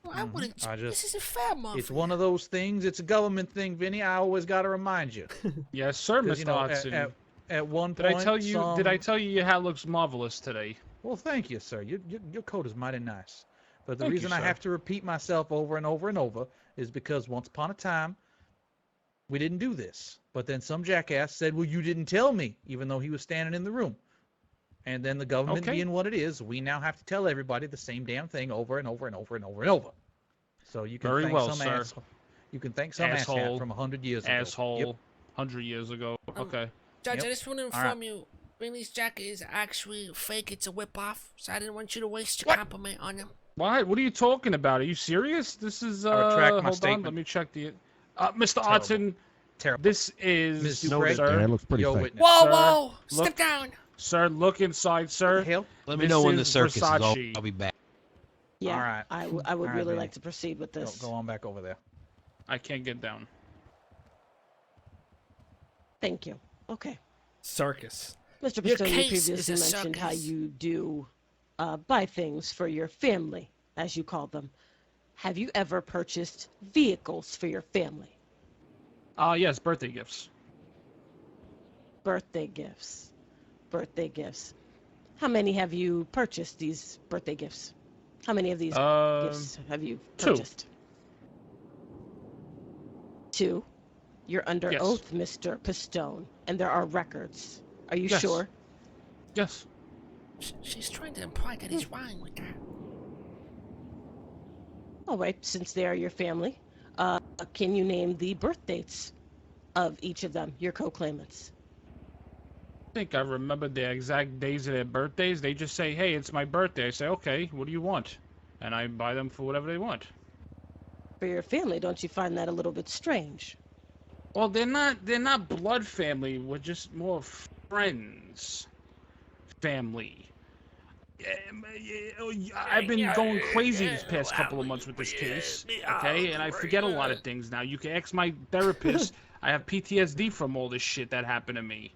Well, I wouldn't. I just- This is a fair month. It's one of those things. It's a government thing, Vinny. I always got to remind you. Yes, sir, 'Cause, Mr. you know, Hudson. at one Did point, I tell you? Did I tell you your hat looks marvelous today? Well, thank you, sir. Your coat is mighty nice. But the Thank you, reason I sir. have to repeat myself over and over and over is because once upon a time, we didn't do this. But then some jackass said, well, you didn't tell me, even though he was standing in the room. And then the government Okay. being what it is, we now have to tell everybody the same damn thing over and over and over and over and over. So you can Very thank well, some sir. asshole. You can thank some Asshole. asshole from 100 years ago. Asshole. Yep. 100 years ago. Okay. Judge, Yep. I just want to All inform you, Vinnie's jacket is actually fake. It's a whip-off, so I didn't want you to waste your What? compliment on him. What? What are you talking about? Are you serious? This is, I retract my hold on, statement. let me check the, Mr. Otton, Terrible. this is, Ms. Dupree? sir. That looks pretty Your fake. witness. Whoa, Sir, whoa! look- Step down! Sir, look inside, sir. Hell? Let me know when the Mrs. circus is over. Versace. I'll be back. Yeah, All right. I would All right, really Vinnie. like to proceed with this. Go on back over there. I can't get down. Thank you. Okay. Circus. Mr. Your Pistone, you case is previously a mentioned how circus. you do buy things for your family, as you call them. Have you ever purchased vehicles for your family? Yes, birthday gifts. Birthday gifts. Birthday gifts. How many have you purchased these birthday gifts? How many of these gifts have you two. purchased? Two. You're under Yes. oath, Mr. Pistone, and there are records. Are you Yes. sure? Yes. She's trying to imply that he's lying with that. All right, since they are your family, can you name the birth dates of each of them, your co-claimants? I think I remember the exact days of their birthdays. They just say, hey, it's my birthday. I say, okay, what do you want? And I buy them for whatever they want. For your family, don't you find that a little bit strange? Well, they're not blood family. We're just more friends. Family. I've been going crazy this past couple of months with this case, okay? And I forget a lot of things now. You can ask my therapist. I have PTSD from all this shit that happened to me.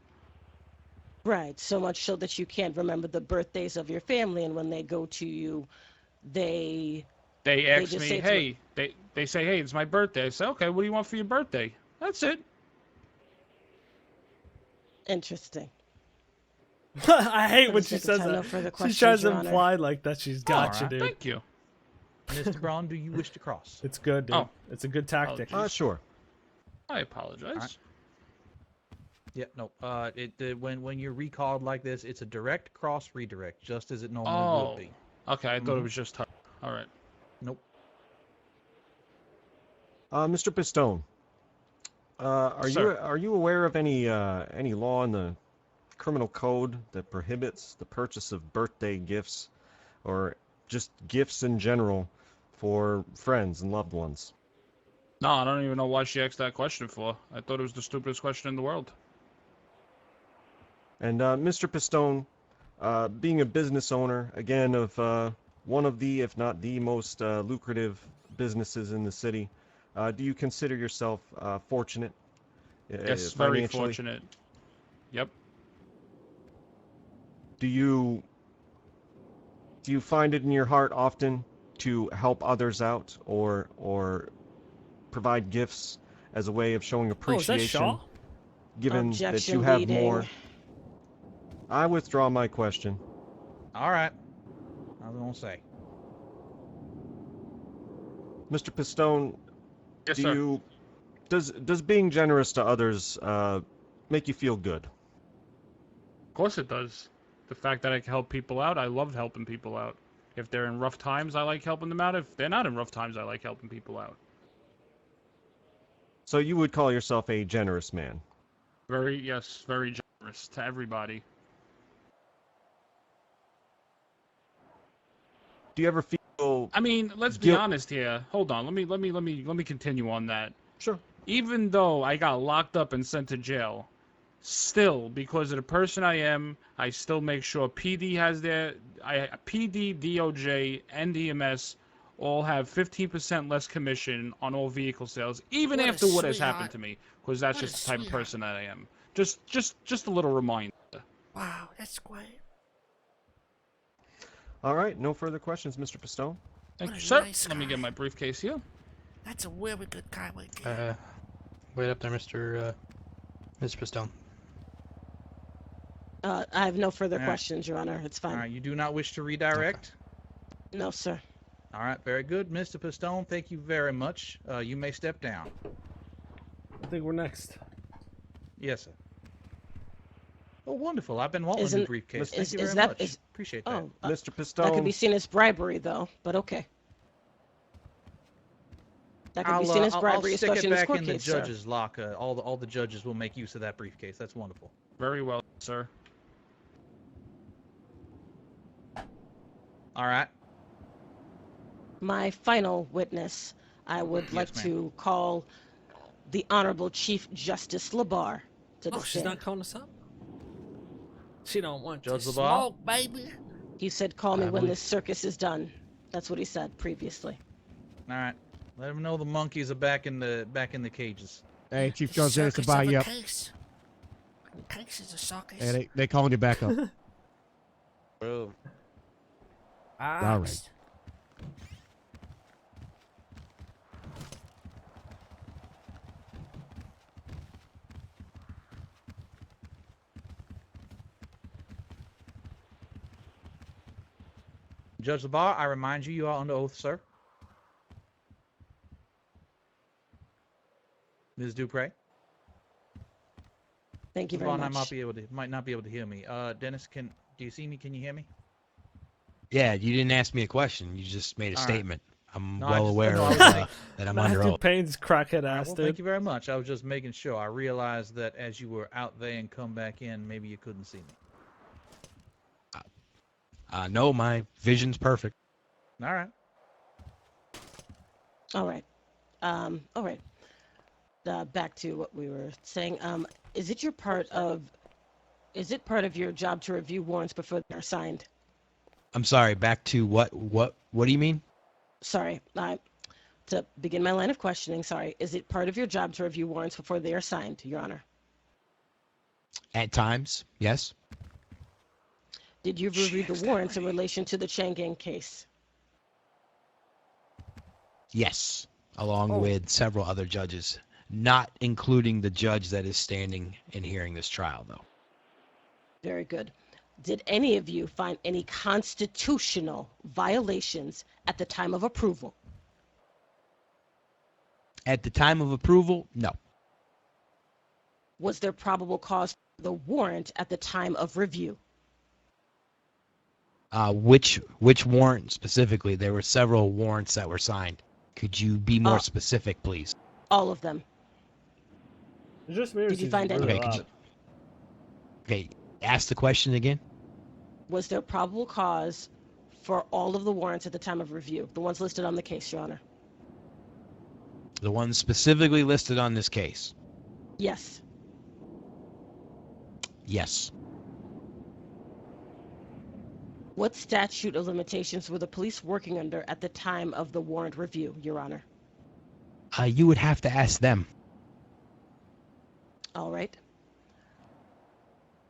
Right, so much so that you can't remember the birthdays of your family, and when they go to you, they ask just me, say it's hey, they say, hey, it's my birthday. I say, okay, what do you want for your birthday? That's it. Interesting. I hate For when the she sake of says time, no that. further She questions, tries to Your Honor. imply like that she's got you, Alright, dude. Thank you. Mr. Braun, do you wish to cross? It's good, dude. Oh. It's a good tactic. Sure. I apologize. Alright. Yeah, no. When you're recalled like this, it's a direct cross redirect, just as it normally would be. Okay, I thought it was just her. All right. Nope. Mr. Pistone, Sir. are you aware of any law in the criminal code that prohibits the purchase of birthday gifts or just gifts in general for friends and loved ones? No, I don't even know why she asked that question for. I thought it was the stupidest question in the world. And Mr. Pistone, being a business owner, again, of one of the, if not the most lucrative businesses in the city, do you consider yourself fortunate? Yes, very financially? fortunate. Yep. Do you find it in your heart often to help others out or provide gifts as a way of showing Oh, is that appreciation, Shaw? given that Objection you have leading. more? I withdraw my question. All right. I was gonna say. Mr. Pistone, Yes, sir. does being generous to others make you feel good? Of course it does. The fact that I can help people out, I love helping people out. If they're in rough times, I like helping them out. If they're not in rough times, I like helping people out. So you would call yourself a generous man? Very generous to everybody. Do you ever feel? I mean, let's be honest here. Hold on. Let me continue on that. Sure. Even though I got locked up and sent to jail, still, because of the person I am, I still make sure PD has PD, DOJ, and EMS all have 15% less commission on all vehicle sales, even What a after what has sweetheart. happened to me, because that's What a just the type of sweetheart. person that I am. Just a little reminder. Wow, that's great. All right, no further questions, Mr. Pistone. Thank What you, a sir. nice Let me guy. get my briefcase here. That's a very good guy right there. Wait up there, Mr. Pistone. I have no further All right. questions, Your Honor. It's fine. All right. You do not wish to redirect? No, sir. All right. Very good, Mr. Pistone. Thank you very much. You may step down. I think we're next. Yes, sir. Oh, wonderful. I've been wanting a Isn't- briefcase. Thank is- you is very that- much. is- Appreciate that. Oh, Mr. that could be Pistone, seen as bribery, though. But okay. That could be seen as bribery, I'll stick especially it in this back court in the case, sir. judge's locker. All the judges will make use of that briefcase. That's wonderful. Very well, sir. All right. My final witness, I would like ma'am. to call the Honorable Chief Justice Labar to the Oh, she's stand. not calling us up? She don't want Judge to Labar? smoke, baby. He said, call me I when believe- this circus is done. That's what he said previously. All right. Let them know the monkeys are back in the cages. Hey, Chief Judge Dennis to buy you up. Case. The case is a circus. Hey, they calling you back up. Bro. All right. Judge Labar, I remind you, you are under oath, sir. Ms. Dupre. Thank you very Labar, I much. might not be able to hear me. Dennis, do you see me? Can you hear me? Yeah, you didn't ask me a question. You just made a All right. statement. I'm No, I well just- aware no, I of was like- that I'm under Matthew oath. Payne's crackhead ass, Well, dude. thank you very much. I was just making sure. I realized that as you were out there and come back in, maybe you couldn't see me. No, my vision's perfect. All right. All right. All right. Back to what we were saying. Is it part of your job to review warrants before they're signed? I'm sorry, back to what do you mean? Sorry. To begin my line of questioning, sorry. Is it part of your job to review warrants before they are signed, Your Honor? At times, yes. Did you review the warrants in relation to the Chang gang case? Yes, along with several other judges, not including the judge that is standing and hearing this trial, though. Very good. Did any of you find any constitutional violations at the time of approval? At the time of approval, no. Was there probable cause for the warrant at the time of review? Which warrant specifically? There were several warrants that were signed. Could you be more specific, please? All of them. Just me, or Did you she's find any? really Okay, loud? Okay, ask the question again. Was there probable cause for all of the warrants at the time of review? The ones listed on the case, Your Honor. The ones specifically listed on this case. Yes. Yes. What statute of limitations were the police working under at the time of the warrant review, Your Honor? You would have to ask them. All right.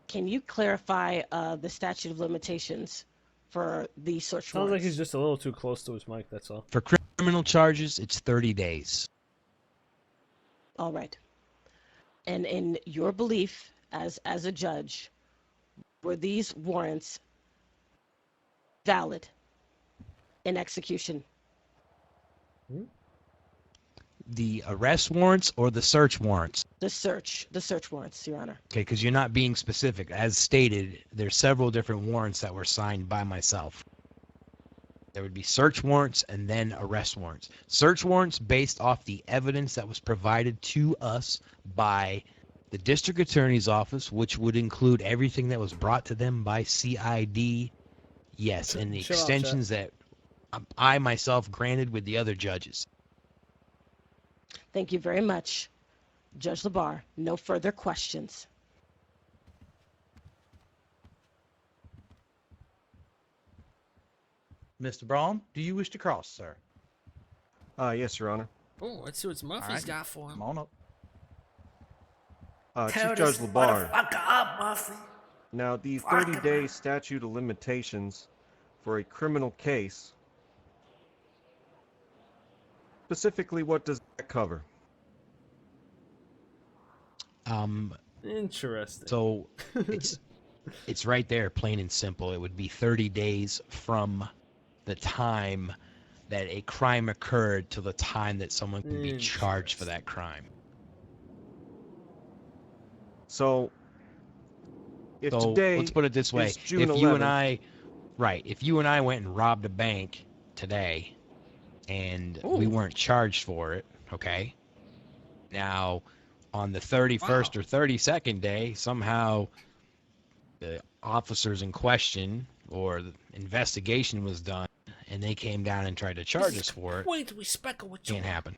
Can you clarify the statute of limitations for the search Sounds like warrants? he's just a little too close to his mic, that's all. For criminal charges, it's 30 days. All right. And in your belief as a judge, were these warrants valid in execution? The arrest warrants or the search warrants? The search warrants, Your Honor. Okay, because you're not being specific. As stated, there's several different warrants that were signed by myself. There would be search warrants and then arrest warrants. Search warrants based off the evidence that was provided to us by the district attorney's office, which would include everything that was brought to them by CID. Yes, and the Chill out, extensions that I myself granted with the other judges. Thank you very much, Judge Labar. No further questions. Mr. Braun, do you wish to cross, sir? Yes, Your Honor. Oh, let's see what Murphy's Alright, got for him. Come on up. Tear Chief this Judge Labar. motherfucker up, Murphy. Now, the 30-day statute of limitations for a criminal case, specifically, what does that cover? Interesting. So it's right there, plain and simple. It would be 30 days from the time that a crime occurred to the time that someone can be charged for that crime. So, if So today let's put it this way: is June if you and 11th, if you and I went and robbed a bank today, and we weren't charged for it, Okay. Now, on the 31st or 32nd day, somehow the officers in question or the investigation was done, and they came down and tried to charge us for it. Wait, respect what you Can't happen.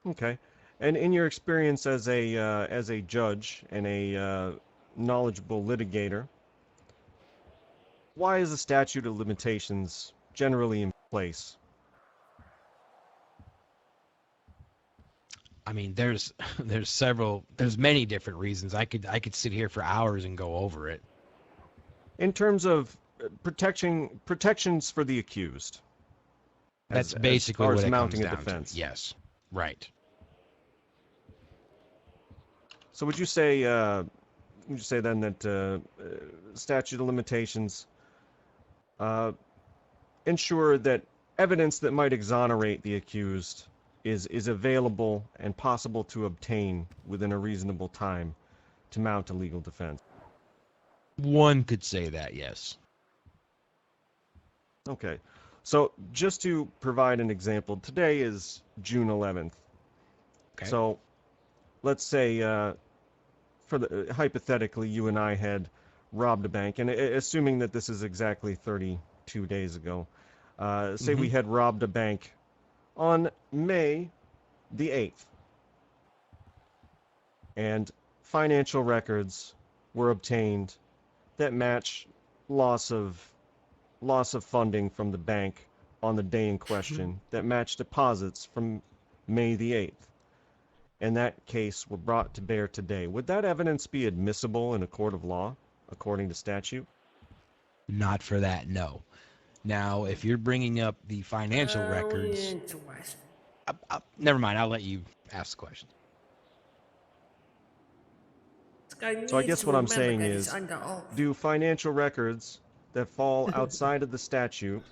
Okay. And in your experience as a judge and a knowledgeable litigator, why is the statute of limitations generally in place? I mean, there's many different reasons. I could sit here for hours and go over it. In terms of protections for the accused. That's basically as far what as it mounting comes a down defense. to. Yes, right. So would you say then that statute of limitations ensure that evidence that might exonerate the accused is available and possible to obtain within a reasonable time to mount a legal defense? One could say that, yes. Okay. So just to provide an example, today is June 11th. Okay. So let's say hypothetically you and I had robbed a bank, and assuming that this is exactly 32 days ago, say we had robbed a bank on May the 8th, and financial records were obtained that match loss of funding from the bank on the day in question, that match deposits from May the 8th. And that case were brought to bear today. Would that evidence be admissible in a court of law, according to statute? Not for that, no. Now, if you're bringing up the financial records... never mind, I'll let you ask the question. So I guess what I'm saying is, do financial records that fall outside of the statute,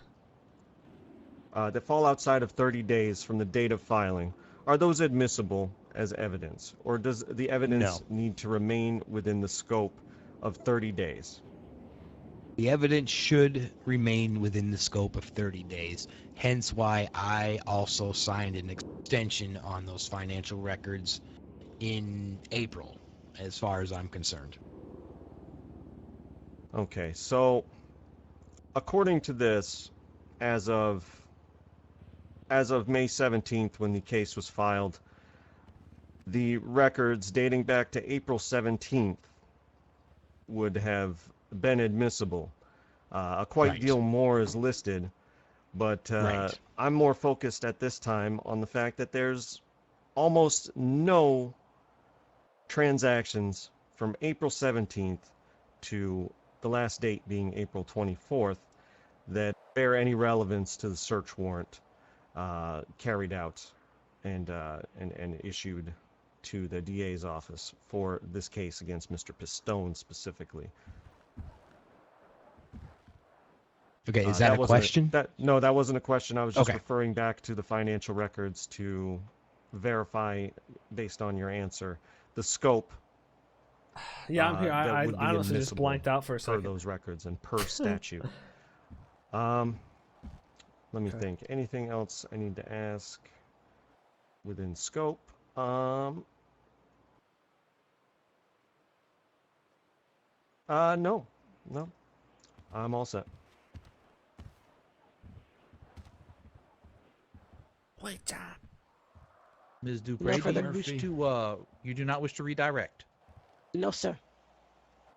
that fall outside of 30 days from the date of filing, are those admissible as evidence? Or does the evidence need to remain within the scope of 30 days? The evidence should remain within the scope of 30 days, hence why I also signed an extension on those financial records in April, as far as I'm concerned. Okay, so according to this, as of May 17th, when the case was filed, the records dating back to April 17th would have been admissible. A quite deal more is listed, but I'm more focused at this time on the fact that there's almost no transactions from April 17th to the last date being April 24th that bear any relevance to the search warrant carried out and issued to the DA's office for this case against Mr. Pistone specifically. Okay, is that a question? No, that wasn't a question. I was just referring back to the financial records to verify, based on your answer, the scope. Yeah, I'm here. I honestly just blanked out for a second. Per those records and per statute. Let me think. Anything else I need to ask within scope? No. I'm all set. Great job. Ms. Dupre, you do not wish to redirect? No, sir.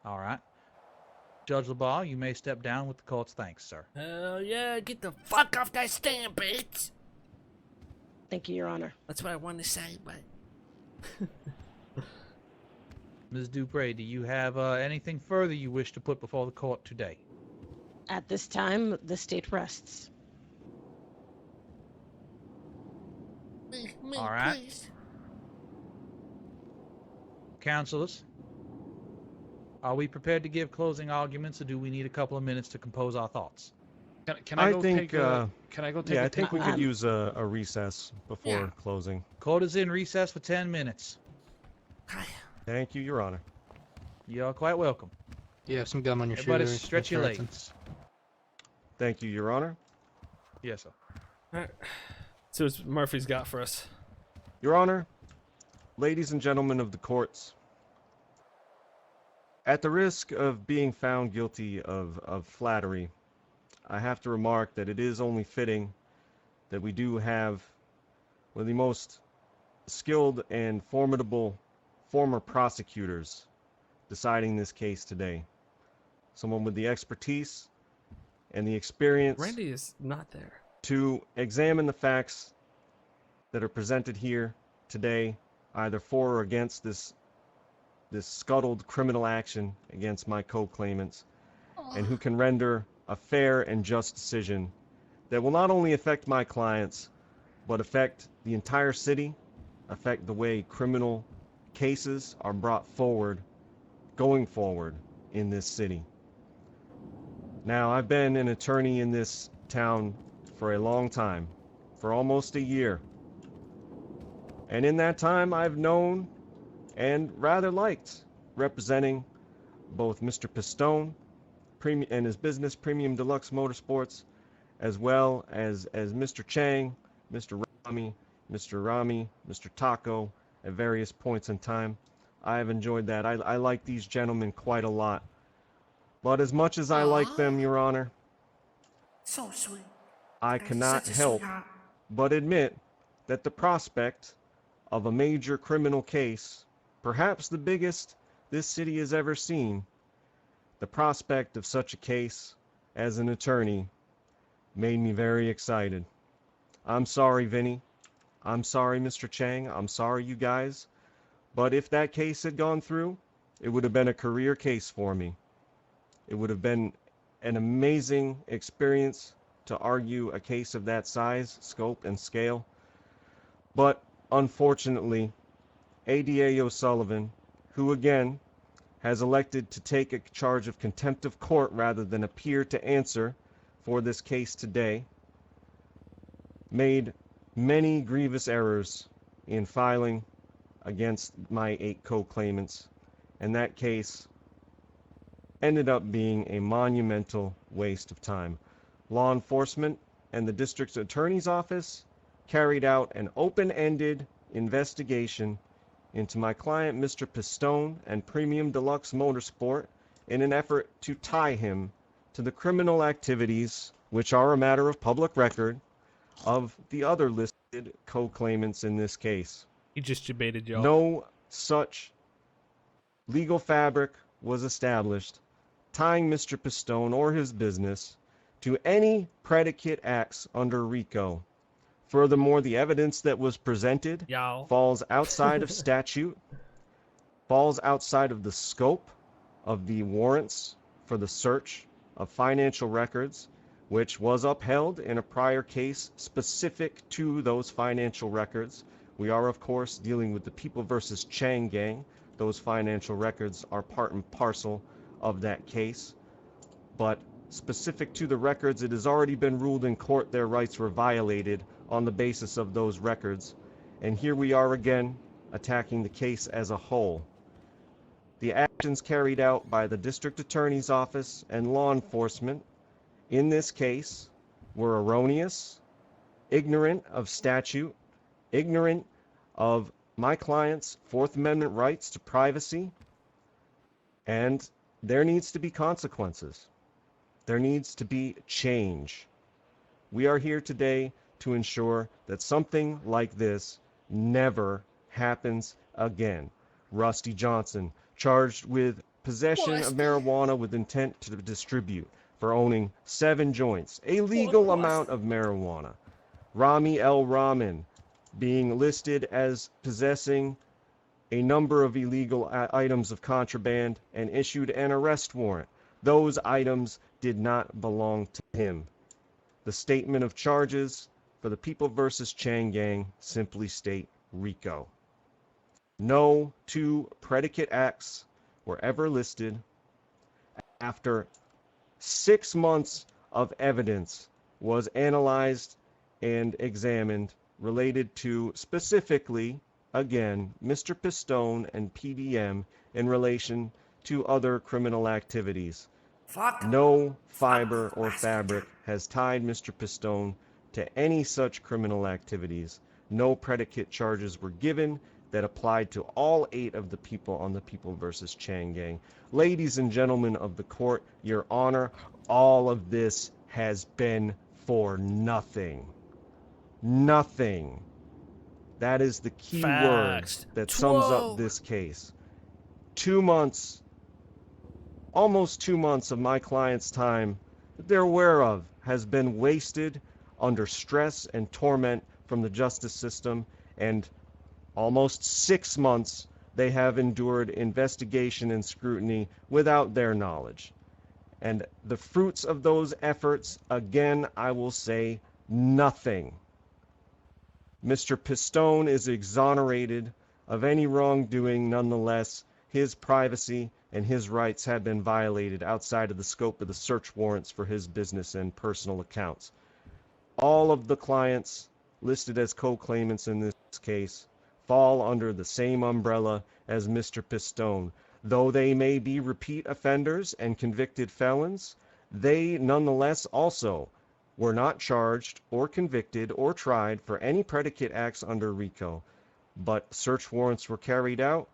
All right. Judge LeBar, you may step down with the court's thanks, sir. Hell yeah, get the fuck off that stand, bitch! Thank you, Your Honor. That's what I wanted to say, but... Ms. Dupre, do you have anything further you wish to put before the court today? At this time, the state rests. All right. Counselors, are we prepared to give closing arguments, or do we need a couple of minutes to compose our thoughts? Can I go take a I think we could use a recess before closing. Court is in recess for 10 minutes. Thank you, Your Honor. You're quite welcome. You have some gum on your Everybody shoes. stretch your legs. Thank you, Your Honor. Yes, sir. All right. See what Murphy's got for us. Your Honor, ladies and gentlemen of the courts, at the risk of being found guilty of flattery, I have to remark that it is only fitting that we do have one of the most skilled and formidable former prosecutors deciding this case today. Someone with the expertise and the experience Randy is not there. to examine the facts that are presented here today, either for or against this scuttled criminal action against my co-claimants, and who can render a fair and just decision that will not only affect my clients, but affect the entire city, affect the way criminal cases are brought forward, going forward in this city. Now, I've been an attorney in this town for a long time, for almost a year. And in that time, I've known and rather liked representing both Mr. Pistone and his business, Premium Deluxe Motorsports, as well as Mr. Chang, Mr. Rami, Mr. Taco, at various points in time. I have enjoyed that. I like these gentlemen quite a lot. But as much as I like them, Your Honor, So sweet. I cannot such a help sweetheart. but admit that the prospect of a major criminal case, perhaps the biggest this city has ever seen, the prospect of such a case as an attorney made me very excited. I'm sorry, Vinnie. I'm sorry, Mr. Chang. I'm sorry, you guys. But if that case had gone through, it would have been a career case for me. It would have been an amazing experience to argue a case of that size, scope, and scale. But unfortunately, ADA O'Sullivan, who again has elected to take a charge of contempt of court rather than appear to answer for this case today, made many grievous errors in filing against my 8 co-claimants, and that case ended up being a monumental waste of time. Law enforcement and the district attorney's office carried out an open-ended investigation into my client Mr. Pistone and Premium Deluxe Motorsport in an effort to tie him to the criminal activities, which are a matter of public record, of the other listed co-claimants in this case. He just debated y'all. No such legal fabric was established tying Mr. Pistone or his business to any predicate acts under RICO. Furthermore, the evidence that was presented falls outside of statute, falls outside of the scope of the warrants for the search of financial records, which was upheld in a prior case specific to those financial records. We are, of course, dealing with the People versus Chang gang. Those financial records are part and parcel of that case. But specific to the records, it has already been ruled in court their rights were violated on the basis of those records. And here we are again, attacking the case as a whole. The actions carried out by the district attorney's office and law enforcement in this case were erroneous, ignorant of statute, ignorant of my client's Fourth Amendment rights to privacy, and there needs to be consequences. There needs to be change. We are here today to ensure that something like this never happens again. Rusty Johnson, charged with possession of marijuana with intent to distribute for owning 7 joints, a legal amount of marijuana. Rami L. Rahman, being listed as possessing a number of illegal items of contraband and issued an arrest warrant. Those items did not belong to him. The statement of charges for the People versus Chang gang simply state RICO. No 2 predicate acts were ever listed. After 6 months of evidence was analyzed and examined related to specifically, again, Mr. Pistone and PDM in relation to other criminal activities. No fiber or fabric has tied Mr. Pistone to any such criminal activities. No predicate charges were given that applied to all 8 of the people on the People versus Chang gang. Ladies and gentlemen of the court, Your Honor, all of this has been for nothing. Nothing. That is the key word that sums up this case. 2 months, almost 2 months of my client's time that they're aware of has been wasted under stress and torment from the justice system, and almost 6 months they have endured investigation and scrutiny without their knowledge. And the fruits of those efforts, again, I will say, nothing. Mr. Pistone is exonerated of any wrongdoing. Nonetheless, his privacy and his rights have been violated outside of the scope of the search warrants for his business and personal accounts. All of the clients listed as co-claimants in this case fall under the same umbrella as Mr. Pistone. Though they may be repeat offenders and convicted felons, they nonetheless also were not charged or convicted or tried for any predicate acts under RICO. But search warrants were carried out,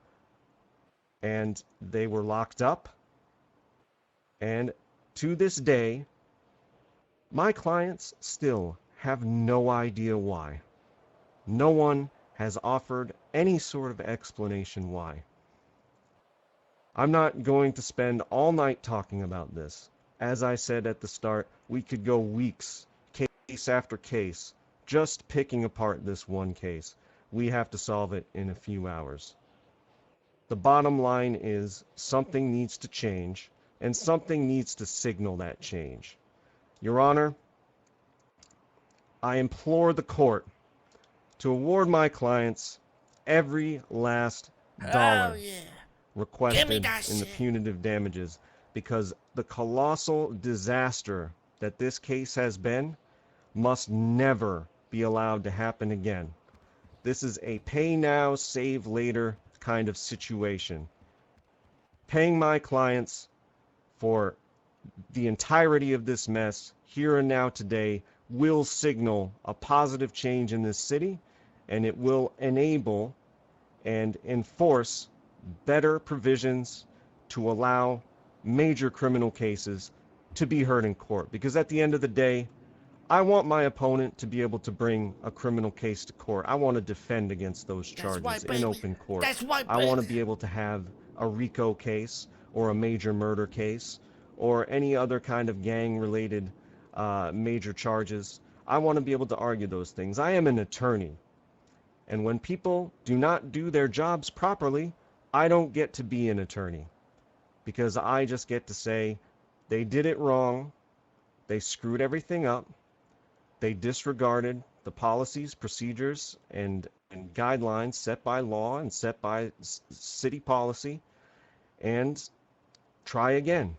and they were locked up. And to this day, my clients still have no idea why. No one has offered any sort of explanation why. I'm not going to spend all night talking about this. As I said at the start, we could go weeks, case after case, just picking apart this one case. We have to solve it in a few hours. The bottom line is something needs to change, and something needs to signal that change. Your Honor, I implore the court to award my clients every last dollar requested in the punitive damages, because the colossal disaster that this case has been must never be allowed to happen again. This is a pay now, save later kind of situation. Paying my clients for the entirety of this mess here and now today will signal a positive change in this city, and it will enable and enforce better provisions to allow major criminal cases to be heard in court. Because at the end of the day, I want my opponent to be able to bring a criminal case to court. I want to defend against those charges in open court. I want to be able to have a RICO case or a major murder case or any other kind of gang-related major charges. I want to be able to argue those things. I am an attorney. And when people do not do their jobs properly, I don't get to be an attorney. Because I just get to say, they did it wrong, they screwed everything up, they disregarded the policies, procedures, and guidelines set by law and set by city policy, and try again.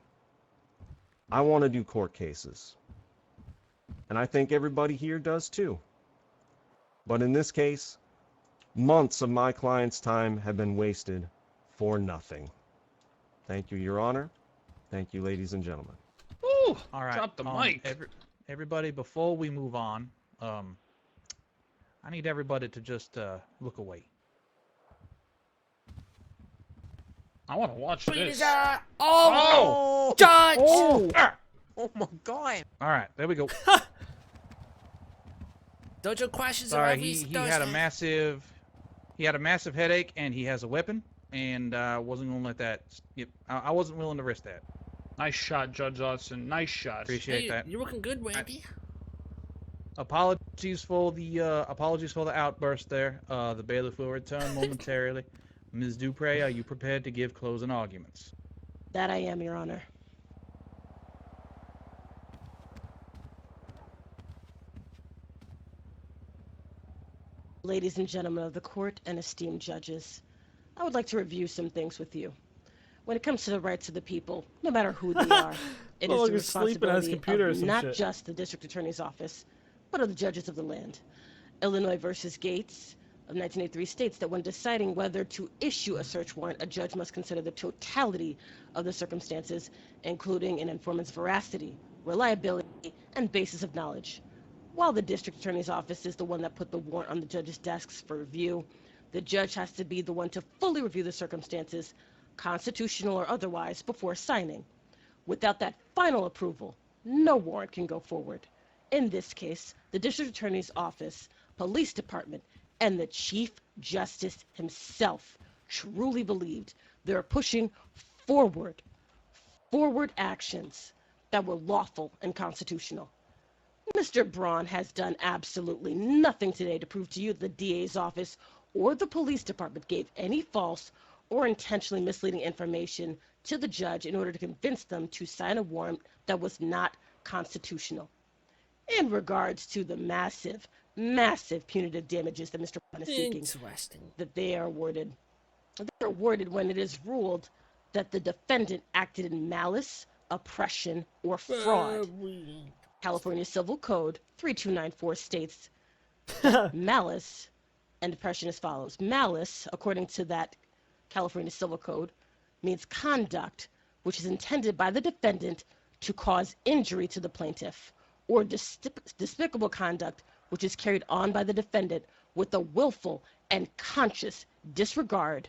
I want to do court cases. And I think everybody here does too. But in this case, months of my client's time have been wasted for nothing. Thank you, Your Honor. Thank you, ladies and gentlemen. Ooh, all right. Drop the mic. Everybody, before we move on, I need everybody to just look away. I want to watch this. Oh, Judge! Oh my God! All right, there we go. Dojo questions are Sorry, every he had a massive headache, and he has a weapon, and wasn't gonna let that. Yep, I wasn't willing to risk that. Nice shot, Judge Austin. Nice shot. Appreciate that. You're looking good, Randy. Apologies for the outburst there. The bailiff will return momentarily. Ms. Dupre, are you prepared to give closing arguments? That I am, Your Honor. Ladies and gentlemen of the court and esteemed judges, I would like to review some things with you. When it comes to the rights of the people, no matter who they are, it is the responsibility of not just the district attorney's office, but of the judges of the land. Illinois versus Gates of 1983 states that when deciding whether to issue a search warrant, a judge must consider the totality of the circumstances, including an informant's veracity, reliability, and basis of knowledge. While the district attorney's office is the one that put the warrant on the judge's desks for review, the judge has to be the one to fully review the circumstances, constitutional or otherwise, before signing. Without that final approval, no warrant can go forward. In this case, the district attorney's office, police department, and the chief justice himself truly believed they were pushing forward actions that were lawful and constitutional. Mr. Braun has done absolutely nothing today to prove to you that the DA's office or the police department gave any false or intentionally misleading information to the judge in order to convince them to sign a warrant that was not constitutional. In regards to the massive punitive damages that Mr. Braun is seeking, that they are awarded when it is ruled that the defendant acted in malice, oppression, or fraud. California Civil Code 3294 states malice and oppression as follows. Malice, according to that California Civil Code, means conduct which is intended by the defendant to cause injury to the plaintiff, or despicable conduct which is carried on by the defendant with a willful and conscious disregard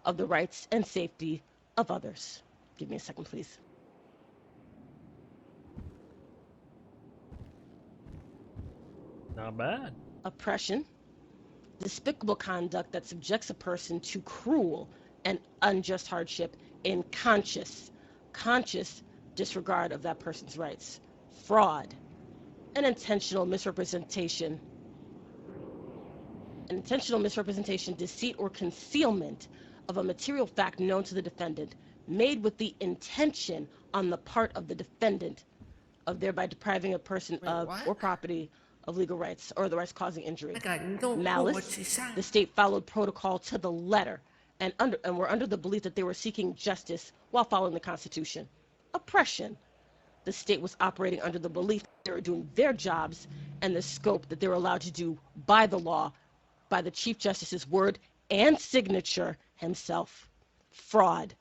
of the rights and safety of others. Give me a second, please. Not bad. Oppression, despicable conduct that subjects a person to cruel and unjust hardship in conscious disregard of that person's rights. Fraud, an intentional misrepresentation, deceit, or concealment of a material fact known to the defendant, made with the intention on the part of the defendant of thereby depriving a person or property of legal rights or the rights causing injury. Malice, the state followed protocol to the letter and were under the belief that they were seeking justice while following the Constitution. Oppression, the state was operating under the belief that they were doing their jobs and the scope that they were allowed to do by the law, by the Chief Justice's word and signature himself. Fraud,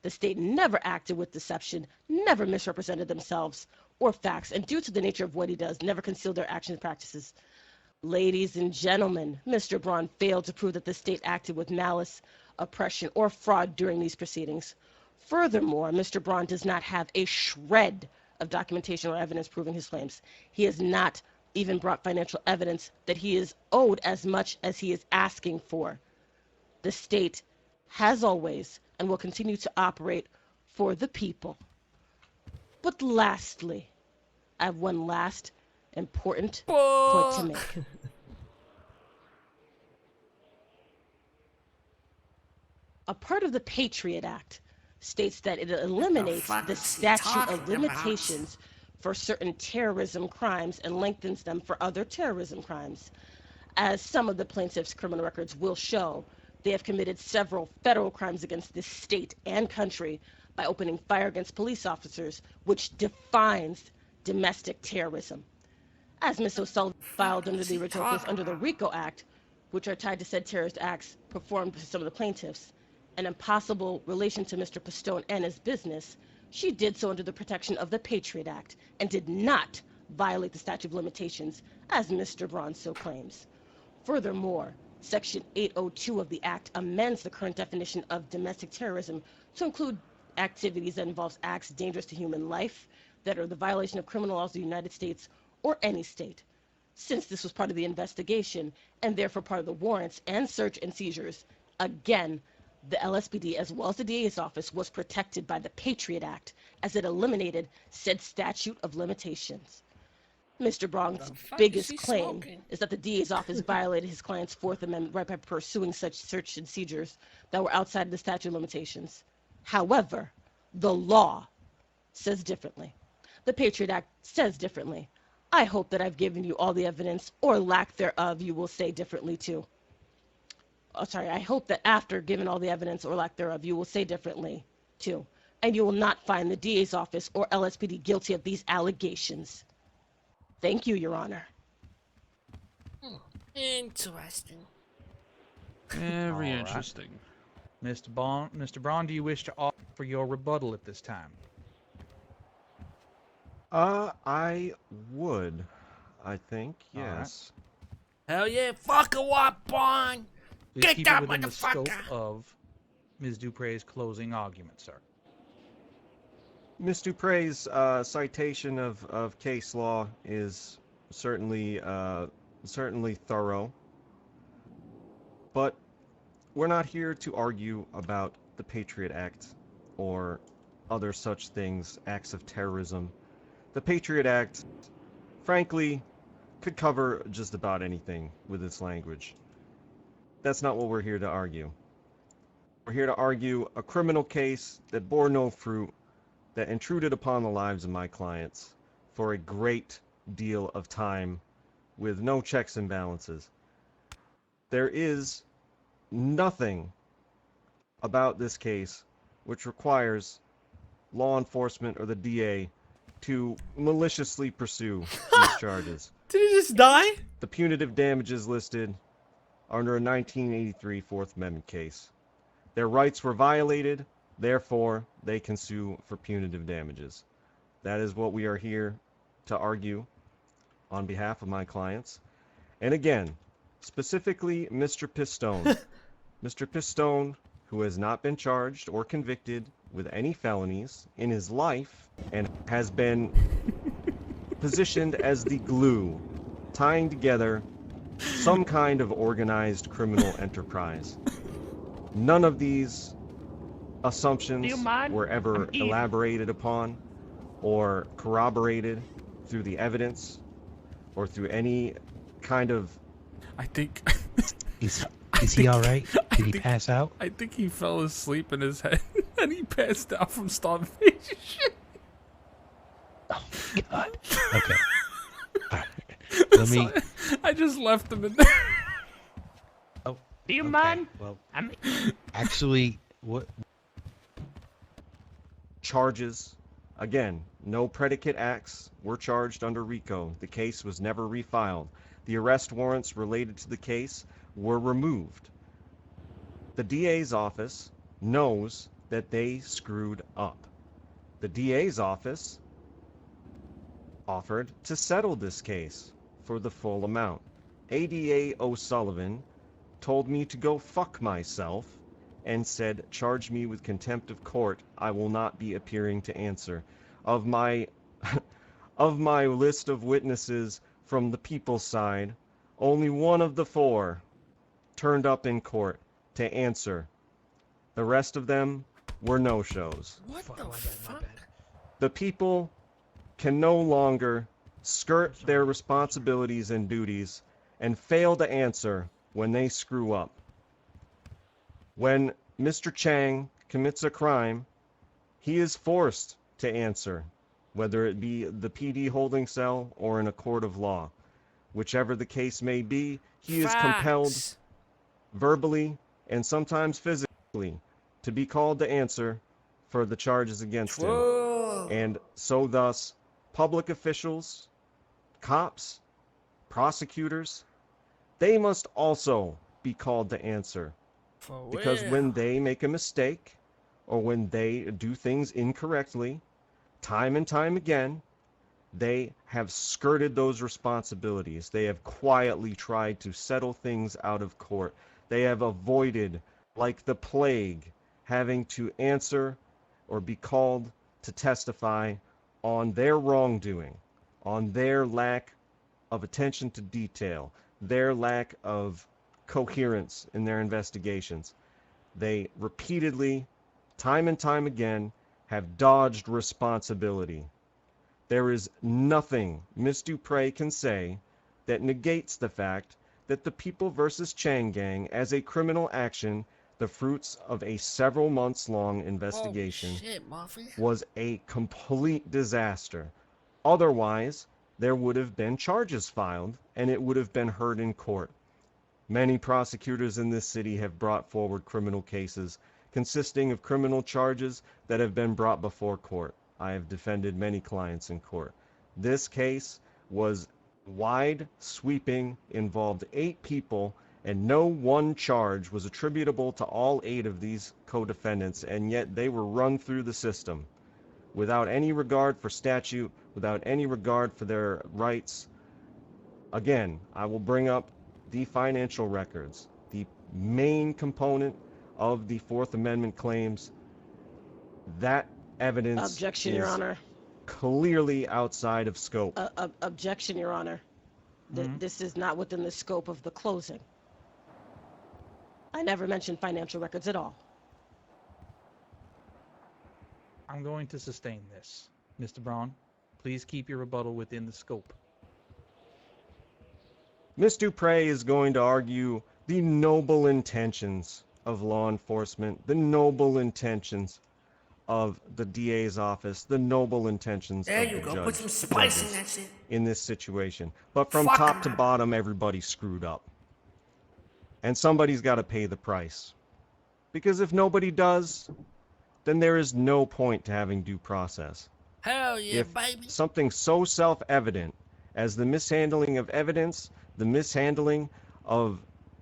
the state never acted with deception, never misrepresented themselves or facts, and due to the nature of what he does, never concealed their actions and practices. Ladies and gentlemen, Mr. Braun failed to prove that the state acted with malice, oppression, or fraud during these proceedings. Furthermore, Mr. Braun does not have a shred of documentation or evidence proving his claims. He has not even brought financial evidence that he is owed as much as he is asking for. The state has always and will continue to operate for the people. But lastly, I have one last important point to make. A part of the Patriot Act states that it eliminates the statute of limitations for certain terrorism crimes and lengthens them for other terrorism crimes. As some of the plaintiffs' criminal records will show, they have committed several federal crimes against this state and country by opening fire against police officers, which defines domestic terrorism. As Ms. O'Sullivan filed under the original case under the RICO Act, which are tied to said terrorist acts performed by some of the plaintiffs, and in possible relation to Mr. Pistone and his business, she did so under the protection of the Patriot Act and did not violate the statute of limitations, as Mr. Braun so claims. Furthermore, Section 802 of the Act amends the current definition of domestic terrorism to include activities that involves acts dangerous to human life that are the violation of criminal laws of the United States or any state. Since this was part of the investigation and therefore part of the warrants and search and seizures, again, the LSPD as well as the DA's office was protected by the Patriot Act as it eliminated said statute of limitations. Mr. Braun's biggest claim is that the DA's office violated his client's Fourth Amendment right by pursuing such search and seizures that were outside of the statute of limitations. However, the law says differently. The Patriot Act says differently. I hope that I've given you all the evidence, or lack thereof, you will say differently too. I hope that after giving all the evidence or lack thereof, you will say differently too. And you will not find the DA's office or LSPD guilty of these allegations. Thank you, Your Honor. Interesting. Very interesting. Mr. Braun, do you wish to offer your rebuttal at this time? I would. I think, All right. yes. Hell yeah, fuck a what, Bond? Please Get keep that it within the scope motherfucker! of Ms. Dupre's closing argument, sir. Ms. Dupre's citation of case law is certainly thorough, but we're not here to argue about the Patriot Act or other such things, acts of terrorism. The Patriot Act, frankly, could cover just about anything with its language. That's not what we're here to argue. We're here to argue a criminal case that bore no fruit, that intruded upon the lives of my clients for a great deal of time with no checks and balances. There is nothing about this case which requires law enforcement or the DA to maliciously pursue these charges. Did he just die? The punitive damages listed are under a 1983 Fourth Amendment case. Their rights were violated, therefore they can sue for punitive damages. That is what we are here to argue on behalf of my clients. And again, specifically Mr. Pistone. Mr. Pistone, who has not been charged or convicted with any felonies in his life and has been positioned as the glue tying together some kind of organized criminal enterprise. None of these assumptions were ever elaborated upon or corroborated through the evidence or through any kind of... I think... Is he all right? Did he pass out? I think he fell asleep in his head and he passed out from starvation. Oh, God. Okay. All right. Let me... I just left him in there. Oh. Do you mind? Well, actually, what... Charges. Again, no predicate acts were charged under RICO. The case was never refiled. The arrest warrants related to the case were removed. The DA's office knows that they screwed up. The DA's office offered to settle this case for the full amount. ADA O'Sullivan told me to go fuck myself and said, charge me with contempt of court. I will not be appearing to answer. Of my list of witnesses from the people's side, only one of the four turned up in court to answer. The rest of them were no-shows. What the fuck? The people can no longer skirt their responsibilities and duties and fail to answer when they screw up. When Mr. Chang commits a crime, he is forced to answer, whether it be the PD holding cell or in a court of law. Whichever the case may be, he is compelled verbally and sometimes physically to be called to answer for the charges against him. And so thus, public officials, cops, prosecutors, they must also be called to answer. Because when they make a mistake or when they do things incorrectly, time and time again, they have skirted those responsibilities. They have quietly tried to settle things out of court. They have avoided, like the plague, having to answer or be called to testify on their wrongdoing, on their lack of attention to detail, their lack of coherence in their investigations. They repeatedly, time and time again, have dodged responsibility. There is nothing Ms. Dupre can say that negates the fact that the People vs. Chang gang, as a criminal action, the fruits of a several months long investigation, was a complete disaster. Otherwise, there would have been charges filed and it would have been heard in court. Many prosecutors in this city have brought forward criminal cases consisting of criminal charges that have been brought before court. I have defended many clients in court. This case was wide, sweeping, involved 8 people, and no one charge was attributable to all 8 of these co-defendants, and yet they were run through the system without any regard for statute, without any regard for their rights. Again, I will bring up the financial records, the main component of the Fourth Amendment claims. That evidence Objection, is Your Honor. clearly outside of scope. Objection, Your Honor. This is not within the scope of the closing. I never mentioned financial records at all. I'm going to sustain this. Mr. Braun, please keep your rebuttal within the scope. Ms. Dupre is going to argue the noble intentions of law enforcement, the noble intentions of the DA's office, the noble intentions There of you the go. judge Put some spice in that shit. in this situation. But from Fuck top 'em to up. bottom, everybody screwed up. And somebody's got to pay the price. Because if nobody does, then there is no point to having due process. Hell yeah, If baby. something so self-evident as the mishandling of evidence, the mishandling of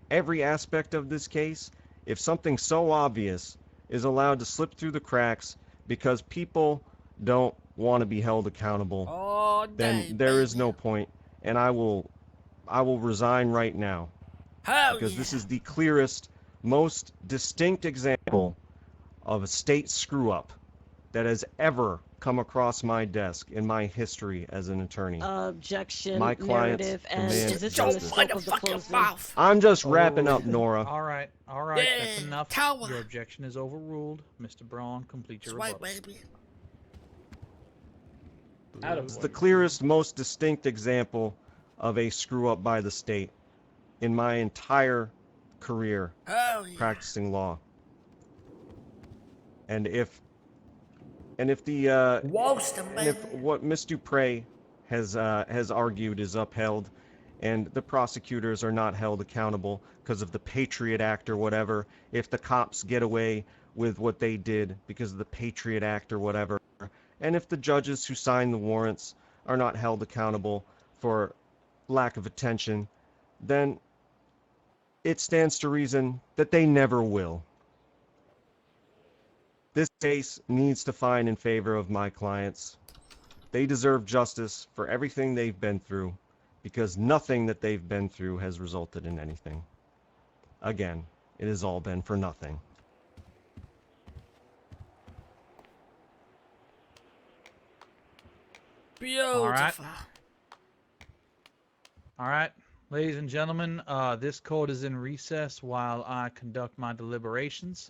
every aspect of this case, if something so obvious is allowed to slip through the cracks because people don't want to be held accountable, then there is no point, and I will resign right now. Hell because yeah. this is the clearest, most distinct example of a state screw-up that has ever come across my desk in my history as an attorney. Objection, My clients narrative, and demand is this in the scope of the closing? I'm just wrapping up, Nora. All right, that's enough. Your objection is overruled. Mr. Braun, complete your rebuttal. baby. It's the clearest, most distinct example of a screw-up by the state in my entire career practicing law. And if what Miss Dupre has argued is upheld, and the prosecutors are not held accountable because of the Patriot Act or whatever, if the cops get away with what they did because of the Patriot Act or whatever, and if the judges who signed the warrants are not held accountable for lack of attention, then it stands to reason that they never will. This case needs to find in favor of my clients. They deserve justice for everything they've been through, because nothing that they've been through has resulted in anything. Again, it has all been for nothing. Beautiful. All right, ladies and gentlemen, this court is in recess while I conduct my deliberations.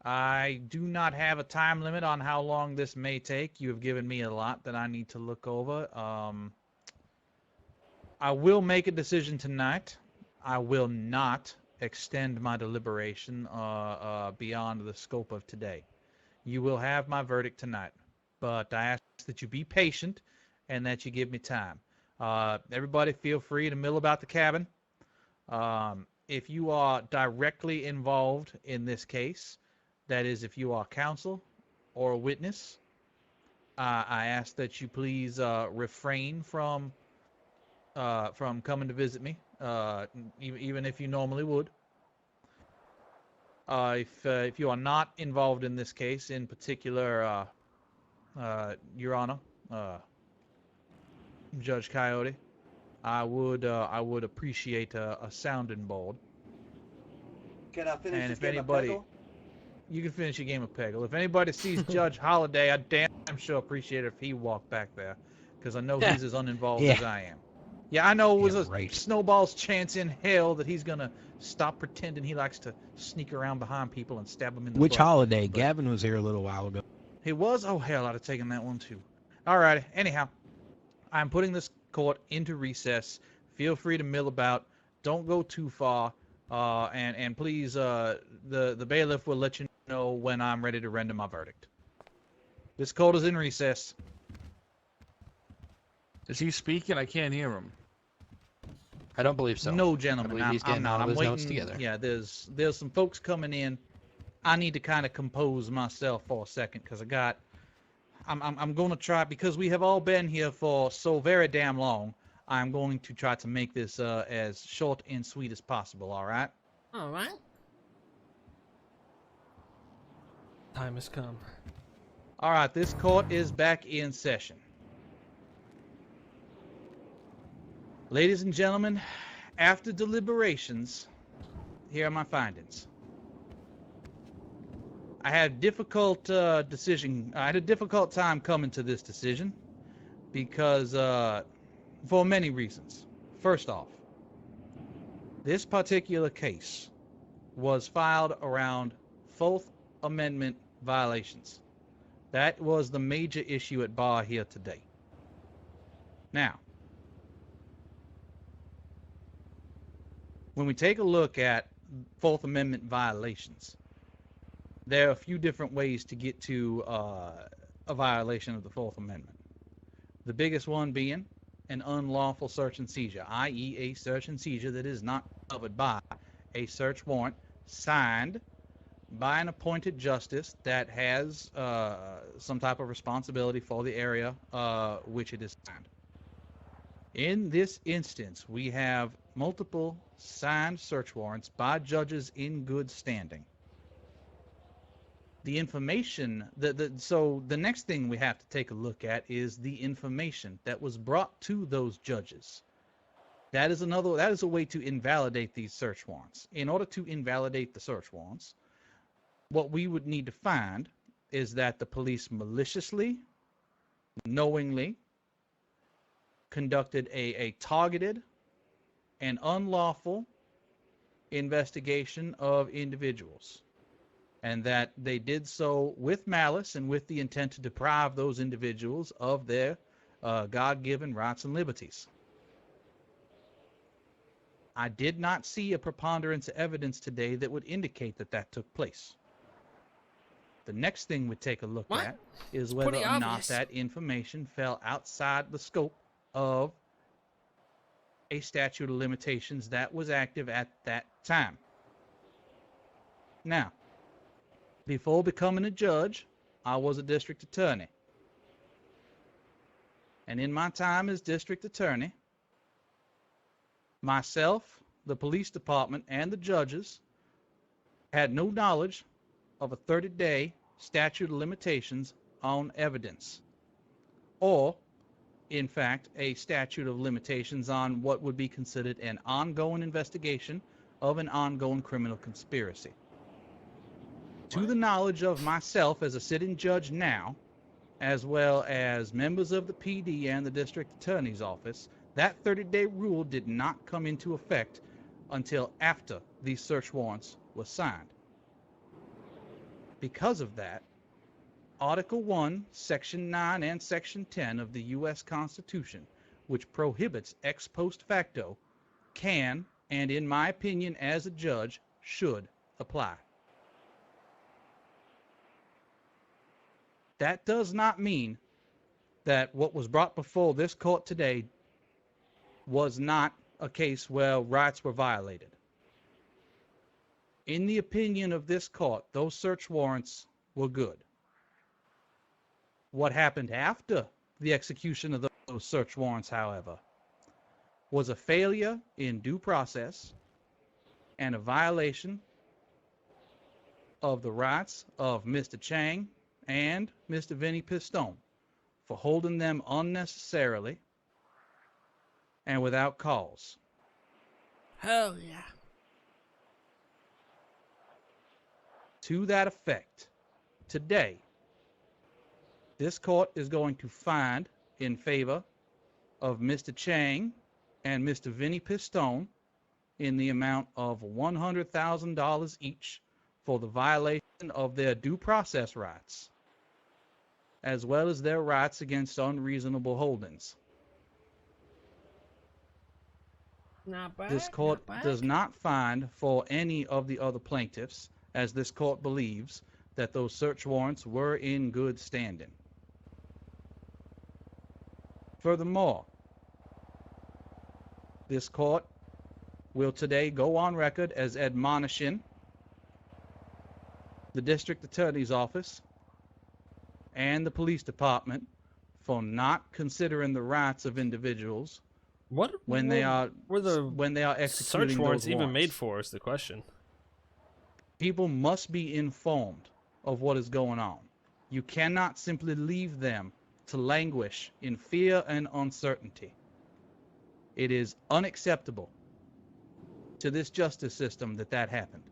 I do not have a time limit on how long this may take. You have given me a lot that I need to look over. I will make a decision tonight. I will not extend my deliberation beyond the scope of today. You will have my verdict tonight, but I ask that you be patient and that you give me time. Everybody feel free to mill about the cabin. If you are directly involved in this case, that is, if you are counsel or a witness, I ask that you please refrain from coming to visit me, even if you normally would. If you are not involved in this case, in particular, Your Honor, Judge Coyote, I would appreciate a sounding board. Can I finish And this if game anybody, of Peggle? you can finish your game of Peggle. If anybody sees Judge Holliday, I damn sure appreciate it if he walked back there, because I know he's as uninvolved as I am. Yeah, I know it was a snowball's chance in hell that he's gonna stop pretending he likes to sneak around behind people and stab them in the Which butt. holiday? But Gavin was here a little while ago. he was? Oh, hell, I'd have taken that one too. Alrighty, anyhow, I'm putting this court into recess. Feel free to mill about. Don't go too far. And please, the bailiff will let you know when I'm ready to render my verdict. This court is in recess. Is he speaking? I can't hear him. I don't believe so. No, gentlemen, I believe he's I'm getting not. all I'm his waiting. notes together. Yeah, there's some folks coming in. I need to kind of compose myself for a second because I'm going to try, because we have all been here for so very damn long. I'm going to try to make this as short and sweet as possible. All right. All right. Time has come. All right. This court is back in session. Ladies and gentlemen, after deliberations, here are my findings. I had a difficult decision. I had a difficult time coming to this decision because for many reasons. First off, this particular case was filed around Fourth Amendment violations. That was the major issue at bar here today. Now, when we take a look at Fourth Amendment violations, there are a few different ways to get to a violation of the Fourth Amendment. The biggest one being an unlawful search and seizure, i.e. a search and seizure that is not covered by a search warrant signed by an appointed justice that has some type of responsibility for the area which it is signed. In this instance, we have multiple signed search warrants by judges in good standing. The information, so the next thing we have to take a look at is the information that was brought to those judges. That is a way to invalidate these search warrants. In order to invalidate the search warrants, what we would need to find is that the police maliciously, knowingly, conducted a targeted and unlawful investigation of individuals, and that they did so with malice and with the intent to deprive those individuals of their God-given rights and liberties. I did not see a preponderance of evidence today that would indicate that that took place. The next thing we take a look at is whether or not that information fell outside the scope of a statute of limitations that was active at that time. Now, before becoming a judge, I was a district attorney. And in my time as district attorney, myself, the police department, and the judges had no knowledge of a 30-day statute of limitations on evidence, or, in fact, a statute of limitations on what would be considered an ongoing investigation of an ongoing criminal conspiracy. To the knowledge of myself as a sitting judge now, as well as members of the PD and the district attorney's office, that 30-day rule did not come into effect until after these search warrants were signed. Because of that, Article 1, Section 9 and Section 10 of the U.S. Constitution, which prohibits ex post facto, can, and in my opinion as a judge, should apply. That does not mean that what was brought before this court today was not a case where rights were violated. In the opinion of this court, those search warrants were good. What happened after the execution of those search warrants, however, was a failure in due process and a violation of the rights of Mr. Chang and Mr. Vinnie Pistone for holding them unnecessarily and without cause. Hell yeah. To that effect, today, this court is going to find in favor of Mr. Chang and Mr. Vinnie Pistone in the amount of $100,000 each for the violation of their due process rights, as well as their rights against unreasonable holdings. Not bad. This court does not find for any of the other plaintiffs, as this court believes, that those search warrants were in good standing. Furthermore, this court will today go on record as admonishing the district attorney's office and the police department for not considering the rights of individuals when they are executing search those warrants even warrants. made for is the question. People must be informed of what is going on. You cannot simply leave them to languish in fear and uncertainty. It is unacceptable to this justice system that happened.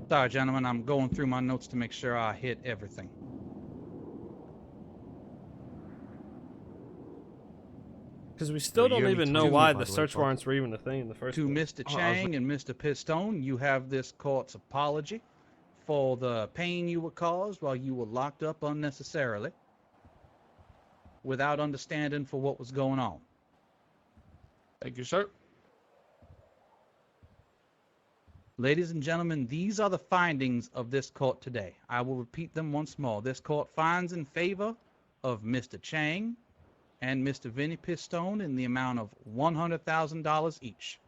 Sorry, gentlemen, I'm going through my notes to make sure I hit everything. Because we still don't even know why the search warrants were even a thing in the first place. To Mr. Chang and Mr. Pistone, you have this court's apology for the pain you were caused while you were locked up unnecessarily without understanding for what was going on. Thank you, sir. Ladies and gentlemen, these are the findings of this court today. I will repeat them once more. This court finds in favor of Mr. Chang and Mr. Vinnie Pistone in the amount of $100,000 each.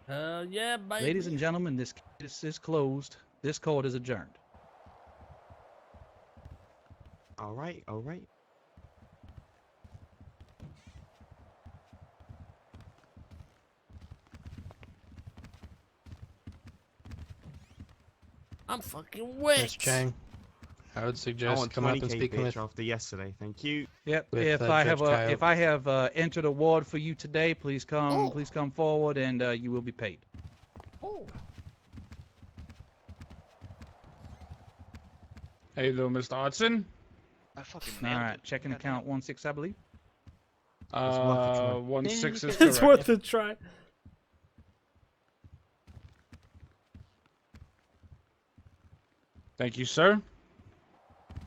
Yeah, baby. Ladies and gentlemen, this case is closed. This court is adjourned. All right, all right. I'm fucking wet. Mr. Chang, I would suggest come up and speak with after yesterday. Thank you. Yep. With, If I have entered a ward for you today, please come. Please come forward, and you will be paid. Oh. How you doing, Mr. Hudson? I fucking All nailed right. it. Checking account 16, I believe. 16 is correct. It's worth a try. Thank you, sir.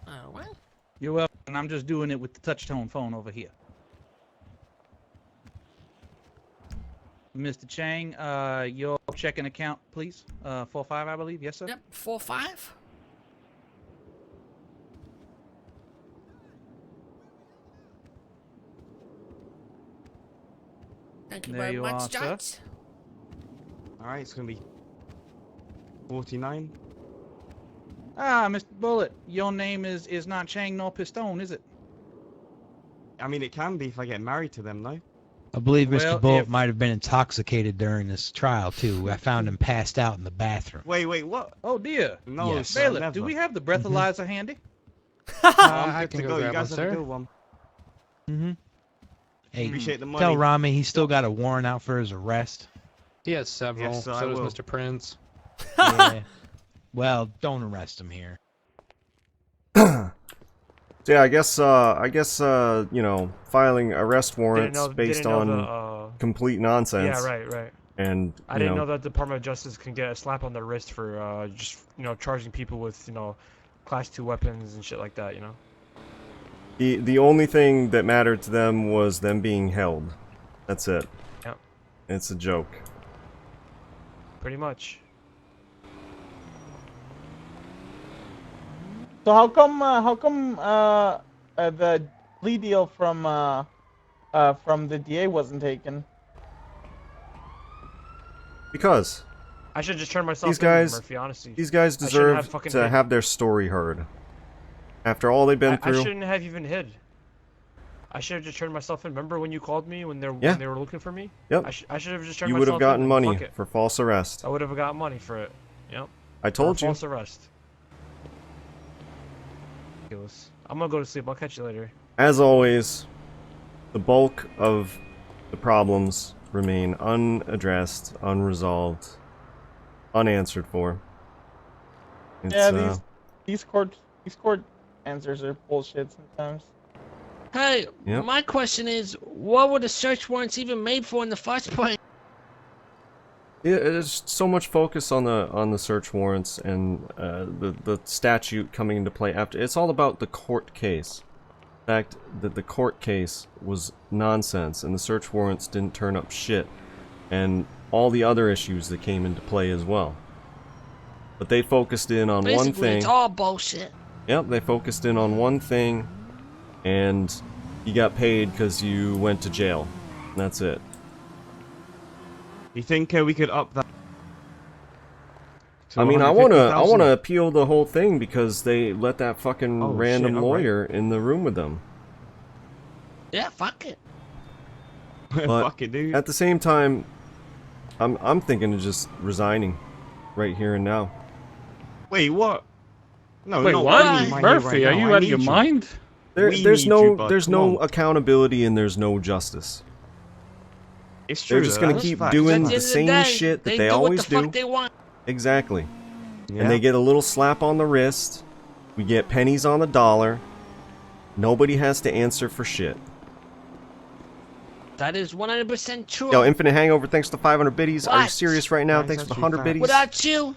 Well. You're welcome. And I'm just doing it with the touch-tone phone over here. Mr. Chang, your checking account, please. 45, I believe. Yes, sir. Yep, 45. Thank you There very you much, are, sir. Judge. All right, it's gonna be 49. Ah, Mr. Bullet, your name is not Chang nor Pistone, is it? I mean, it can be if I get married to them, no? I believe Well, Mr. Bullet if- might have been intoxicated during this trial too. I found him passed out in the bathroom. Wait, what? Oh dear. No, Yes. sir, Bailiff, never. do we have the breathalyzer handy? I Good can to go go. You grab guys one, have a sir. good one. Mm-hmm. Hey, Appreciate the money. tell Rami he's still got a warrant out for his arrest. He has several. Yes, I so does will. Mr. Prince. Yeah. Well, don't arrest him here. So yeah, I guess you know, filing arrest warrants based didn't know on complete nonsense. Yeah, right. And I didn't know that the Department of Justice can get a slap on the wrist for just charging people with Class 2 weapons and shit like that. the only thing that mattered to them was them being held. That's it. Yep. It's a joke. Pretty much. So how come the plea deal from the DA wasn't taken? Because I should just turn myself these in, guys, Murphy, honestly. these guys I shouldn't deserve have fucking to hid. have their story heard. After all they've been I through. shouldn't have even hid. I should have just turned myself in. Remember when you called me when they were looking for me? Yep. I should have just turned You myself would have gotten in. money Fuck it. for false arrest. I would have got money for it. Yep. I told For you. false arrest. Ridiculous. I'm gonna go to sleep. I'll catch you later. As always, the bulk of the problems remain unaddressed, unresolved, unanswered for. It's, Yeah, these court answers are bullshit sometimes. Hey, Yep. my question is, what were the search warrants even made for in the first place? Yeah, there's so much focus on the search warrants and the statute coming into play after. It's all about the court case. The fact that the court case was nonsense and the search warrants didn't turn up shit, and all the other issues that came into play as well. But they focused in on one Basically, thing. it's all bullshit. Yep, they focused in on one thing, and you got paid because you went to jail. That's it. You think we could up that? I mean, I wanna appeal the whole thing because they let that fucking random lawyer in the room with them. Yeah, fuck it. But Fucking dude. At the same time, I'm thinking of just resigning right here and now. Wait, what? No, Wait, no, what? Murphy, are you out of your mind? There's no accountability and there's no justice. It's true. They're just gonna keep doing the same shit that they always do. Fuck they want. Exactly. Yeah. And they get a little slap on the wrist. We get pennies on the dollar. Nobody has to answer for shit. That is 100% true. Yo, Infinite Hangover, thanks for the 500 biddies. Are you What? serious right now? Thanks for the 100 biddies. Without you,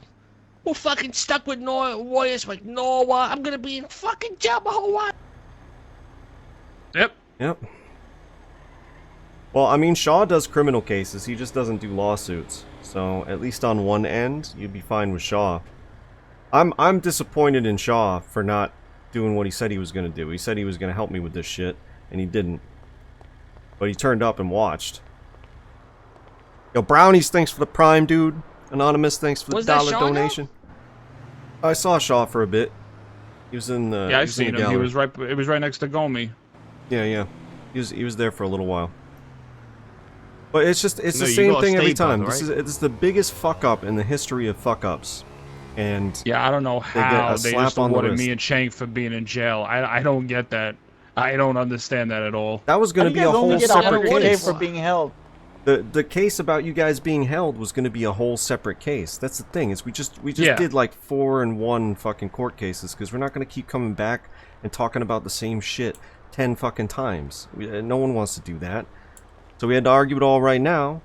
we're fucking stuck with warriors like Noah. I'm gonna be in fucking jail my whole life. Yep. Well, I mean, Shaw does criminal cases. He just doesn't do lawsuits. So, at least on one end, you'd be fine with Shaw. I'm disappointed in Shaw for not doing what he said he was going to do. He said he was going to help me with this shit, and he didn't. But he turned up and watched. Yo, Brownies, thanks for the Prime, dude. Anonymous, thanks for the $1 donation. I saw Shaw for a bit. He was in the I seen him. He was right. It was right next to Gomi. Yeah. He was there for a little while. But it's the No, you same gotta thing every stay, time. bud, This right? is the biggest fuck up in the history of fuck ups. And Yeah, I don't know how they just on the awarded wrist. me and Chang for being in jail. I don't get that. I don't understand that at all. That was going to be a whole separate case. for being held. The case about you guys being held was going to be a whole separate case. That's the thing, is we just Yeah. did like 4 in 1 fucking court cases because we're not going to keep coming back and talking about the same shit 10 fucking times. No one wants to do that. So we had to argue it all right now.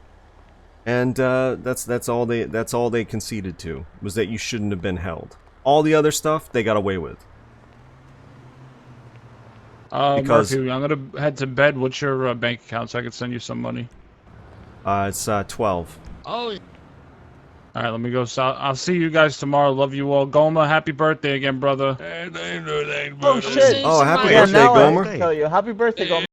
And that's all they conceded to, was that you shouldn't have been held. All the other stuff they got away with. Because- Murphy, I'm gonna head to bed. What's your bank account so I can send you some money? It's 12. Oh. All right, let me go. I'll see you guys tomorrow. Love you all. Goma, happy birthday again, brother. Oh shit! Oh, happy Yeah, birthday, now I Gomer. can tell you, happy birthday, Gomer.